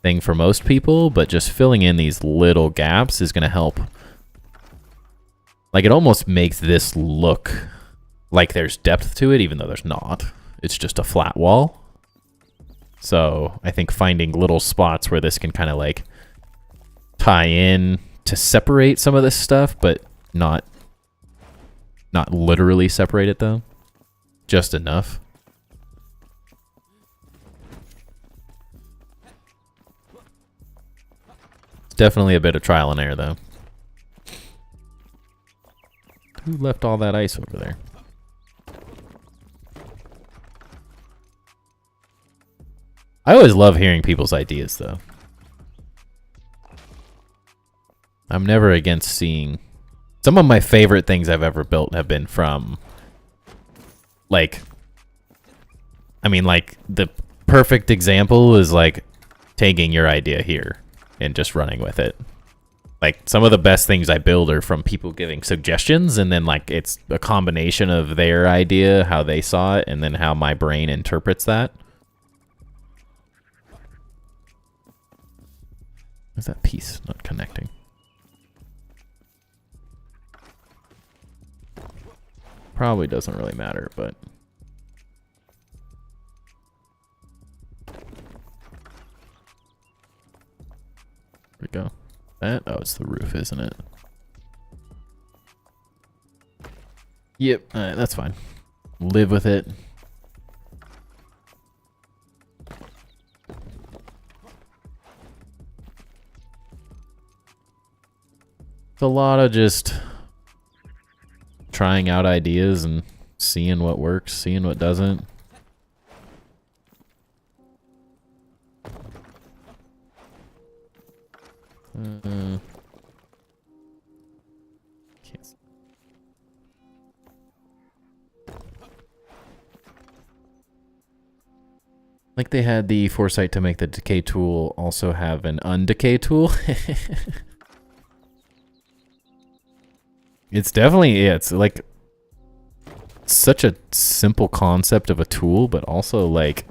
thing for most people, but just filling in these little gaps is going to help. Like, it almost makes this look like there's depth to it, even though there's not. It's just a flat wall. So I think finding little spots where this can kind of like tie in to separate some of this stuff, but not literally separate it though. Just enough. Definitely a bit of trial and error, though. Who left all that ice over there? I always love hearing people's ideas, though. I'm never against seeing... Some of my favorite things I've ever built have been from... Like... I mean, like, the perfect example is, like, taking your idea here and just running with it. Like, some of the best things I build are from people giving suggestions, and then, like, it's a combination of their idea, how they saw it, and then how my brain interprets that. Where's that piece not connecting? Probably doesn't really matter, but... There we go. That? Oh, it's the roof, isn't it? Yep, that's fine. Live with it. It's a lot of just trying out ideas and seeing what works, seeing what doesn't. Like they had the foresight to make the decay tool also have an undecay tool. It's definitely, yeah, it's like such a simple concept of a tool, but also like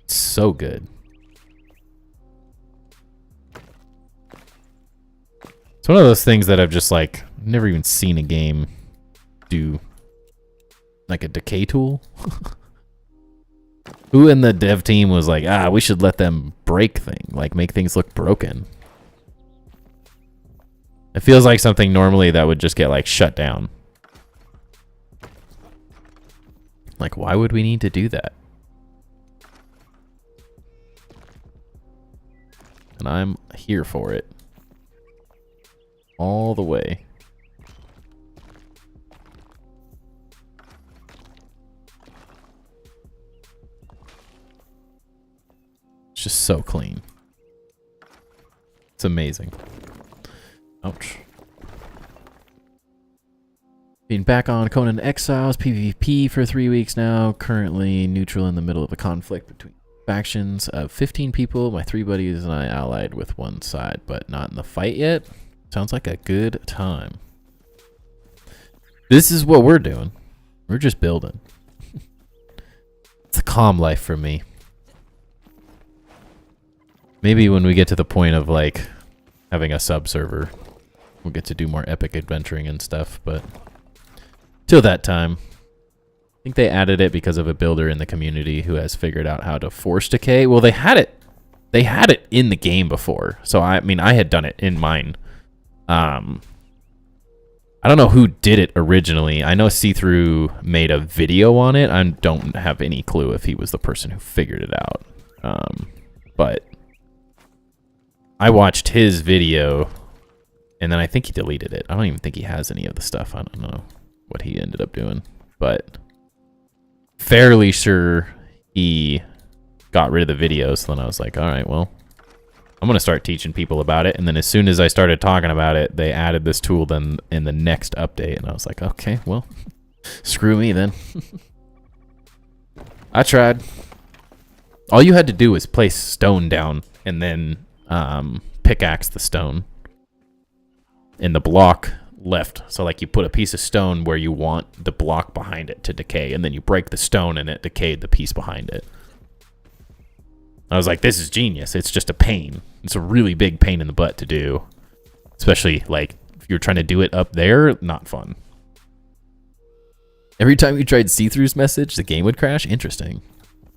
so good. It's one of those things that I've just like never even seen a game do like a decay tool. Who in the dev team was like, we should let them break things, like make things look broken. It feels like something normally that would just get like shut down. Like, why would we need to do that? And I'm here for it. All the way. It's just so clean. It's amazing. Ouch. Being back on Conan Exiles PvP for 3 weeks now. Currently neutral in the middle of a conflict between factions of 15 people. My 3 buddies and I allied with one side, but not in the fight yet. Sounds like a good time. This is what we're doing. We're just building. It's a calm life for me. Maybe when we get to the point of like having a sub server, we'll get to do more epic adventuring and stuff, but till that time, I think they added it because of a builder in the community who has figured out how to force decay. Well, they had it in the game before. So I mean, I had done it in mine. I don't know who did it originally. I know See-Through made a video on it. I don't have any clue if he was the person who figured it out. But I watched his video, and then I think he deleted it. I don't even think he has any of the stuff. I don't know what he ended up doing, but fairly sure he got rid of the video. So then I was like, all right, well, I'm going to start teaching people about it. And then as soon as I started talking about it, they added this tool then in the next update. And I was like, okay, well, screw me then. I tried. All you had to do was place stone down and then pickaxe the stone in the block left. So like you put a piece of stone where you want the block behind it to decay, and then you break the stone and it decayed the piece behind it. I was like, this is genius. It's just a pain. It's a really big pain in the butt to do. Especially, like, if you're trying to do it up there, not fun. Every time you tried See-Through's message, the game would crash. Interesting.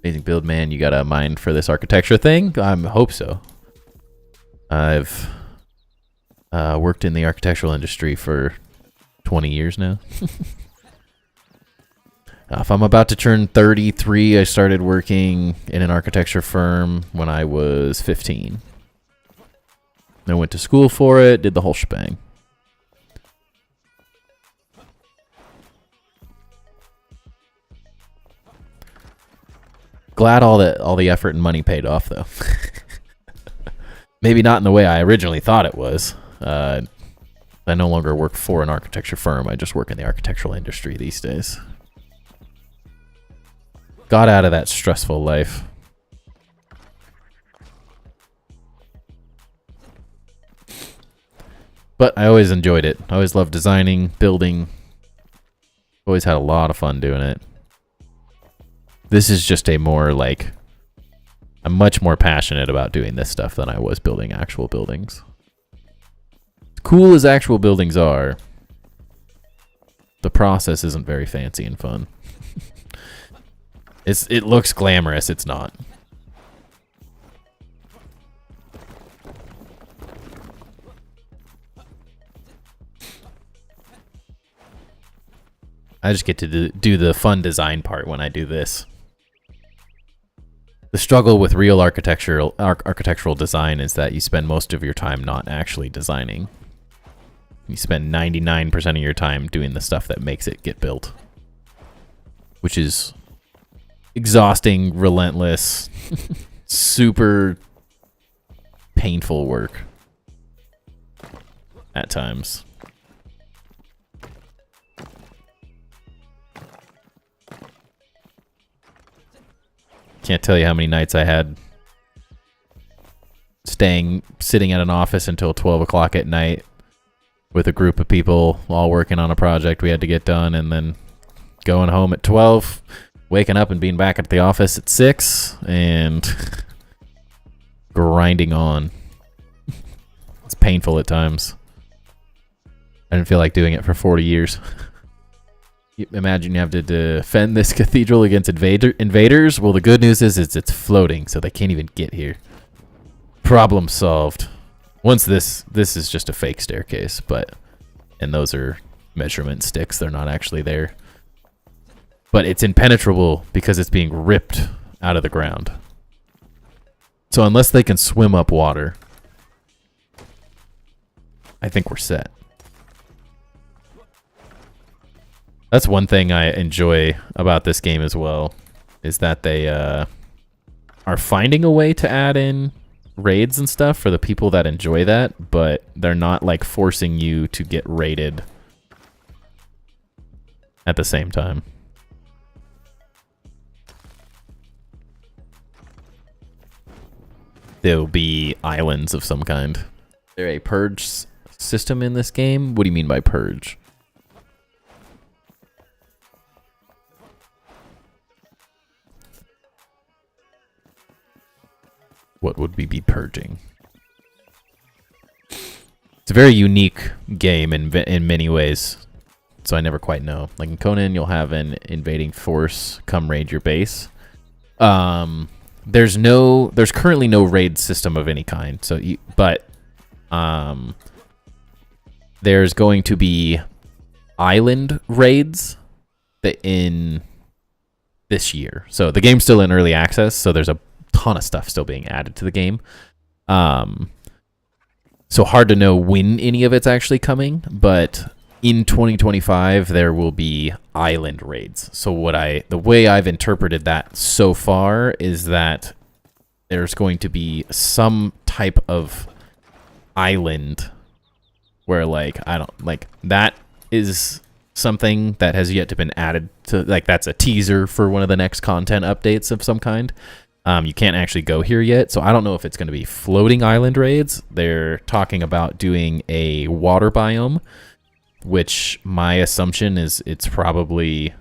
Amazing build, man. You got a mind for this architecture thing? I hope so. I've worked in the architectural industry for 20 years now. If I'm about to turn 33, I started working in an architecture firm when I was 15. I went to school for it, did the whole shebang. Glad all the effort and money paid off, though. Maybe not in the way I originally thought it was. I no longer work for an architecture firm. I just work in the architectural industry these days. Got out of that stressful life. But I always enjoyed it. I always loved designing, building. Always had a lot of fun doing it. This is just a more like... I'm much more passionate about doing this stuff than I was building actual buildings. As cool as actual buildings are, the process isn't very fancy and fun. It looks glamorous, it's not. I just get to do the fun design part when I do this. The struggle with real architectural design is that you spend most of your time not actually designing. You spend 99% of your time doing the stuff that makes it get built, which is exhausting, relentless, super painful work at times. Can't tell you how many nights I had sitting at an office until 12 o'clock at night with a group of people all working on a project we had to get done, and then going home at 12, waking up and being back at the office at 6, and grinding on. It's painful at times. I didn't feel like doing it for 40 years. Imagine you have to defend this cathedral against invaders. Well, the good news is it's floating, so they can't even get here. Problem solved. Once this is just a fake staircase, and those are measurement sticks. They're not actually there. But it's impenetrable because it's being ripped out of the ground. So unless they can swim up water, I think we're set. That's one thing I enjoy about this game as well, is that they are finding a way to add in raids and stuff for the people that enjoy that, but they're not like forcing you to get raided at the same time. There'll be islands of some kind. Is there a purge system in this game? What do you mean by purge? What would we be purging? It's a very unique game in many ways, so I never quite know. Like in Conan, you'll have an invading force come raid your base. There's currently no raid system of any kind. But there's going to be island raids in this year. So the game's still in early access, so there's a ton of stuff still being added to the game. So hard to know when any of it's actually coming, but in 2025 there will be island raids. So the way I've interpreted that so far is that there's going to be some type of island where that is something that has yet to been added to, that's a teaser for one of the next content updates of some kind. You can't actually go here yet, so I don't know if it's going to be floating island raids. They're talking about doing a water biome, which my assumption is it's probably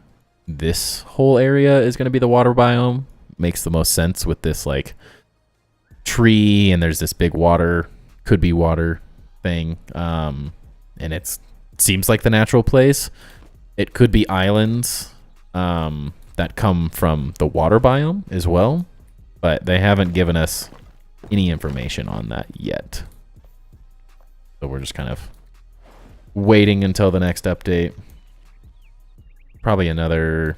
this whole area is going to be the water biome. Makes the most sense with this tree, and there's this big water, could be water thing, and it seems like the natural place. It could be islands that come from the water biome as well. But they haven't given us any information on that yet. So we're just kind of waiting until the next update. Probably another,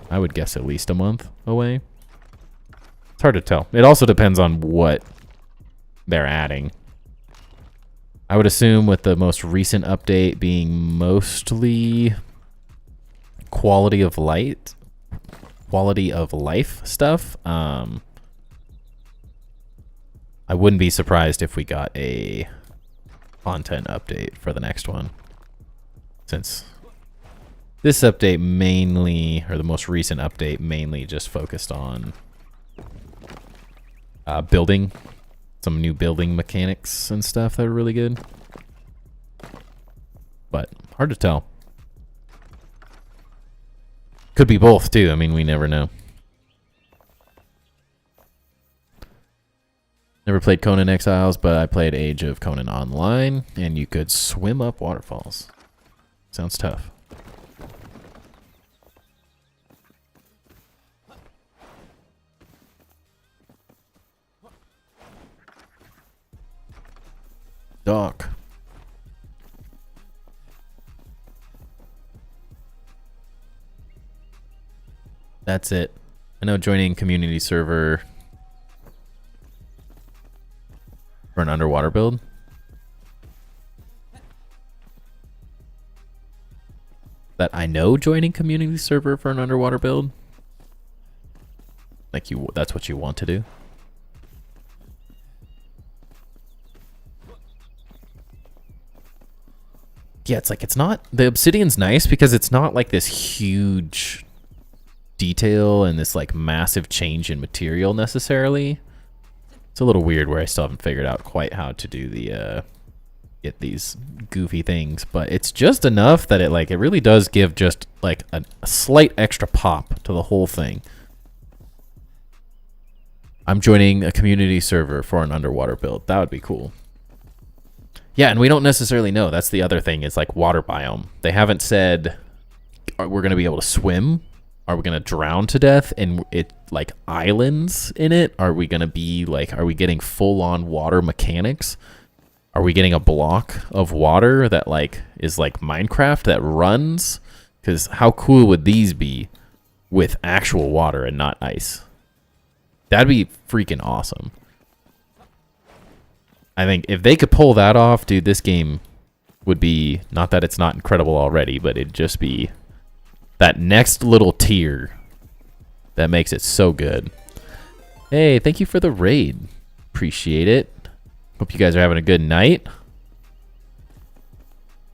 I would guess, at least a month away. It's hard to tell. It also depends on what they're adding. I would assume with the most recent update being mostly quality of life stuff. I wouldn't be surprised if we got a content update for the next one, since this update mainly, or the most recent update mainly, just focused on building, some new building mechanics and stuff that are really good, but hard to tell. Could be both, too. I mean, we never know. Never played Conan Exiles, but I played Age of Conan Online, and you could swim up waterfalls. Sounds tough. Doc. That's it. I know joining community server for an underwater build. That I know joining community server for an underwater build. Like that's what you want to do. Yeah, it's like, it's not, the obsidian's nice because it's not like this huge detail and this like massive change in material necessarily. It's a little weird where I still haven't figured out quite how to do the get these goofy things, but it's just enough that it really does give just like a slight extra pop to the whole thing. I'm joining a community server for an underwater build. That would be cool. Yeah, and we don't necessarily know. That's the other thing, is like water biome. They haven't said we're going to be able to swim. Are we going to drown to death? And it like islands in it? Are we going to be like, are we getting full on water mechanics? Are we getting a block of water that like is like Minecraft that runs? Because how cool would these be with actual water and not ice? That'd be freaking awesome. I think if they could pull that off, dude, this game would be, not that it's not incredible already, but it'd just be that next little tier that makes it so good. Hey, thank you for the raid. Appreciate it. Hope you guys are having a good night.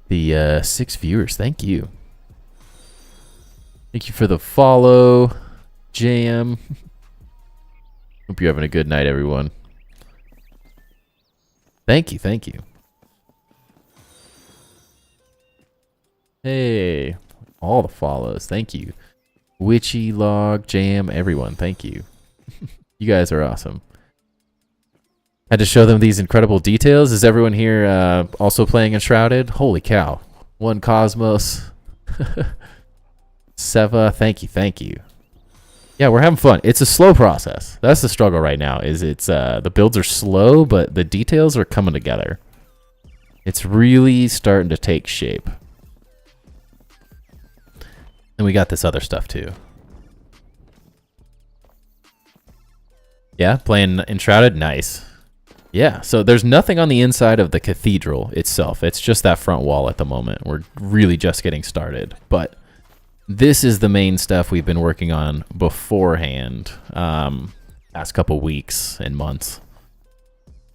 The 6 viewers, thank you. Thank you for the follow, JM. Hope you're having a good night, everyone. Thank you, thank you. Hey, all the follows, thank you. Witchy, Log, Jam, everyone, thank you. You guys are awesome. Had to show them these incredible details. Is everyone here also playing Enshrouded? Holy cow. One Cosmos. Seva, thank you, thank you. Yeah, we're having fun. It's a slow process. That's the struggle right now. Is it's the builds are slow, but the details are coming together. It's really starting to take shape. And we got this other stuff too. Yeah, playing Enshrouded, nice. Yeah, so there's nothing on the inside of the cathedral itself. It's just that front wall at the moment. We're really just getting started, but this is the main stuff we've been working on beforehand, past couple weeks and months.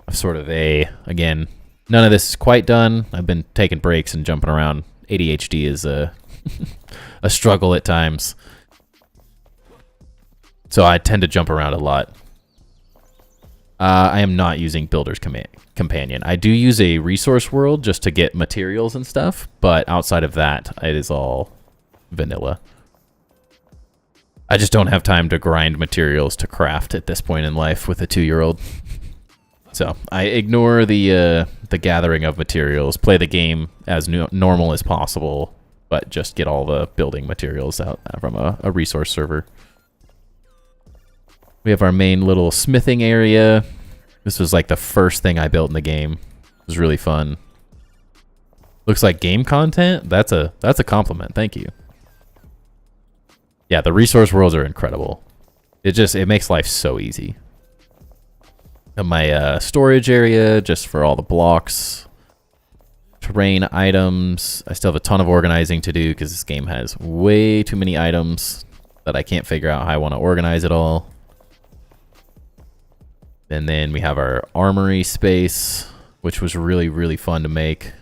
I've sort of again, none of this is quite done. I've been taking breaks and jumping around. ADHD is a struggle at times. So I tend to jump around a lot. I am not using Builder's Companion. I do use a resource world just to get materials and stuff, but outside of that, it is all vanilla. I just don't have time to grind materials to craft at this point in life with a 2-year-old. So I ignore the gathering of materials, play the game as normal as possible, but just get all the building materials out from a resource server. We have our main little smithing area. This was like the first thing I built in the game. It was really fun. Looks like game content. That's a compliment. Thank you. Yeah, the resource worlds are incredible. It makes life so easy. And my storage area, just for all the blocks, terrain items. I still have a ton of organizing to do because this game has way too many items that I can't figure out how I want to organize it all. And then we have our armory space, which was really, really fun to make.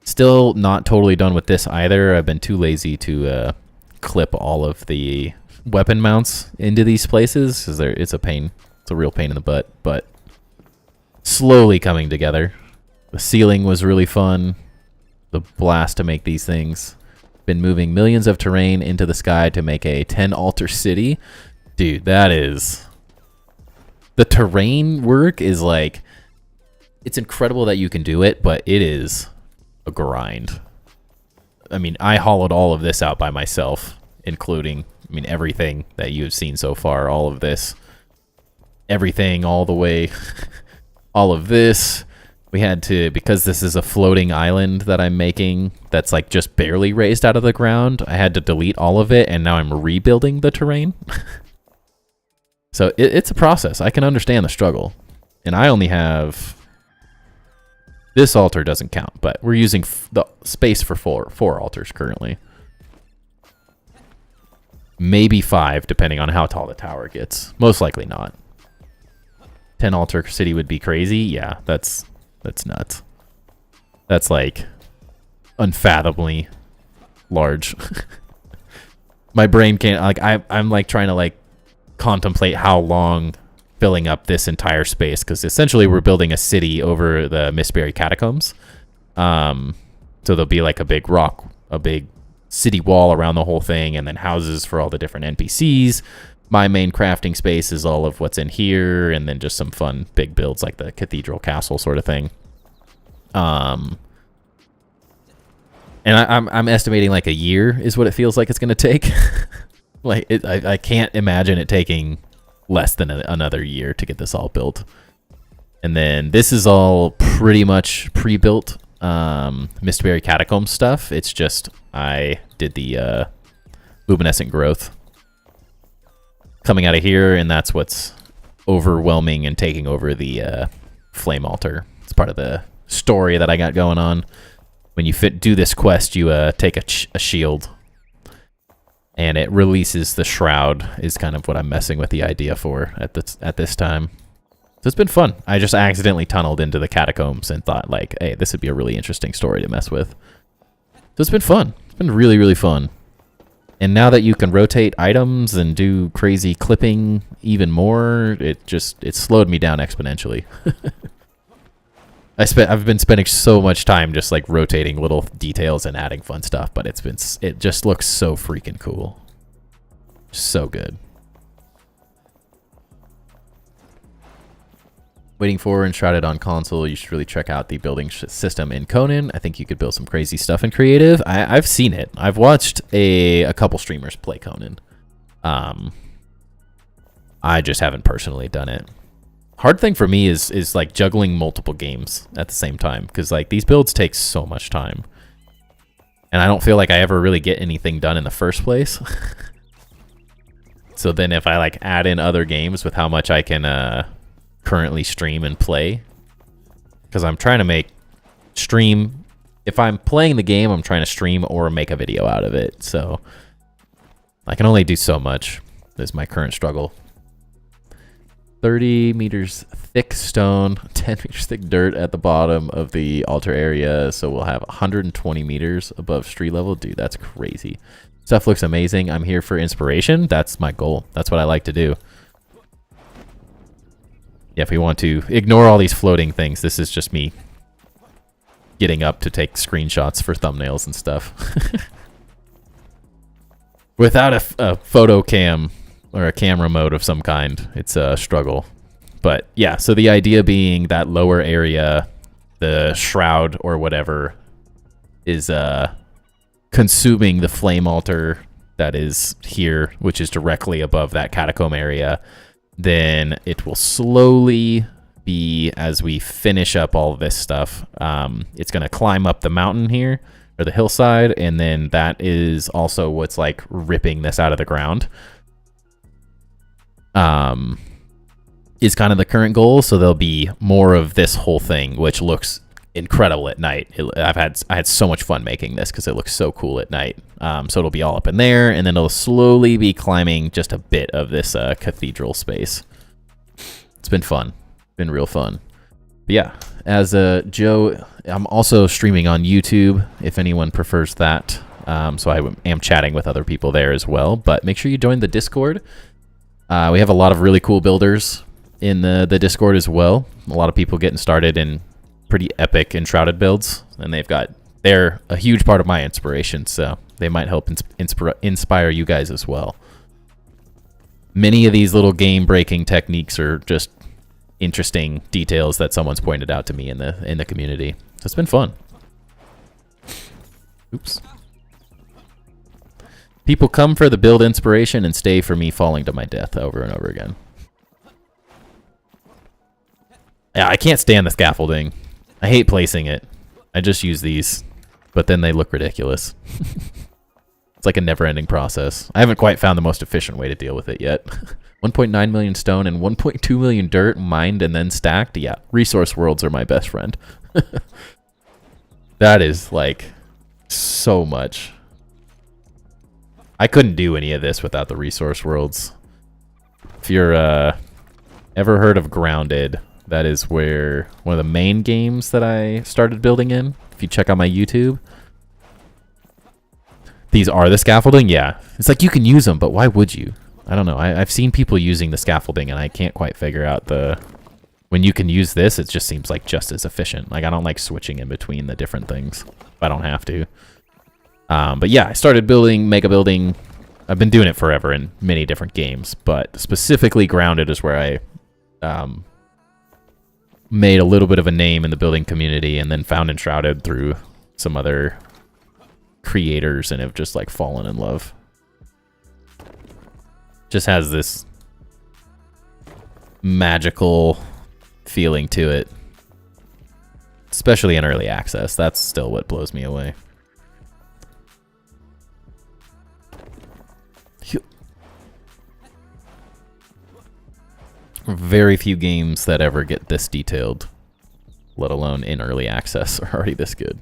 Still not totally done with this either. I've been too lazy to clip all of the weapon mounts into these places because it's a pain. It's a real pain in the butt, but slowly coming together. The ceiling was really fun. The blast to make these things. Been moving millions of terrain into the sky to make a 10 altar city. Dude, that is... The terrain work is like... It's incredible that you can do it, but it is a grind. I mean, I hollowed all of this out by myself, including, everything that you've seen so far, all of this. Everything, all the way, all of this, We had to, because this is a floating island that I'm making that's like just barely raised out of the ground, I had to delete all of it, and now I'm rebuilding the terrain. So it's a process. I can understand the struggle. And I only have... This altar doesn't count, but we're using the space for four altars currently. Maybe 5, depending on how tall the tower gets. Most likely not. 10 altar city would be crazy. Yeah, that's nuts. That's like unfathomably large. My brain can't, like, I'm like trying to like contemplate how long filling up this entire space, because essentially we're building a city over the Mistberry catacombs. So there'll be like a big city wall around the whole thing, and then houses for all the different NPCs. My main crafting space is all of what's in here, and then just some fun big builds like the cathedral castle sort of thing. And I'm estimating like a year is what it feels like it's going to take. Like I can't imagine it taking less than another year to get this all built. And then this is all pretty much pre-built Mistberry catacomb stuff. It's just I did the luminescent growth coming out of here, and that's what's overwhelming and taking over the flame altar. It's part of the story that I got going on. When you do this quest, you take a shield, and it releases the shroud, is kind of what I'm messing with the idea for at this time. So it's been fun. I just accidentally tunneled into the catacombs and thought, like, hey, this would be a really interesting story to mess with. So it's been fun. It's been really, really fun. And now that you can rotate items and do crazy clipping even more, it slowed me down exponentially. I've been spending so much time just like rotating little details and adding fun stuff, but it just looks so freaking cool. So good. Waiting for Enshrouded on console. You should really check out the building system in Conan. I think you could build some crazy stuff in creative. I've seen it. I've watched a couple streamers play Conan. I just haven't personally done it. Hard thing for me is like juggling multiple games at the same time, because like these builds take so much time, and I don't feel like I ever really get anything done in the first place. So then if I like add in other games with how much I can currently stream and play, because I'm trying to stream, if I'm playing the game, I'm trying to stream or make a video out of it, so I can only do so much. Is my current struggle. 30 meters thick stone, 10 meters thick dirt at the bottom of the altar area, so we'll have 120 meters above street level. Dude, that's crazy. Stuff looks amazing. I'm here for inspiration. That's my goal. That's what I like to do. Yeah, if we want to ignore all these floating things, this is just me getting up to take screenshots for thumbnails and stuff. Without a photo cam or a camera mode of some kind, it's a struggle. But yeah, so the idea being that lower area, the shroud or whatever, is consuming the flame altar that is here, which is directly above that catacomb area. Then it will slowly be, as we finish up all of this stuff, it's going to climb up the mountain here, or the hillside, and then that is also what's like ripping this out of the ground. Is kind of the current goal, so there'll be more of this whole thing, which looks incredible at night. I had so much fun making this because it looks so cool at night. So it'll be all up in there, and then it'll slowly be climbing just a bit of this cathedral space. It's been fun. Been real fun. But yeah, as Joe, I'm also streaming on YouTube if anyone prefers that. So I am chatting with other people there as well, but make sure you join the Discord. We have a lot of really cool builders in the Discord as well. A lot of people getting started in pretty epic Enshrouded builds, and they're a huge part of my inspiration, so they might help inspire you guys as well. Many of these little game-breaking techniques are just interesting details that someone's pointed out to me in the community. So it's been fun. Oops. People come for the build inspiration and stay for me falling to my death over and over again. Yeah, I can't stand the scaffolding. I hate placing it. I just use these, but then they look ridiculous. It's like a never-ending process. I haven't quite found the most efficient way to deal with it yet. 1.9 million stone and 1.2 million dirt mined and then stacked. Yeah, resource worlds are my best friend. That is like so much. I couldn't do any of this without the resource worlds. If you're ever heard of Grounded, that is where one of the main games that I started building in. If you check out my YouTube. These are the scaffolding? Yeah. It's like you can use them, but why would you? I don't know. I've seen people using the scaffolding, and I can't quite figure out the... When you can use this, it just seems like just as efficient. Like, I don't like switching in between the different things. I don't have to. But yeah, I started building, mega building. I've been doing it forever in many different games, but specifically Grounded is where I made a little bit of a name in the building community, and then found Enshrouded through some other creators and have just like fallen in love. Just has this magical feeling to it, especially in early access. That's still what blows me away. Very few games that ever get this detailed, let alone in early access, are already this good.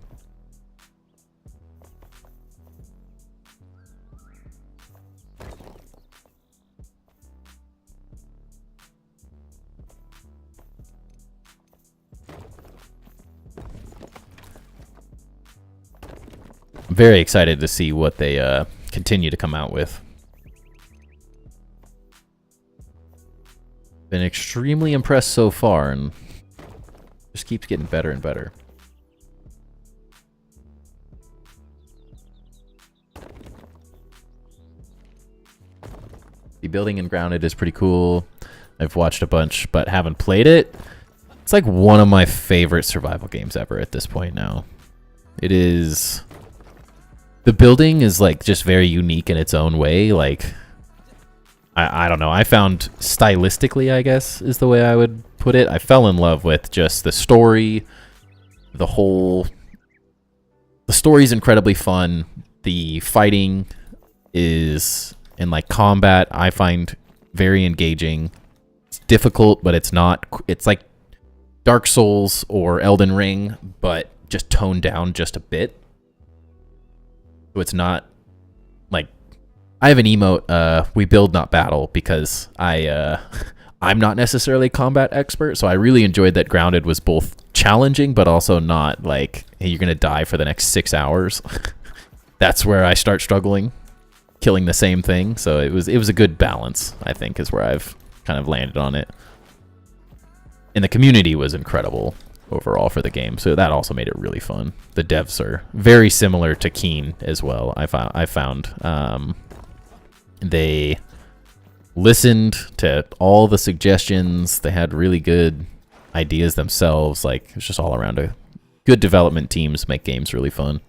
I'm very excited to see what they continue to come out with. Been extremely impressed so far, and just keeps getting better and better. The building in Grounded is pretty cool. I've watched a bunch, but haven't played it. It's like one of my favorite survival games ever at this point now. It is... The building is like just very unique in its own way. Like... I don't know. I found stylistically, I guess, is the way I would put it. I fell in love with just the story, the story's incredibly fun. The fighting is, in like combat, I find very engaging. It's difficult, but it's not. It's like Dark Souls or Elden Ring, but just toned down just a bit. So it's not like... I have an emote, we build not battle, because I'm not necessarily a combat expert, so I really enjoyed that Grounded was both challenging, but also not like, hey, you're gonna die for the next 6 hours. That's where I start struggling, killing the same thing, so it was a good balance, I think, is where I've kind of landed on it. And the community was incredible overall for the game, so that also made it really fun. The devs are very similar to Keen as well, I found. They listened to all the suggestions. They had really good ideas themselves. Like, it's just all around a good development teams make games really fun.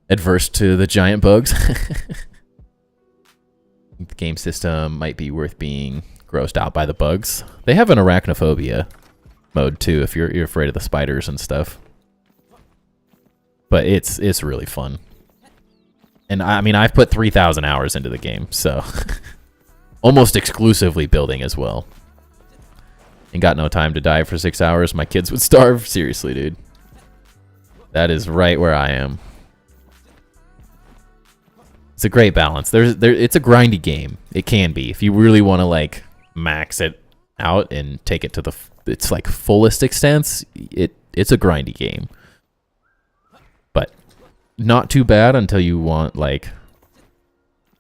Adverse to the giant bugs. The game system might be worth being grossed out by the bugs. They have an arachnophobia mode too, if you're afraid of the spiders and stuff. But it's really fun. And I mean, I've put 3,000 hours into the game, so almost exclusively building as well. And got no time to die for 6 hours. My kids would starve. Seriously, dude. That is right where I am. It's a great balance. It's a grindy game. It can be. If you really want to like max it out and take it to its like fullest extent, it's a grindy game. But not too bad until you want like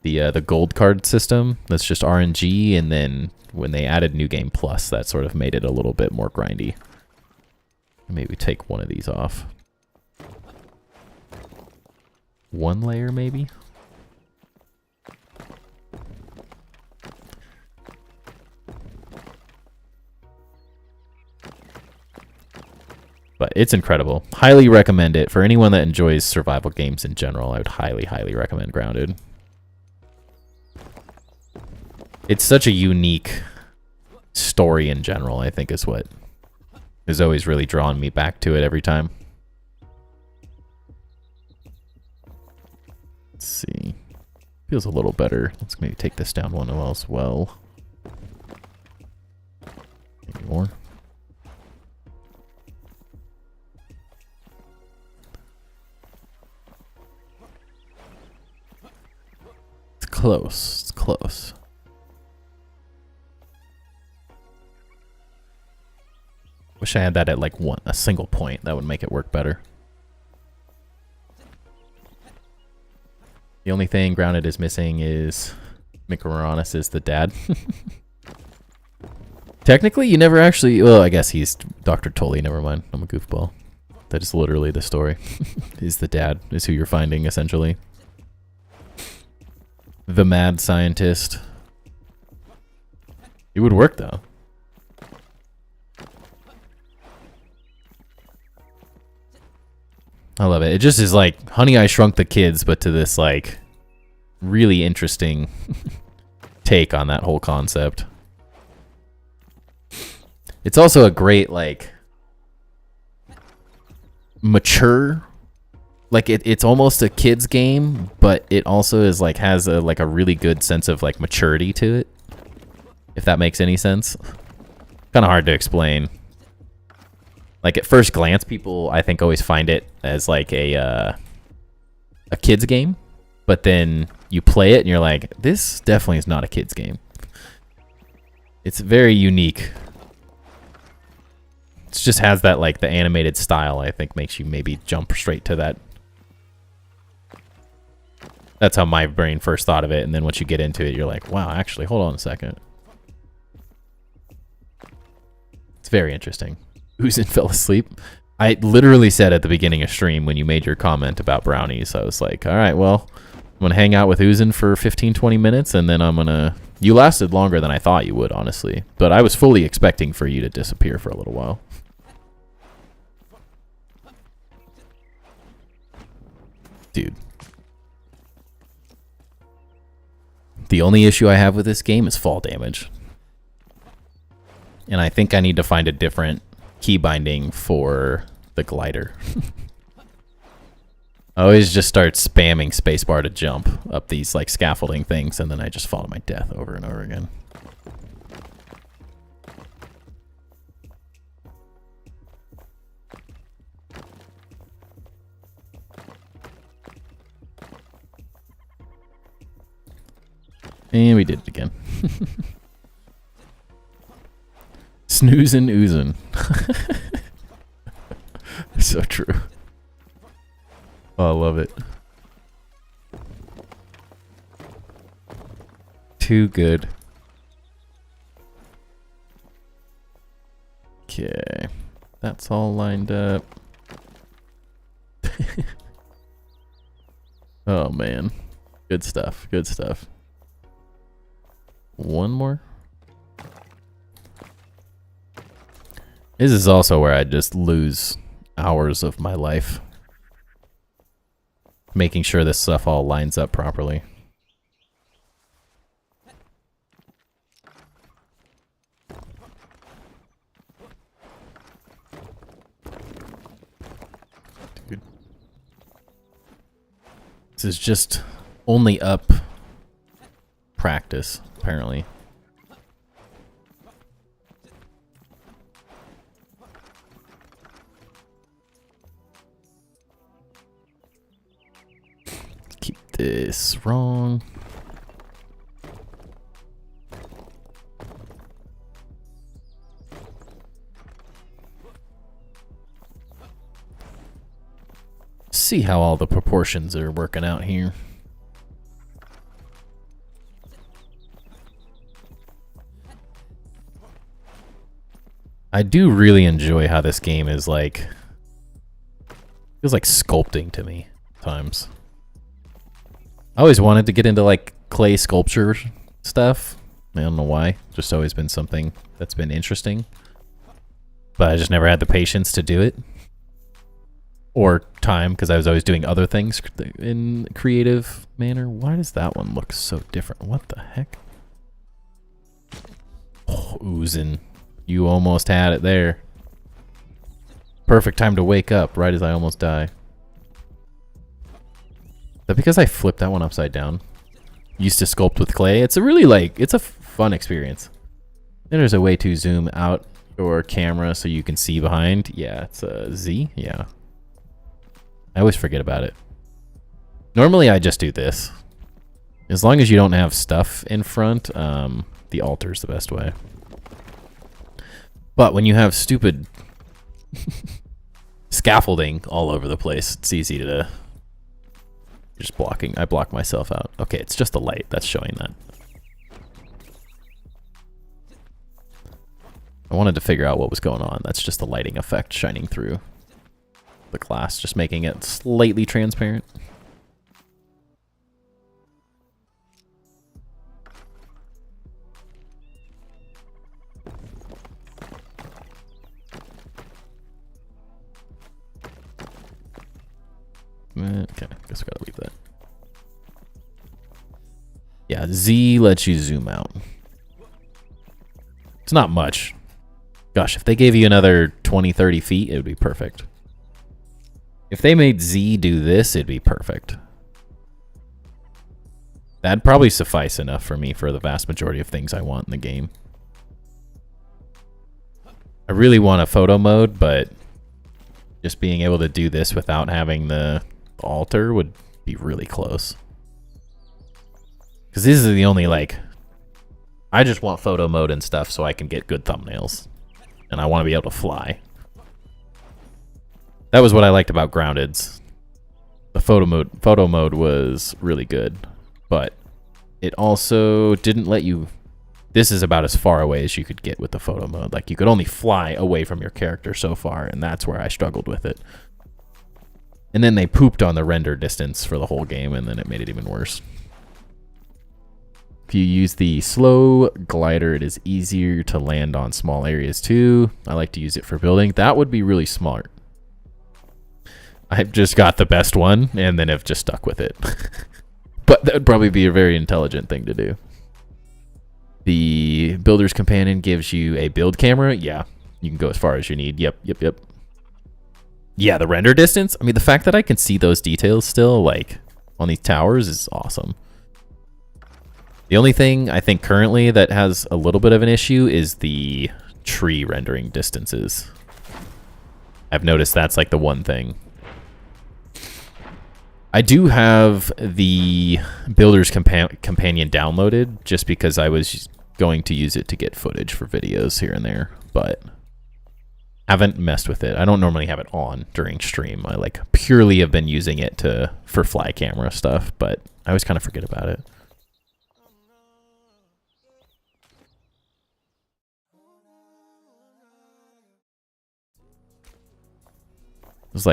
the gold card system. That's just RNG, and then when they added New Game Plus, that sort of made it a little bit more grindy. Maybe take one of these off. One layer, maybe? But it's incredible. Highly recommend it. For anyone that enjoys survival games in general, I would highly, highly recommend Grounded. It's such a unique story in general, I think, is what has always really drawn me back to it every time. Let's see. Feels a little better. Let's maybe take this down one as well. Maybe more. It's close. It's close. Wish I had that at like a single point. That would make it work better. The only thing Grounded is missing is Micromoranis is the dad. Technically, you never actually... Well, I guess he's Dr. Tully. Never mind. I'm a goofball. That is literally the story. Is the dad. Is who you're finding, essentially. The mad scientist. It would work, though. I love it. It just is like Honey, I Shrunk the Kids, but to this like really interesting take on that whole concept. It's also a great like mature, like it's almost a kid's game, but it also is like has a like a really good sense of like maturity to it. If that makes any sense. Kind of hard to explain. Like at first glance, people I think always find it as like a kid's game, but then you play it and you're like, this definitely is not a kid's game. It's very unique. It just has that like the animated style. I think makes you maybe jump straight to that. That's how my brain first thought of it, and then once you get into it, you're like, wow, actually, hold on a second. It's very interesting. Uzin fell asleep. I literally said at the beginning of stream when you made your comment about brownies, I was like, all right, well, I'm going to hang out with Uzin for 15-20 minutes, and then I'm going to... You lasted longer than I thought you would, honestly. But I was fully expecting for you to disappear for a little while. Dude. The only issue I have with this game is fall damage. And I think I need to find a different key binding for the glider. I always just start spamming spacebar to jump up these like scaffolding things, and then I just fall to my death over and over again. And we did it again. Snoozin' oozin'. So true. Oh, I love it. Too good. Okay. That's all lined up. Oh, man. Good stuff. Good stuff. One more. This is also where I just lose hours of my life making sure this stuff all lines up properly. Dude. This is just only up practice, apparently. Keep this wrong. See how all the proportions are working out here. I do really enjoy how this game is like, feels like sculpting to me at times. I always wanted to get into like clay sculpture stuff. I don't know why. Just always been something that's been interesting. But I just never had the patience to do it. Or time, because I was always doing other things in a creative manner. Why does that one look so different? What the heck? Oh, oozing. You almost had it there. Perfect time to wake up right as I almost die. Is that because I flipped that one upside down? Used to sculpt with clay. It's a really it's a fun experience. Then there's a way to zoom out your camera so you can see behind. Yeah, it's a Z. Yeah. I always forget about it. Normally I just do this. As long as you don't have stuff in front, the altar's the best way. But when you have stupid scaffolding all over the place, it's easy to just blocking. I block myself out. Okay, it's just the light that's showing that. I wanted to figure out what was going on. That's just the lighting effect shining through the glass, just making it slightly transparent. Okay, guess I gotta leave that. Yeah, Z lets you zoom out. It's not much. Gosh, if they gave you another 20, 30 feet, it would be perfect. If they made Z do this, it'd be perfect. That'd probably suffice enough for me for the vast majority of things I want in the game. I really want a photo mode, but just being able to do this without having the altar would be really close. Because this is the only, I just want photo mode and stuff so I can get good thumbnails. And I want to be able to fly. That was what I liked about Grounded's. The photo mode was really good, but it also didn't let you... This is about as far away as you could get with the photo mode. Like, you could only fly away from your character so far, and that's where I struggled with it. And then they pooped on the render distance for the whole game, and then it made it even worse. If you use the slow glider, it is easier to land on small areas too. I like to use it for building. That would be really smart. I've just got the best one, and then have just stuck with it. But that would probably be a very intelligent thing to do. The Builder's Companion gives you a build camera. Yeah, you can go as far as you need. Yep. Yeah, the render distance. I mean, the fact that I can see those details still, on these towers is awesome. The only thing I think currently that has a little bit of an issue is the tree rendering distances. I've noticed that's the one thing. I do have the Builder's Companion downloaded just because I was going to use it to get footage for videos here and there, but haven't messed with it. I don't normally have it on during stream. I purely have been using it for fly camera stuff, but I always kind of forget about it. It's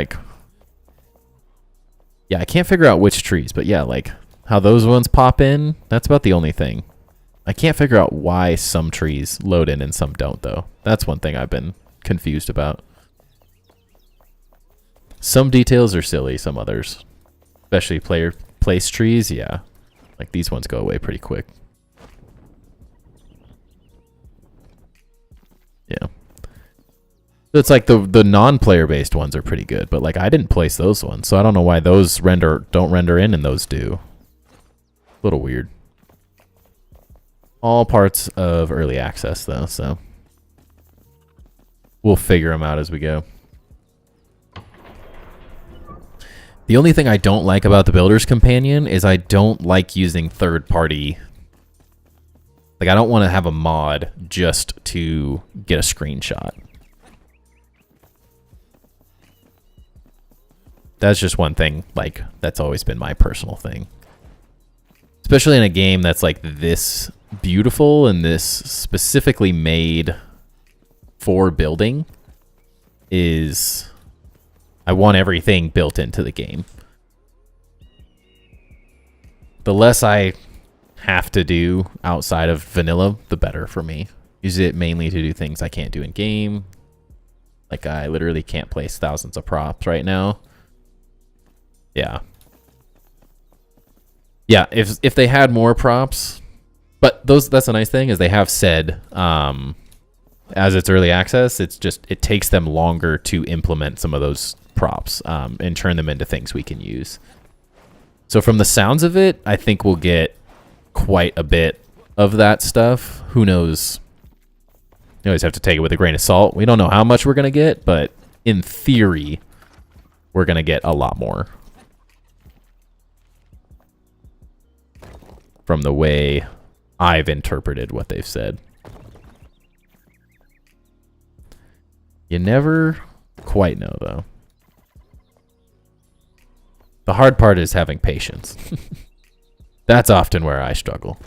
yeah, I can't figure out which trees, but yeah, how those ones pop in, that's about the only thing. I can't figure out why some trees load in and some don't, though. That's one thing I've been confused about. Some details are silly, some others. Especially place trees, yeah. These ones go away pretty quick. Yeah. So it's the non-player based ones are pretty good, but I didn't place those ones, so I don't know why those don't render in and those do. A little weird. All parts of early access though, so we'll figure them out as we go. The only thing I don't like about the Builder's Companion is I don't like using third-party. I don't want to have a mod just to get a screenshot. That's just one thing, that's always been my personal thing. Especially in a game that's this beautiful and this specifically made for building is... I want everything built into the game. The less I have to do outside of vanilla, the better for me. Use it mainly to do things I can't do in game. I literally can't place thousands of props right now. Yeah. Yeah, if they had more props, But that's a nice thing is they have said, as it's early access, it takes them longer to implement some of those props and turn them into things we can use. So from the sounds of it, I think we'll get quite a bit of that stuff. Who knows? You always have to take it with a grain of salt. We don't know how much we're going to get, but in theory, we're going to get a lot more. From the way I've interpreted what they've said. You never quite know, though. The hard part is having patience. That's often where I struggle.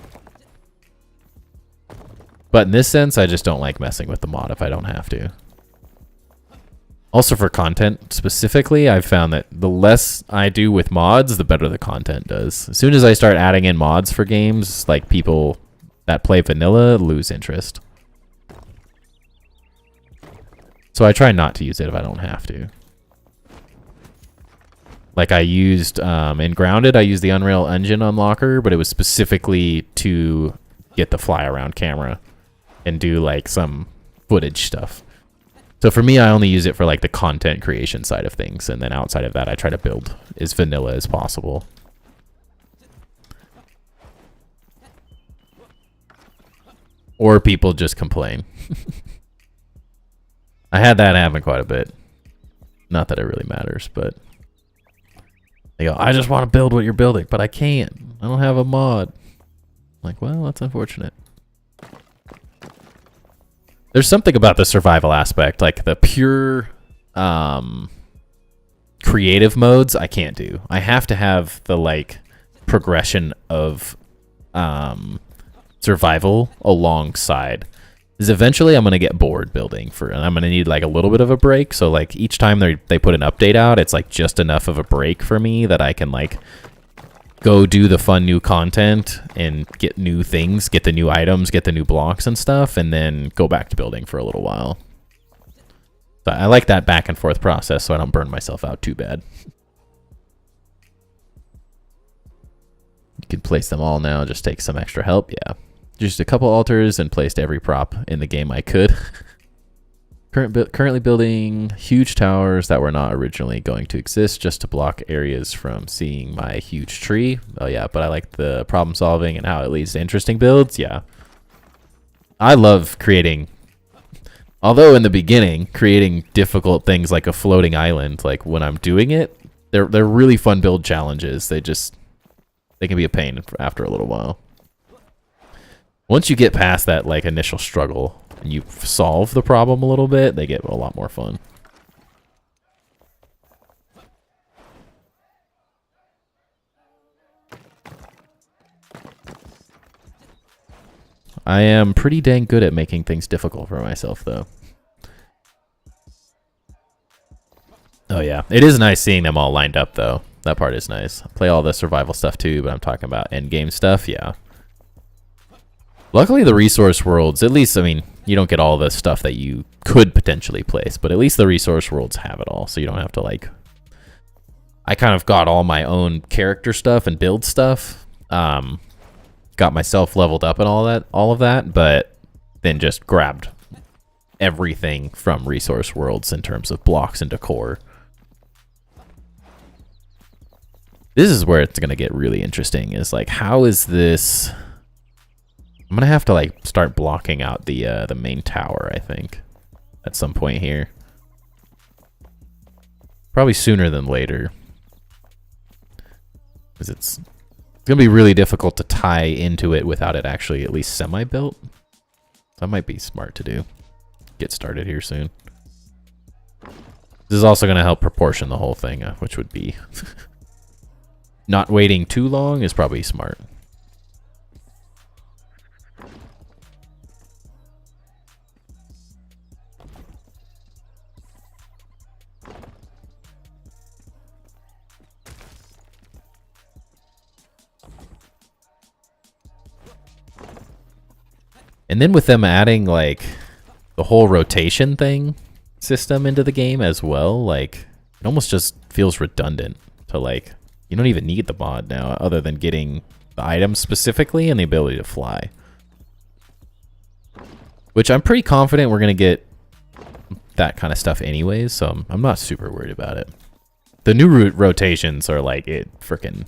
But in this sense, I just don't like messing with the mod if I don't have to. Also for content specifically, I've found that the less I do with mods, the better the content does. As soon as I start adding in mods for games, like people that play vanilla lose interest. So I try not to use it if I don't have to. Like I used, in Grounded, I used the Unreal Engine unlocker, but it was specifically to get the fly around camera and do like some footage stuff. So for me, I only use it for like the content creation side of things. And then outside of that, I try to build as vanilla as possible. Or people just complain. I had that happen quite a bit. Not that it really matters, but they go, I just want to build what you're building, but I can't. I don't have a mod. I'm like, well, that's unfortunate. There's something about the survival aspect, like the pure creative modes I can't do. I have to have the like progression of survival alongside. Because eventually I'm going to get bored building and I'm going to need like a little bit of a break. So like each time they put an update out, it's like just enough of a break for me that I can like go do the fun new content and get new things, get the new items, get the new blocks and stuff, and then go back to building for a little while. So I like that back and forth process so I don't burn myself out too bad. You can place them all now, just take some extra help, yeah. Just a couple altars and placed every prop in the game I could. Currently building huge towers that were not originally going to exist just to block areas from seeing my huge tree. Oh yeah, but I like the problem solving and how it leads to interesting builds. Yeah. I love creating, although in the beginning, creating difficult things like a floating island, like when I'm doing it, they're really fun build challenges. They can be a pain after a little while. Once you get past that like initial struggle and you solve the problem a little bit, they get a lot more fun. I am pretty dang good at making things difficult for myself, though. Oh yeah, it is nice seeing them all lined up, though. That part is nice. I play all the survival stuff too, but I'm talking about end game stuff, yeah. Luckily, the resource worlds, at least, I mean, you don't get all the stuff that you could potentially place, but at least the resource worlds have it all, so you don't have to, like... I kind of got all my own character stuff and build stuff. Got myself leveled up and all of that, but then just grabbed everything from resource worlds in terms of blocks and decor. This is where it's going to get really interesting, is like, how is this... I'm going to have to like start blocking out the main tower, I think, at some point here. Probably sooner than later. Because it's going to be really difficult to tie into it without it actually at least semi-built. That might be smart to do. Get started here soon. This is also going to help proportion the whole thing, which would be... Not waiting too long is probably smart. And then with them adding like the whole rotation thing system into the game as well, like it almost just feels redundant to like, you don't even need the mod now other than getting the items specifically and the ability to fly. which I'm pretty confident we're going to get that kind of stuff anyways, so I'm not super worried about it. The new rotations are like, it freaking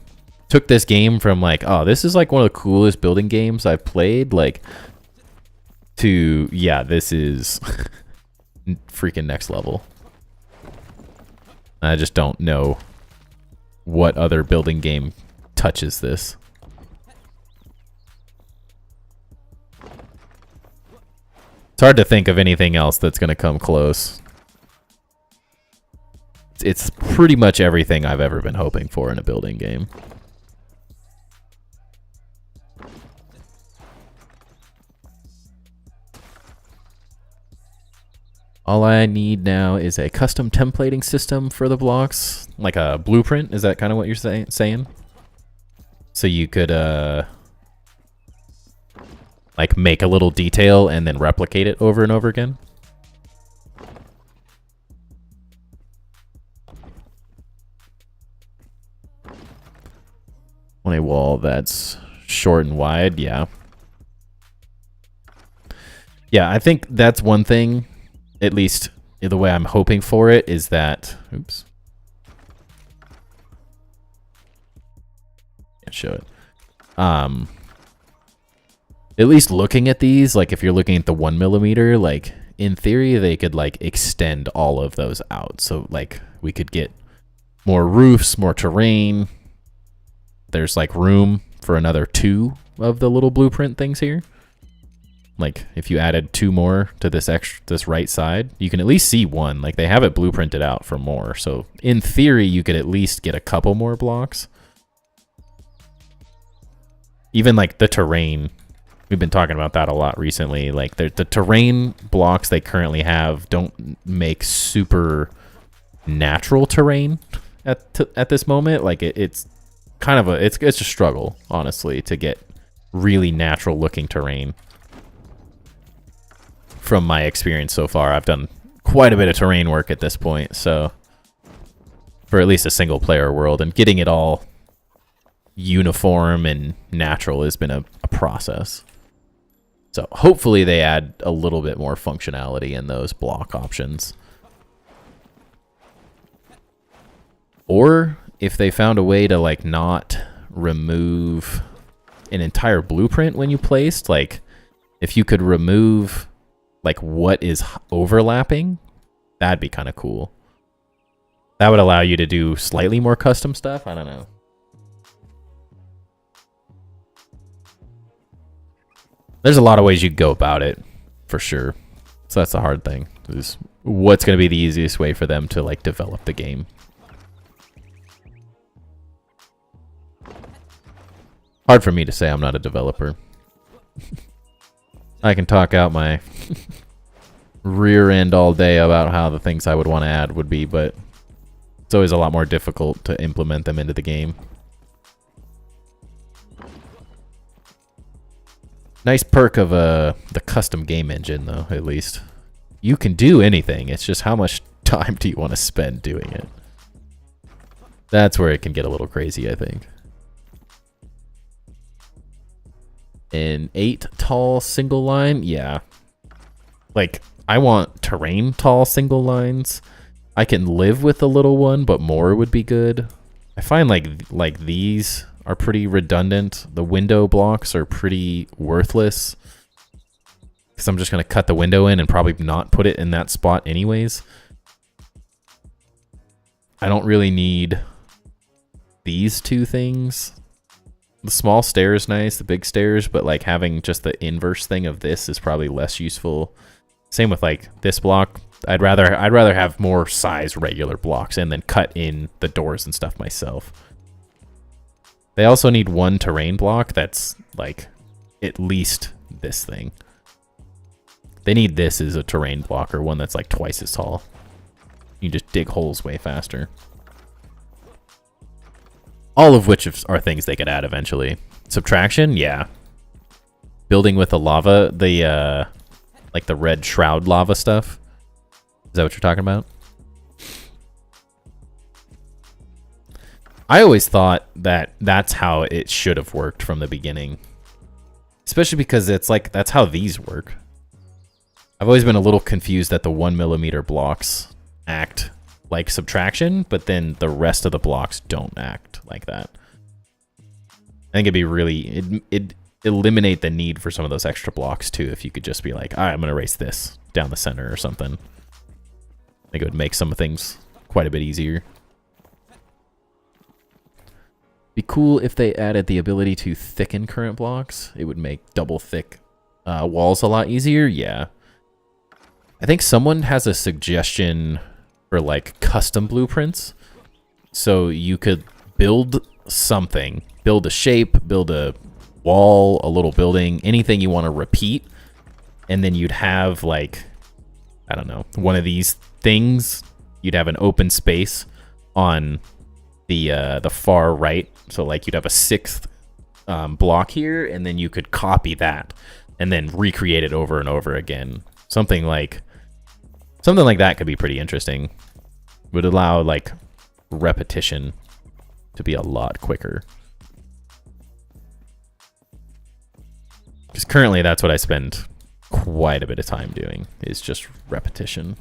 took this game from like, oh, this is like one of the coolest building games I've played, like, to, yeah, this is freaking next level. I just don't know what other building game touches this. It's hard to think of anything else that's going to come close. It's pretty much everything I've ever been hoping for in a building game. All I need now is a custom templating system for the blocks, like a blueprint. Is that kind of what you're saying? So you could like make a little detail and then replicate it over and over again. On a wall that's short and wide, yeah. Yeah, I think that's one thing, at least the way I'm hoping for it, is that... Oops. Can't show it. At least looking at these, like if you're looking at the 1mm, like in theory they could like extend all of those out. So like we could get more roofs, more terrain. There's like room for another 2 of the little blueprint things here. Like if you added 2 more to this right side, you can at least see 1. Like they have it blueprinted out for more. So in theory, you could at least get a couple more blocks. Even like the terrain, we've been talking about that a lot recently. Like the terrain blocks they currently have don't make super natural terrain at this moment. Like it's kind of it's a struggle, honestly, to get really natural looking terrain. From my experience so far, I've done quite a bit of terrain work at this point, so for at least a single player world, and getting it all uniform and natural has been a process. So hopefully they add a little bit more functionality in those block options. Or if they found a way to like not remove an entire blueprint when you placed, like if you could remove like what is overlapping, that'd be kind of cool. That would allow you to do slightly more custom stuff. I don't know. There's a lot of ways you could go about it, for sure. So that's the hard thing. Is what's going to be the easiest way for them to like develop the game. Hard for me to say, I'm not a developer. I can talk out my rear end all day about how the things I would want to add would be, but it's always a lot more difficult to implement them into the game. Nice perk of the custom game engine, though, at least. You can do anything. It's just how much time do you want to spend doing it? That's where it can get a little crazy, I think. An 8 tall single line, yeah. Like, I want terrain tall single lines. I can live with a little one, but more would be good. I find like these are pretty redundant. The window blocks are pretty worthless, because I'm just going to cut the window in and probably not put it in that spot anyways. I don't really need these 2 things. The small stair is nice, the big stairs, but like having just the inverse thing of this is probably less useful. Same with like this block. I'd rather have more size regular blocks and then cut in the doors and stuff myself. They also need 1 terrain block that's like at least this thing. They need this as a terrain block, or one that's like twice as tall. You can just dig holes way faster. All of which are things they could add eventually. Subtraction, yeah. Building with the lava, the like the red shroud lava stuff. Is that what you're talking about? I always thought that that's how it should have worked from the beginning. Especially because it's like, that's how these work. I've always been a little confused that the 1mm blocks act like subtraction, but then the rest of the blocks don't act like that. I think it'd be really... It'd eliminate the need for some of those extra blocks, too, if you could just be like, all right, I'm going to erase this down the center or something. I think it would make some things quite a bit easier. Be cool if they added the ability to thicken current blocks. It would make double thick walls a lot easier. Yeah. I think someone has a suggestion for like custom blueprints. So you could build something, build a shape, build a wall, a little building, anything you want to repeat. And then you'd have like, I don't know, one of these things. You'd have an open space on the far right. So like you'd have a sixth block here, and then you could copy that and then recreate it over and over again. Something like that could be pretty interesting. Would allow like repetition to be a lot quicker. Because currently that's what I spend quite a bit of time doing, is just repetition.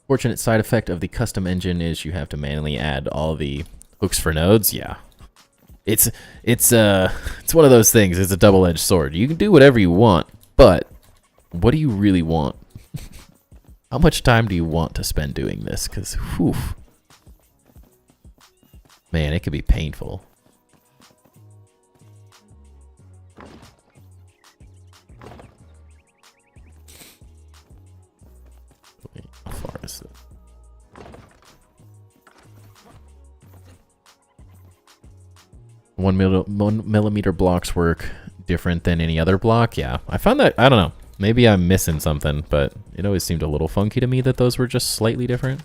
Fortunate side effect of the custom engine is you have to manually add all the hooks for nodes. Yeah. It's one of those things. It's a double-edged sword. You can do whatever you want, but what do you really want? How much time do you want to spend doing this? Because, whew, man, it could be painful. Wait, how far is it? One millimeter blocks work different than any other block. Yeah, I found that, I don't know. Maybe I'm missing something, but it always seemed a little funky to me that those were just slightly different.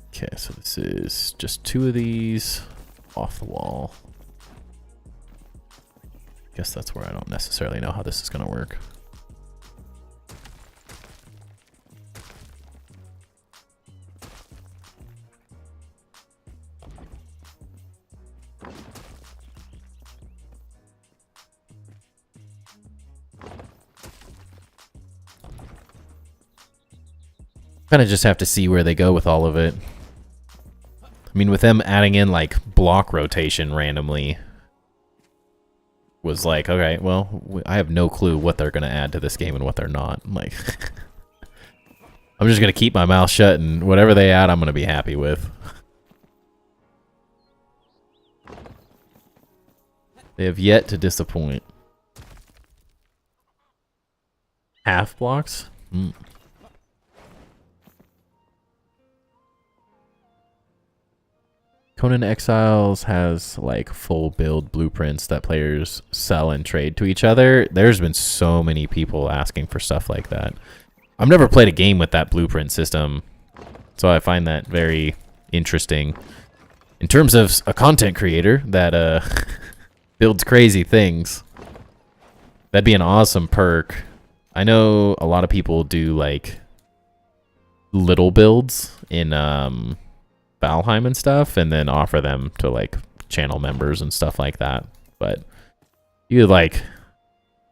Okay, so this is just 2 of these off the wall. Guess that's where I don't necessarily know how this is going to work. Kind of just have to see where they go with all of it. I mean, with them adding in like block rotation randomly was like, okay, well, I have no clue what they're going to add to this game and what they're not. I'm like, I'm just going to keep my mouth shut, and whatever they add, I'm going to be happy with. They have yet to disappoint. Half blocks? Conan Exiles has like full build blueprints that players sell and trade to each other. There's been so many people asking for stuff like that. I've never played a game with that blueprint system, so I find that very interesting. In terms of a content creator that builds crazy things, that'd be an awesome perk. I know a lot of people do like little builds in Valheim and stuff, and then offer them to like channel members and stuff like that. But you like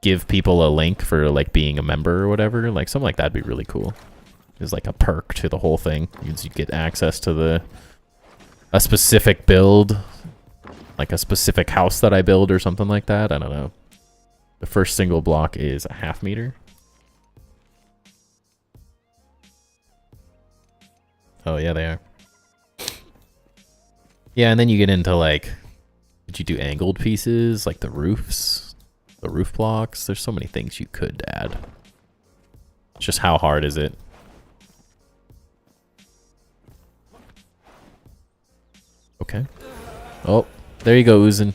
give people a link for like being a member or whatever, like something like that'd be really cool. It's like a perk to the whole thing. You get access to a specific build, like a specific house that I build or something like that. I don't know. The first single block is a 1/2 meter. Oh yeah, they are. Yeah, and then you get into like, did you do angled pieces, like the roofs, the roof blocks? There's so many things you could add. It's just how hard is it? Okay. Oh, there you go, Uzin.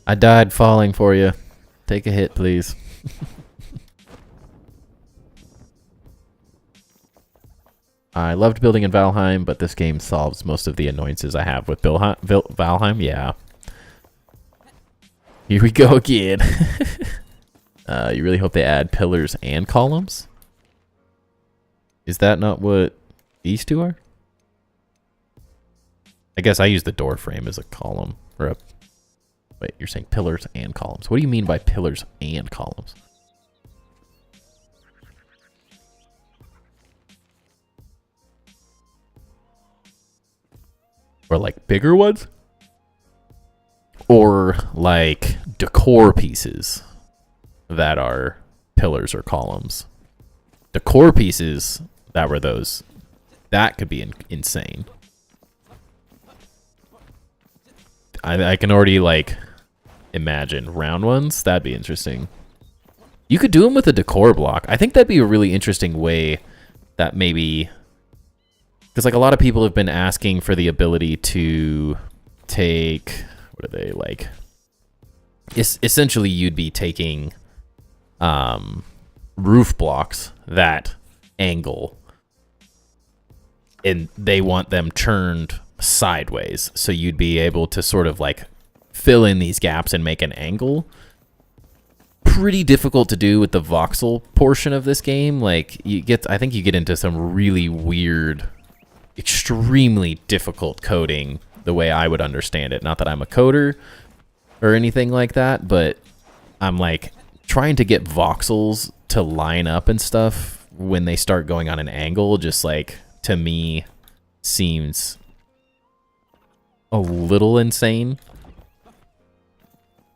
I died falling for you. Take a hit, please. I loved building in Valheim, but this game solves most of the annoyances I have with Valheim. Yeah. Here we go again. You really hope they add pillars and columns? Is that not what these two are? I guess I use the door frame as a column. Or a... Wait, you're saying pillars and columns. What do you mean by pillars and columns? Or like bigger ones? Or like decor pieces that are pillars or columns. Decor pieces that were those, that could be insane. I can already like imagine round ones. That'd be interesting. You could do them with a decor block. I think that'd be a really interesting way that maybe... Because like a lot of people have been asking for the ability to take, what are they like? Essentially, you'd be taking roof blocks that angle, and they want them turned sideways, so you'd be able to sort of like fill in these gaps and make an angle. Pretty difficult to do with the voxel portion of this game. Like I think you get into some really weird, extremely difficult coding the way I would understand it. Not that I'm a coder or anything like that, but I'm like trying to get voxels to line up and stuff when they start going on an angle, just like to me seems a little insane.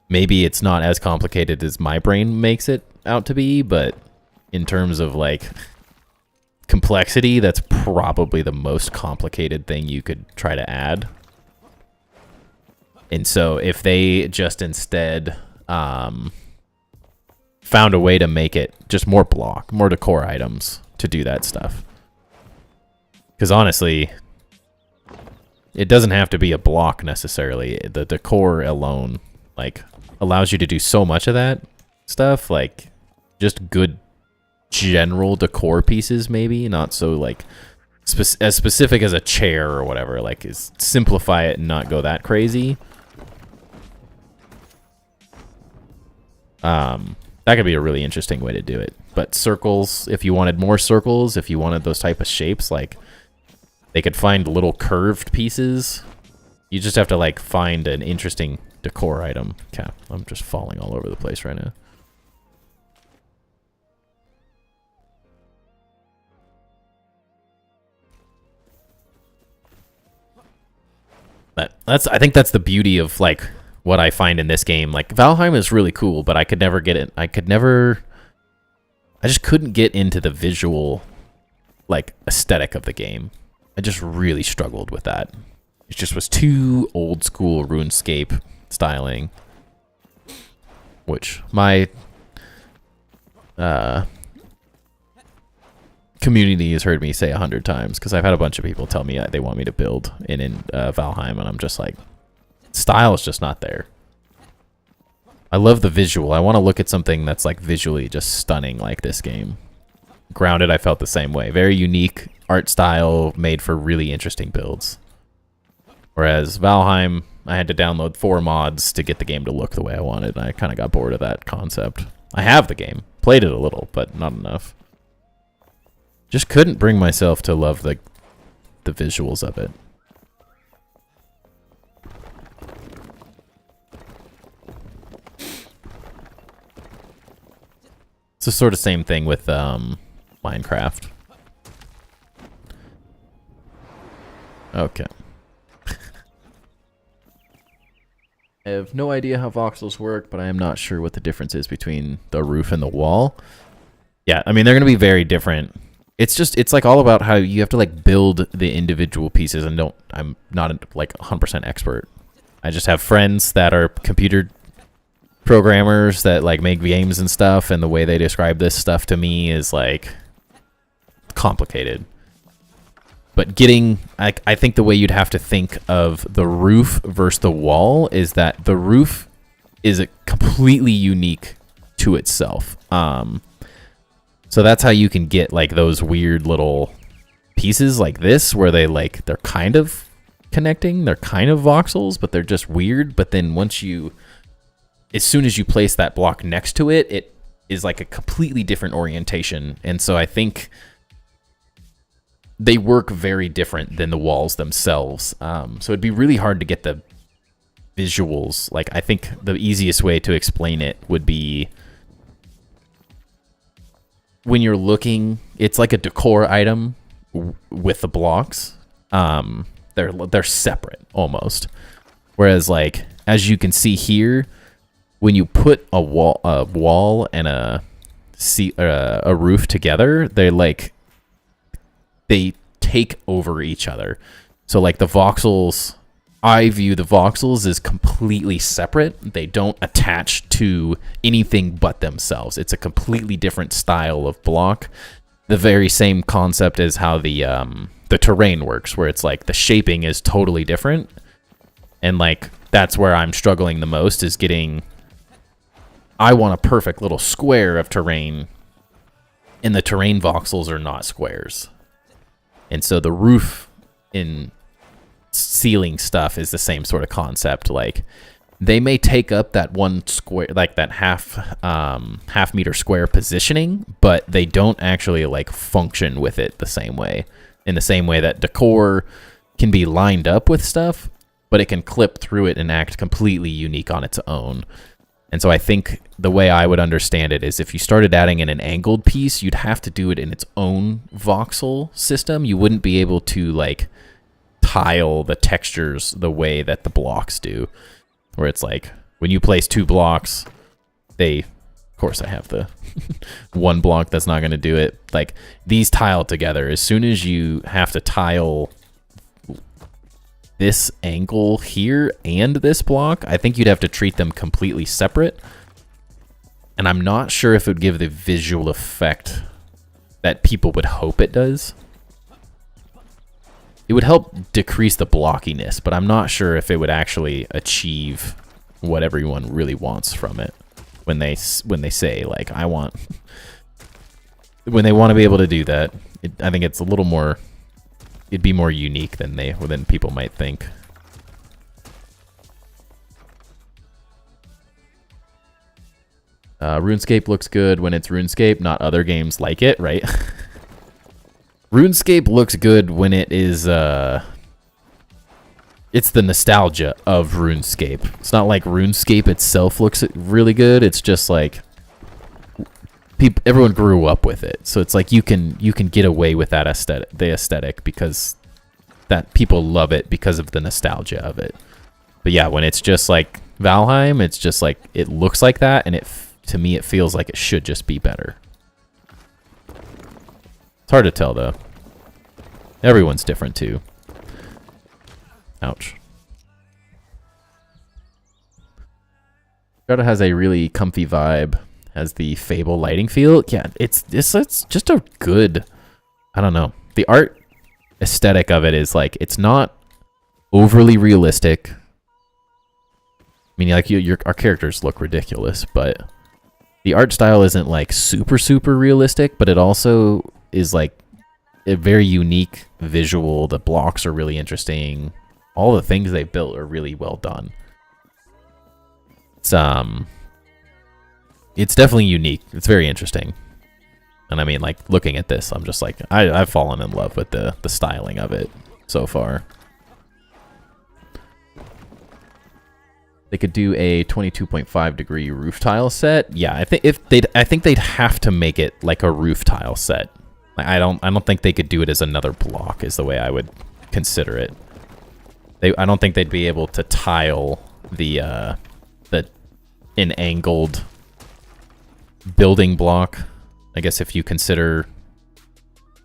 Maybe it's not as complicated as my brain makes it out to be, but in terms of like complexity, that's probably the most complicated thing you could try to add. And so if they just instead found a way to make it just more decor items to do that stuff. Because honestly, it doesn't have to be a block necessarily. The decor alone like allows you to do so much of that stuff, like just good general decor pieces, maybe not so like as specific as a chair or whatever. Like is simplify it and not go that crazy. That could be a really interesting way to do it. But circles, if you wanted more circles, if you wanted those type of shapes, like they could find little curved pieces. You just have to like find an interesting decor item. Okay, I'm just falling all over the place right now. But I think that's the beauty of like what I find in this game. Like Valheim is really cool, but I could never get it. I just couldn't get into the visual like aesthetic of the game. I just really struggled with that. It just was too old school RuneScape styling, which my community has heard me say 100 times, because I've had a bunch of people tell me they want me to build in Valheim, and I'm just like, style is just not there. I love the visual. I want to look at something that's like visually just stunning like this game. Grounded, I felt the same way. Very unique art style, made for really interesting builds. Whereas Valheim, I had to download 4 mods to get the game to look the way I wanted, and I kind of got bored of that concept. I have the game. Played it a little, but not enough. Just couldn't bring myself to love the visuals of it. It's the sort of same thing with Minecraft. Okay. I have no idea how voxels work, but I am not sure what the difference is between the roof and the wall. Yeah, I mean, they're going to be very different. It's like all about how you have to like build the individual pieces, and I'm not like 100% expert. I just have friends that are computer programmers that like make games and stuff, and the way they describe this stuff to me is like complicated. But I think the way you'd have to think of the roof versus the wall is that the roof is a completely unique to itself. So that's how you can get like those weird little pieces like this, where they're kind of connecting, they're kind of voxels, but they're just weird. But then as soon as you place that block next to it, it is like a completely different orientation. And so I think they work very different than the walls themselves. So it'd be really hard to get the visuals. Like, I think the easiest way to explain it would be when you're looking, it's like a decor item with the blocks. They're separate almost. Whereas, like, as you can see here, when you put a wall and a roof together, they take over each other. So, like, the voxels, I view the voxels as completely separate. They don't attach to anything but themselves. It's a completely different style of block. The very same concept as how the terrain works, where it's like the shaping is totally different. And, like, that's where I'm struggling the most, is getting... I want a perfect little square of terrain, and the terrain voxels are not squares. And so the roof in ceiling stuff is the same sort of concept. Like, they may take up that one square, like that half meter square positioning, but they don't actually, like, function with it the same way. In the same way that decor can be lined up with stuff, but it can clip through it and act completely unique on its own. And so I think the way I would understand it is if you started adding in an angled piece, you'd have to do it in its own voxel system. You wouldn't be able to, like, tile the textures the way that the blocks do. Where it's like, when you place two blocks, of course I have the one block that's not going to do it. Like, these tile together. As soon as you have to tile this angle here and this block, I think you'd have to treat them completely separate. And I'm not sure if it would give the visual effect that people would hope it does. It would help decrease the blockiness, but I'm not sure if it would actually achieve what everyone really wants from it. When they say, like, I want... when they want to be able to do that, I think it's a little more... It'd be more unique than people might think. RuneScape looks good when it's RuneScape, not other games like it, right? RuneScape looks good when it is... it's the nostalgia of RuneScape. It's not like RuneScape itself looks really good. It's just like... everyone grew up with it, so it's like you can get away with that aesthetic because that people love it because of the nostalgia of it. But yeah, when it's just like Valheim, it's just like it looks like that, and to me it feels like it should just be better. It's hard to tell though. Everyone's different too. Ouch. Enshrouded has a really comfy vibe. Has the Fable lighting feel. Yeah, it's just a good, I don't know. The art aesthetic of it is like, it's not overly realistic. I mean, like, our characters look ridiculous, but the art style isn't like super realistic, but it also is like a very unique visual. The blocks are really interesting. All the things they built are really well done. It's definitely unique. It's very interesting. And I mean, like, looking at this, I'm just like, I've fallen in love with the styling of it so far. They could do a 22.5 degree roof tile set. Yeah, I think they'd have to make it like a roof tile set. I don't think they could do it as another block, is the way I would consider it. I don't think they'd be able to tile an angled building block. I guess if you consider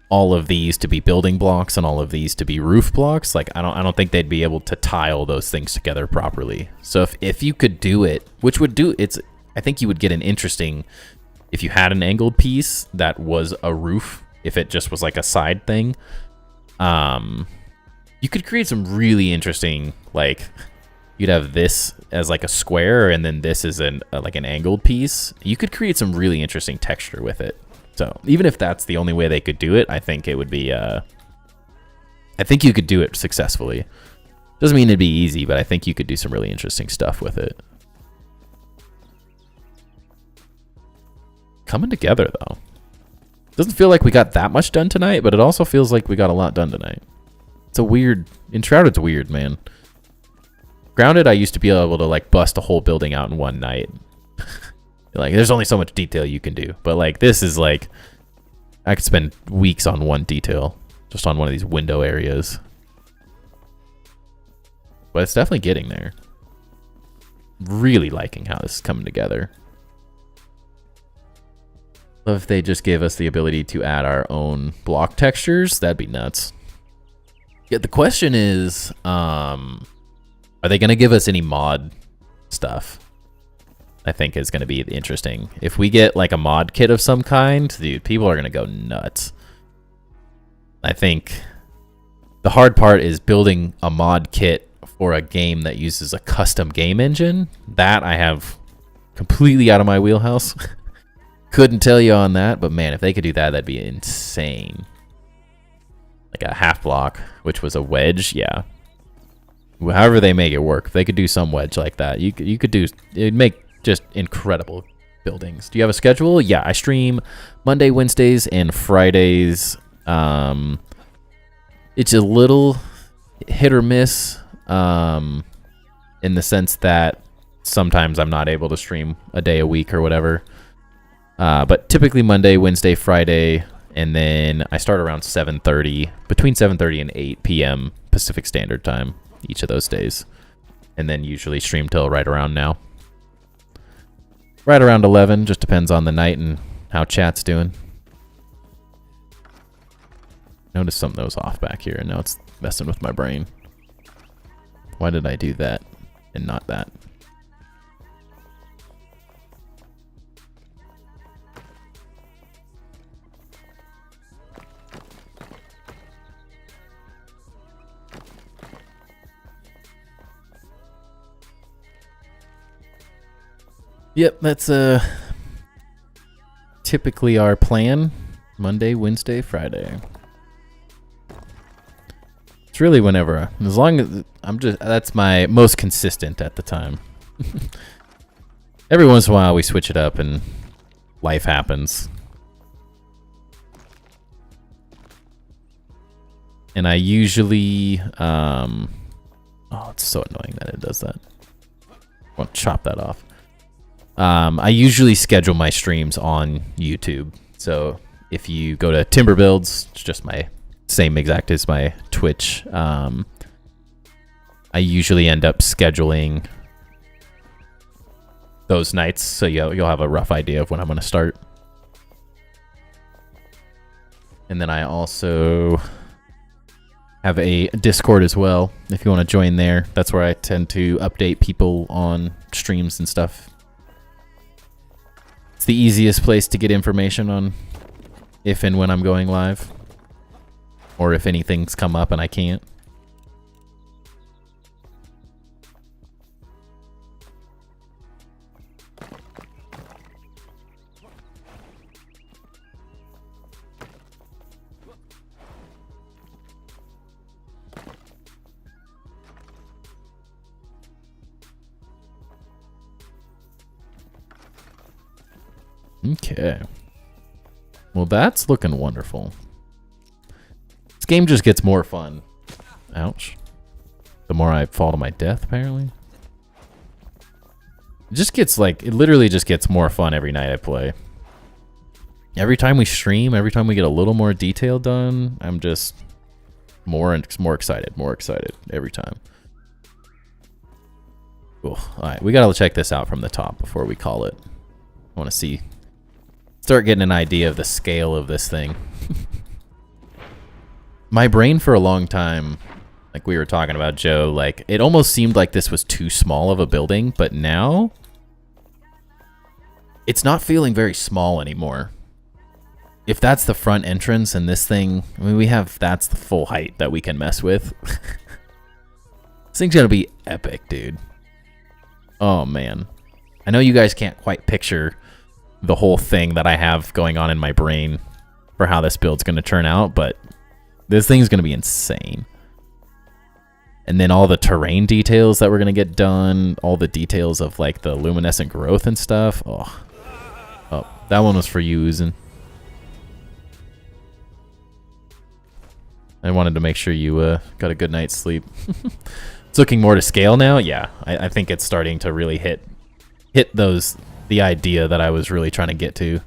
all of these to be building blocks and all of these to be roof blocks, like I don't think they'd be able to tile those things together properly. So if you could do it, which would do it's, I think you would get an interesting, if you had an angled piece that was a roof, if it just was like a side thing, you could create some really interesting, like, you'd have this as like a square, and then this is like an angled piece. You could create some really interesting texture with it. So even if that's the only way they could do it, I think it would be, I think you could do it successfully. Doesn't mean it'd be easy, but I think you could do some really interesting stuff with it. Coming together though. Doesn't feel like we got that much done tonight, but it also feels like we got a lot done tonight. It's a weird... Enshrouded's weird, man. Grounded, I used to be able to, like, bust a whole building out in one night. Like, there's only so much detail you can do. But, like, this is, like... I could spend weeks on one detail. Just on one of these window areas. But it's definitely getting there. Really liking how this is coming together. Love if they just gave us the ability to add our own block textures. That'd be nuts. Yeah, the question is, are they going to give us any mod stuff? I think is going to be interesting. If we get like a mod kit of some kind, dude, people are going to go nuts. I think the hard part is building a mod kit for a game that uses a custom game engine. That I have completely out of my wheelhouse. Couldn't tell you on that, but man, if they could do that, that'd be insane. Like a half block, which was a wedge, yeah. However they make it work, if they could do some wedge like that, you could do, it'd make just incredible buildings. Do you have a schedule? Yeah, I stream Monday, Wednesdays, and Fridays. It's a little hit or miss in the sense that sometimes I'm not able to stream a day a week or whatever. But typically Monday, Wednesday, Friday, and then I start around 7:30, between 7:30 and 8 p.m. Pacific Standard Time each of those days. And then usually stream till right around now. Right around 11, just depends on the night and how chat's doing. Notice something that was off back here, and now it's messing with my brain. Why did I do that and not that? Yep, that's typically our plan. Monday, Wednesday, Friday. It's really whenever, as long as that's my most consistent at the time. Every once in a while we switch it up and life happens. And I usually, oh, it's so annoying that it does that. I want to chop that off. I usually schedule my streams on YouTube. So if you go to Timber Builds, it's just my same exact as my Twitch. I usually end up scheduling those nights, so you'll have a rough idea of when I'm going to start. And then I also have a Discord as well, if you want to join there. That's where I tend to update people on streams and stuff. It's the easiest place to get information on if and when I'm going live. Or if anything's come up and I can't. Okay. Well, that's looking wonderful. This game just gets more fun. Ouch. The more I fall to my death, apparently. It just gets like, it literally just gets more fun every night I play. Every time we stream, every time we get a little more detail done, I'm just more excited every time. Cool. Alright, we gotta check this out from the top before we call it. I want to start getting an idea of the scale of this thing. My brain for a long time, like we were talking about, Joe, like it almost seemed like this was too small of a building, but now it's not feeling very small anymore. If that's the front entrance and this thing, I mean, that's the full height that we can mess with. This thing's gonna be epic, dude. Oh man. I know you guys can't quite picture the whole thing that I have going on in my brain for how this build's gonna turn out, but this thing's going to be insane. And then all the terrain details that we're going to get done, all the details of like the luminescent growth and stuff. Oh, that one was for you, Uzin. I wanted to make sure you got a good night's sleep. It's looking more to scale now. Yeah, I think it's starting to really hit the idea that I was really trying to get to.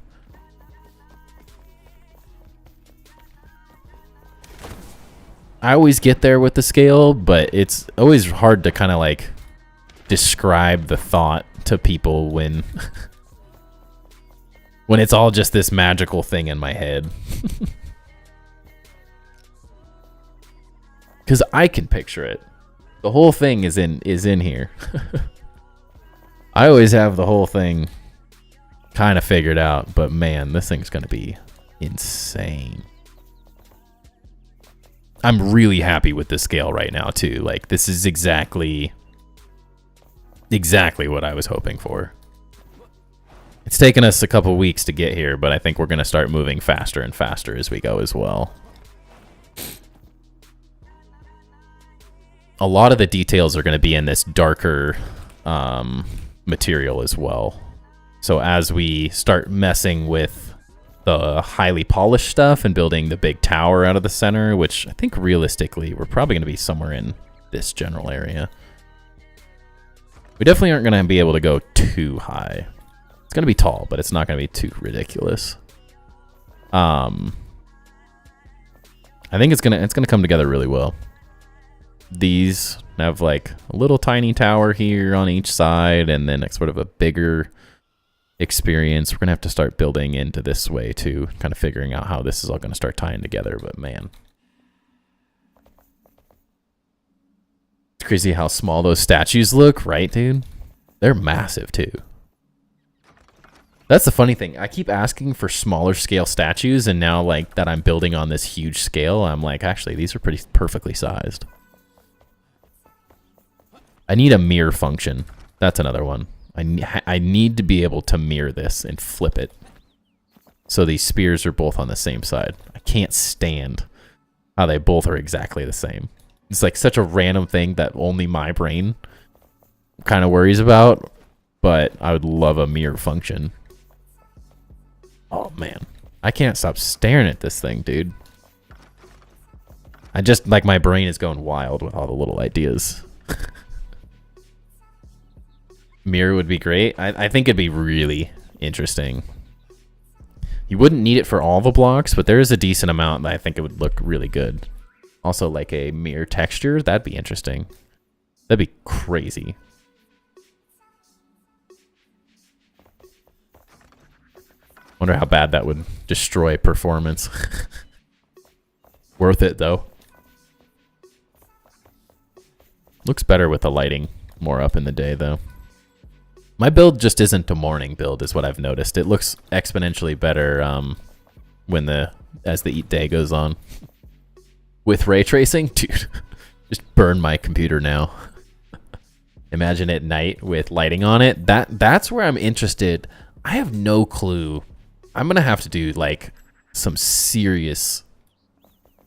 I always get there with the scale, but it's always hard to kind of like describe the thought to people when when it's all just this magical thing in my head. Because I can picture it. The whole thing is in here. I always have the whole thing kind of figured out, but man, this thing's gonna be insane. I'm really happy with the scale right now too. Like, this is exactly what I was hoping for. It's taken us a couple weeks to get here, but I think we're gonna start moving faster and faster as we go as well. A lot of the details are going to be in this darker material as well. So as we start messing with the highly polished stuff and building the big tower out of the center, which I think realistically we're probably going to be somewhere in this general area. We definitely aren't going to be able to go too high. It's going to be tall, but it's not going to be too ridiculous. I think it's gonna come together really well. These have like a little tiny tower here on each side, and then sort of a bigger experience. We're gonna have to start building into this way too, kind of figuring out how this is all gonna start tying together. But man, it's crazy how small those statues look, right, dude? They're massive too. That's the funny thing. I keep asking for smaller scale statues, and now like that I'm building on this huge scale, I'm like, actually, these are pretty perfectly sized. I need a mirror function. That's another one. I need to be able to mirror this and flip it, so these spears are both on the same side. I can't stand how they both are exactly the same. It's like such a random thing that only my brain kind of worries about, but I would love a mirror function. Oh man, I can't stop staring at this thing, dude. I just, like, my brain is going wild with all the little ideas. Mirror would be great. I think it'd be really interesting. You wouldn't need it for all the blocks, but there is a decent amount that I think it would look really good. Also, like a mirror texture, that'd be interesting. That'd be crazy. Wonder how bad that would destroy performance. Worth it, though. Looks better with the lighting more up in the day, though. My build just isn't a morning build, is what I've noticed. It looks exponentially better as the day goes on. With ray tracing, dude, just burn my computer now. Imagine at night with lighting on it. That's where I'm interested. I have no clue. I'm gonna have to do like some serious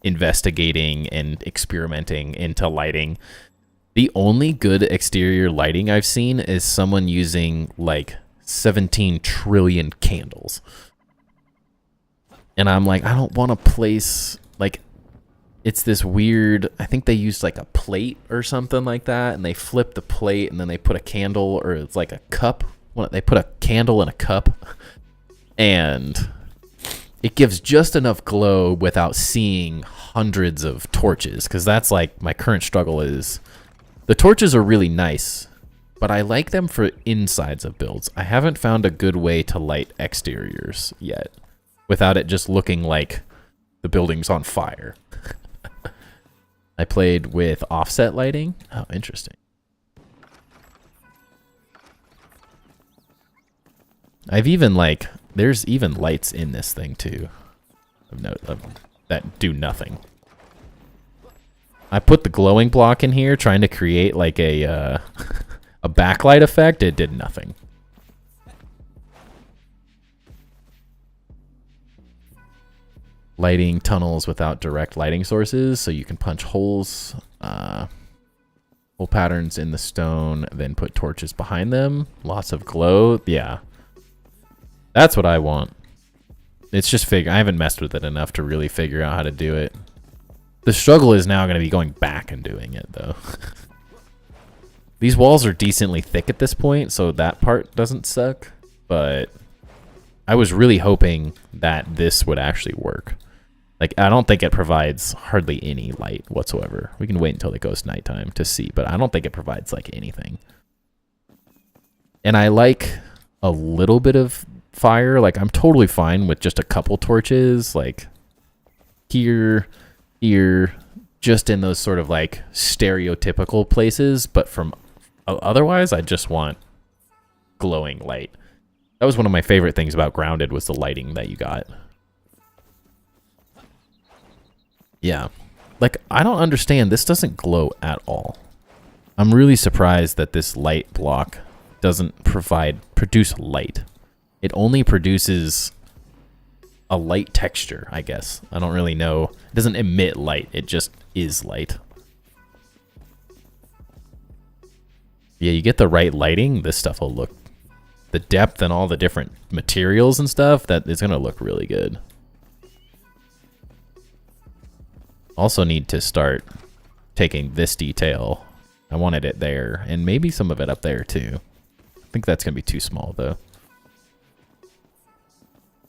investigating and experimenting into lighting. The only good exterior lighting I've seen is someone using like 17 trillion candles. And I'm like, I don't want to place, like, it's this weird, I think they used like a plate or something like that, and they flip the plate and then they put a candle, or it's like a cup. Well, they put a candle in a cup, and it gives just enough glow without seeing hundreds of torches, because that's like my current struggle is. The torches are really nice, but I like them for insides of builds. I haven't found a good way to light exteriors yet without it just looking like the building's on fire. I played with offset lighting. Oh, interesting. I've even like, there's even lights in this thing too. That do nothing. I put the glowing block in here trying to create like a backlight effect. It did nothing. Lighting tunnels without direct lighting sources, so you can punch holes, hole patterns in the stone, then put torches behind them. Lots of glow. Yeah. That's what I want. It's just I haven't messed with it enough to really figure out how to do it. The struggle is now going to be going back and doing it, though. These walls are decently thick at this point, so that part doesn't suck. But I was really hoping that this would actually work. Like, I don't think it provides hardly any light whatsoever. We can wait until it goes nighttime to see, but I don't think it provides, like, anything. And I like a little bit of fire. Like, I'm totally fine with just a couple torches, like, here, just in those sort of, like, stereotypical places. But from otherwise, I just want glowing light. That was one of my favorite things about Grounded, was the lighting that you got. Yeah. Like, I don't understand. This doesn't glow at all. I'm really surprised that this light block doesn't produce light. It only produces a light texture, I guess. I don't really know. It doesn't emit light. It just is light. Yeah, you get the right lighting, this stuff will look... The depth and all the different materials and stuff, that is going to look really good. Also need to start taking this detail. I wanted it there, and maybe some of it up there too. I think that's going to be too small, though.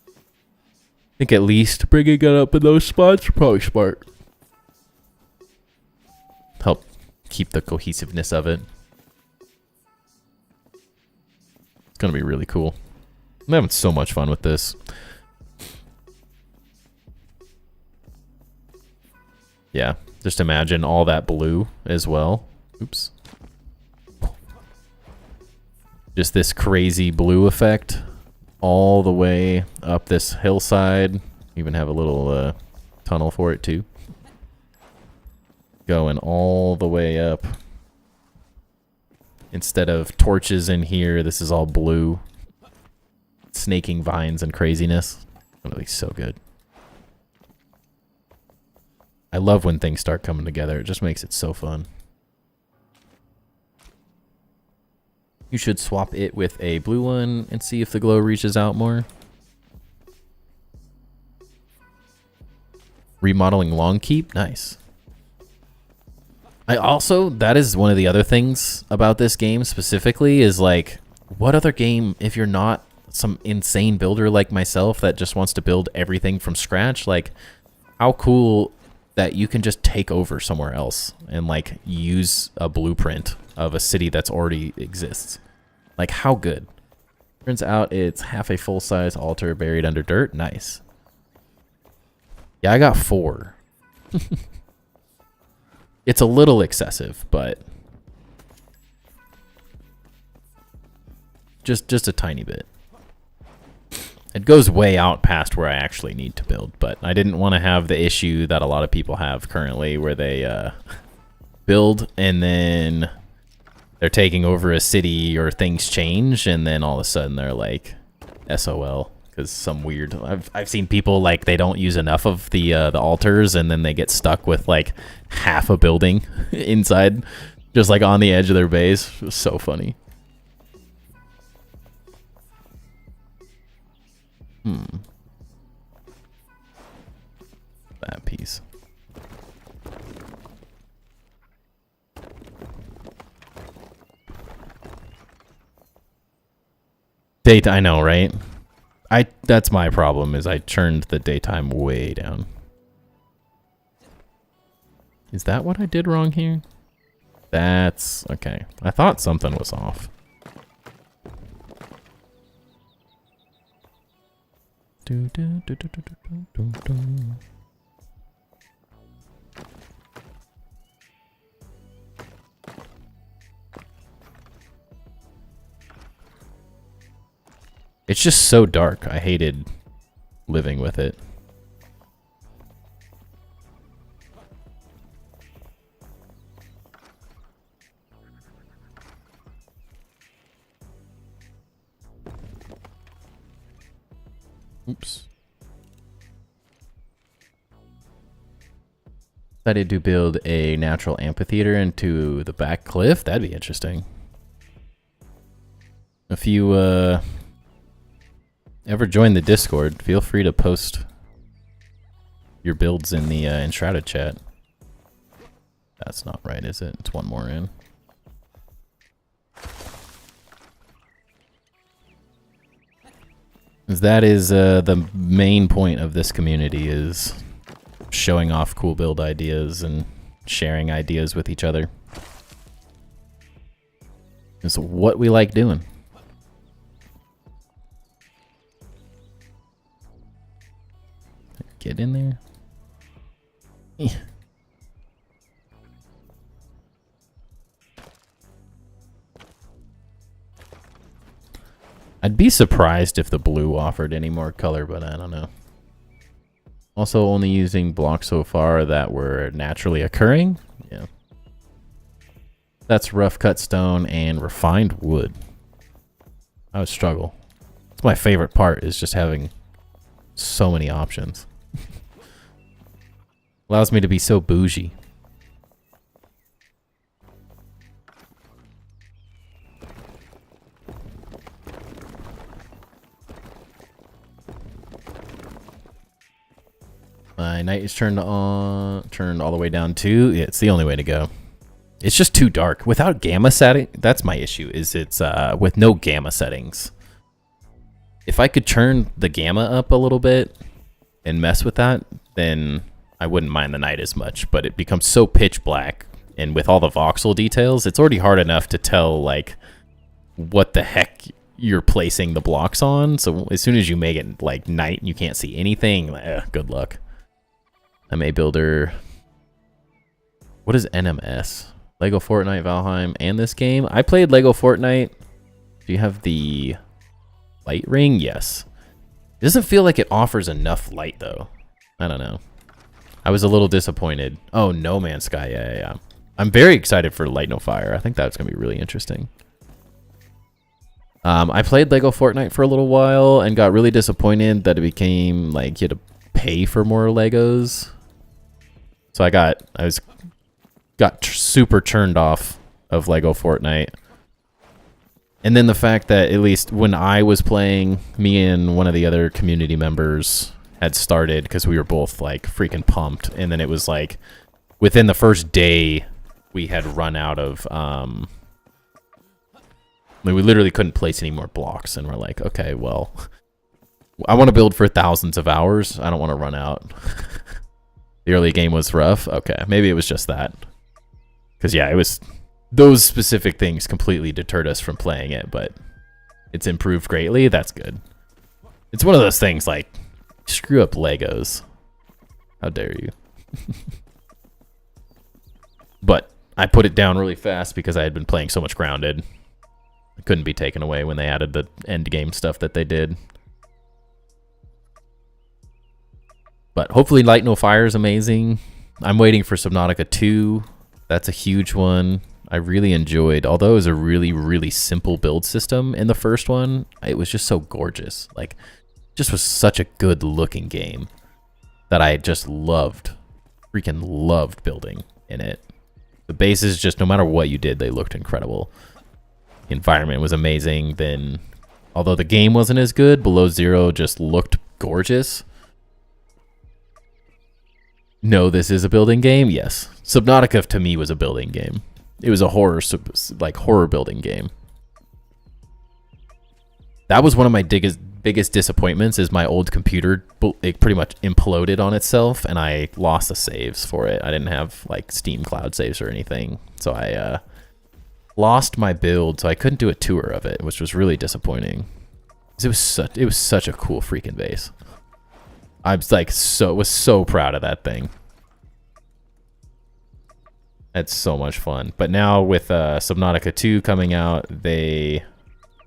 I think at least bringing it up in those spots probably smart. Help keep the cohesiveness of it. It's going to be really cool. I'm having so much fun with this. Yeah, just imagine all that blue as well. Oops. Just this crazy blue effect all the way up this hillside. Even have a little tunnel for it too. Going all the way up. Instead of torches in here, this is all blue. Snaking vines and craziness. It's gonna be so good. I love when things start coming together. It just makes it so fun. You should swap it with a blue one and see if the glow reaches out more. Remodeling Long Keep? Nice. That is one of the other things about this game specifically, is like, what other game, if you're not some insane builder like myself that just wants to build everything from scratch, like, how cool that you can just take over somewhere else and like use a blueprint of a city that's already exists. Like, how good. Turns out it's half a full-size altar buried under dirt. Nice. Yeah, I got 4. It's a little excessive, but just a tiny bit. It goes way out past where I actually need to build, but I didn't want to have the issue that a lot of people have currently, where they build and then they're taking over a city or things change, and then all of a sudden they're like SOL. Because some weird, I've seen people, like, they don't use enough of the altars, and then they get stuck with like half a building inside, just like on the edge of their base. It was so funny. That piece. Date, I know, right? That's my problem, is I turned the daytime way down. Is that what I did wrong here? That's okay. I thought something was off. It's just so dark. I hated living with it. Oops. Decided to build a natural amphitheater into the back cliff. That'd be interesting. If you ever join the Discord, feel free to post your builds in the Enshrouded chat. That's not right, is it? It's one more in. That is the main point of this community, is showing off cool build ideas and sharing ideas with each other. It's what we like doing. Get in there. I'd be surprised if the blue offered any more color, but I don't know. Also only using blocks so far that were naturally occurring. Yeah. That's rough cut stone and refined wood. I would struggle. It's my favorite part, is just having so many options. Allows me to be so bougie. My night is turned all the way down to, yeah, it's the only way to go. It's just too dark. Without gamma setting, that's my issue, is it's with no gamma settings. If I could turn the gamma up a little bit and mess with that, then I wouldn't mind the night as much, but it becomes so pitch black, and with all the voxel details, it's already hard enough to tell like what the heck you're placing the blocks on. So as soon as you make it like night and you can't see anything, good luck. MA Builder. What is NMS? Lego Fortnite, Valheim, and this game? I played Lego Fortnite. Do you have the light ring? Yes. It doesn't feel like it offers enough light, though. I don't know. I was a little disappointed. Oh, No Man's Sky. Yeah. I'm very excited for Light No Fire. I think that's going to be really interesting. I played Lego Fortnite for a little while and got really disappointed that it became like you had to pay for more Legos. So I got super turned off of Lego Fortnite. And then the fact that at least when I was playing, me and one of the other community members had started because we were both like freaking pumped. And then it was like within the first day we had run out of we literally couldn't place any more blocks, and we're like, okay, well, I want to build for thousands of hours. I don't want to run out. The early game was rough. Okay, maybe it was just that. Because, yeah, it was... Those specific things completely deterred us from playing it, but it's improved greatly. That's good. It's one of those things, like, screw up Legos. How dare you? But I put it down really fast because I had been playing so much Grounded. It couldn't be taken away when they added the end game stuff that they did. But hopefully Light No Fire is amazing. I'm waiting for Subnautica 2. That's a huge one. I really enjoyed, although it was a really, really simple build system in the first one, it was just so gorgeous. Like, just was such a good looking game that I just loved, freaking loved building in it. The bases, just no matter what you did, they looked incredible. The environment was amazing. Then, although the game wasn't as good, Below Zero just looked gorgeous. No, this is a building game? Yes. Subnautica to me was a building game. It was a horror building game. That was one of my biggest disappointments, is my old computer, it pretty much imploded on itself, and I lost the saves for it. I didn't have like Steam cloud saves or anything. So I lost my build, so I couldn't do a tour of it, which was really disappointing. It was such a cool freaking base. I was like was so proud of that thing. It's so much fun. But now with Subnautica 2 coming out, they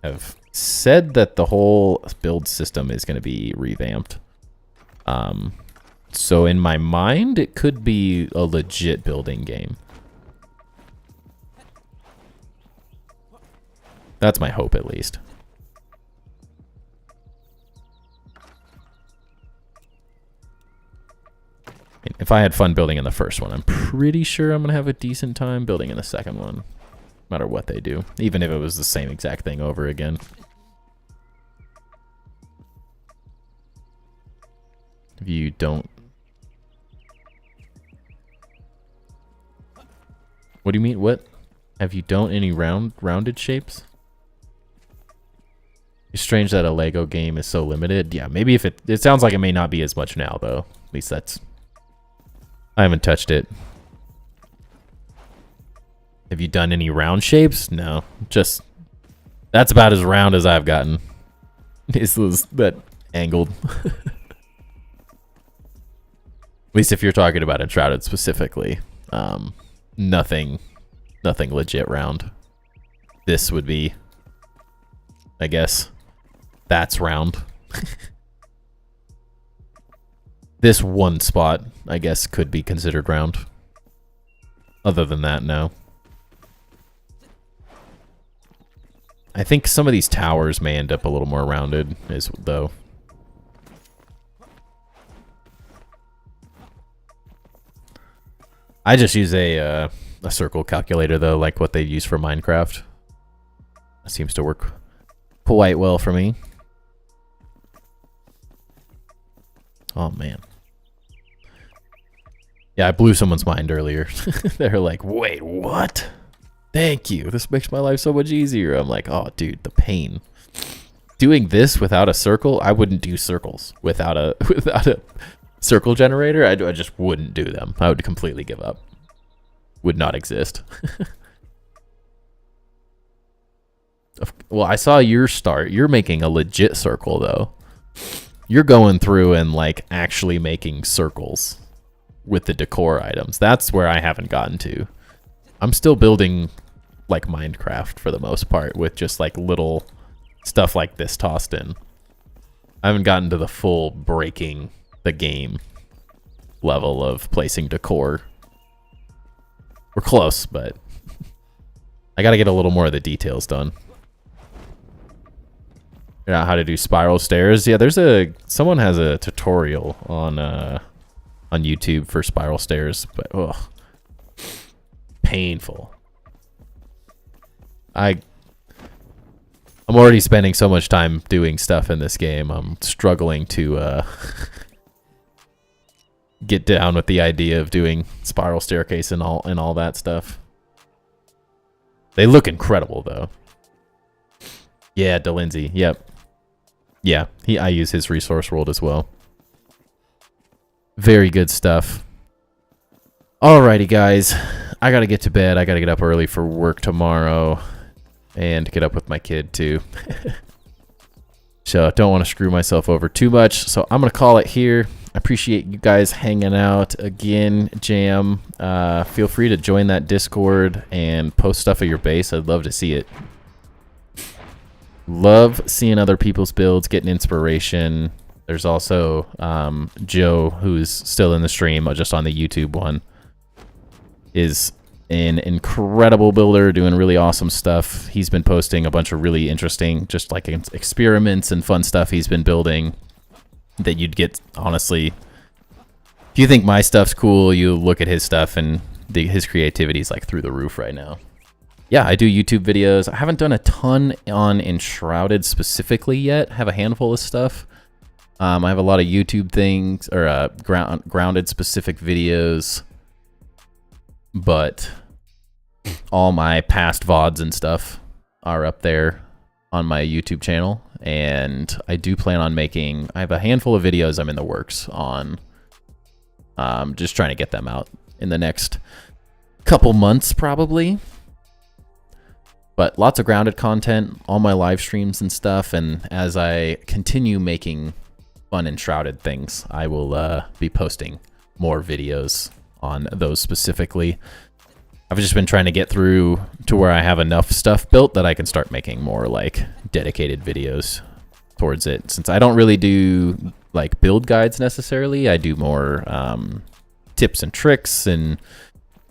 have said that the whole build system is going to be revamped. So in my mind, it could be a legit building game. That's my hope, at least. If I had fun building in the first one, I'm pretty sure I'm going to have a decent time building in the second one. No matter what they do. Even if it was the same exact thing over again. If you don't... What do you mean? What? Have you done any rounded shapes? It's strange that a Lego game is so limited. Yeah, maybe if it sounds like it may not be as much now, though. At least that's... I haven't touched it. Have you done any round shapes? No. Just... That's about as round as I've gotten. Is that angled. At least if you're talking about Enshrouded specifically. Nothing legit round. This would be... I guess... That's round. This one spot, I guess, could be considered round. Other than that, no. I think some of these towers may end up a little more rounded, though. I just use a circle calculator, though, like what they use for Minecraft. That seems to work quite well for me. Oh, man. Yeah, I blew someone's mind earlier. They're like, wait, what? Thank you. This makes my life so much easier. I'm like, oh, dude, the pain. Doing this without a circle, I wouldn't do circles without a circle generator. I just wouldn't do them. I would completely give up. Would not exist. Well, I saw your start. You're making a legit circle, though. You're going through and, like, actually making circles with the decor items. That's where I haven't gotten to. I'm still building, like, Minecraft for the most part with just, like, little stuff like this tossed in. I haven't gotten to the full breaking the game level of placing decor. We're close, but I got to get a little more of the details done. Out how to do spiral stairs. Yeah, there's someone has a tutorial on YouTube for spiral stairs, but ugh, painful. I'm already spending so much time doing stuff in this game. I'm struggling to get down with the idea of doing spiral staircase and all that stuff. They look incredible though. Yeah, DeLindsay. Yep. Yeah, I use his resource world as well. Very good stuff. Alrighty, guys. I gotta get to bed. I gotta get up early for work tomorrow. And get up with my kid, too. So, I don't want to screw myself over too much. So, I'm gonna call it here. I appreciate you guys hanging out again, Jam. Feel free to join that Discord and post stuff at your base. I'd love to see it. Love seeing other people's builds, getting inspiration. There's also Joe, who's still in the stream, just on the YouTube one, is an incredible builder, doing really awesome stuff. He's been posting a bunch of really interesting, just like experiments and fun stuff he's been building that you'd get, honestly. If you think my stuff's cool, you look at his stuff and his creativity is like through the roof right now. Yeah, I do YouTube videos. I haven't done a ton on Enshrouded specifically yet. I have a handful of stuff. I have a lot of YouTube things, or grounded specific videos. But all my past VODs and stuff are up there on my YouTube channel. And I do plan on making... I have a handful of videos I'm in the works on. Just trying to get them out in the next couple months, probably. But lots of grounded content, all my live streams and stuff, and as I continue making fun Enshrouded things, I will be posting more videos on those specifically. I've just been trying to get through to where I have enough stuff built that I can start making more like dedicated videos towards it. Since I don't really do like build guides necessarily, I do more tips and tricks and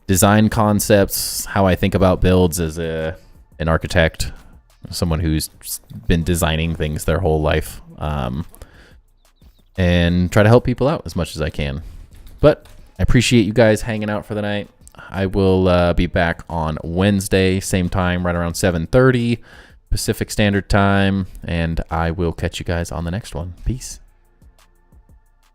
design concepts, how I think about builds as an architect, someone who's been designing things their whole life, and try to help people out as much as I can. But I appreciate you guys hanging out for the night. I will be back on Wednesday, same time, right around 7:30 Pacific Standard Time, and I will catch you guys on the next one. Peace.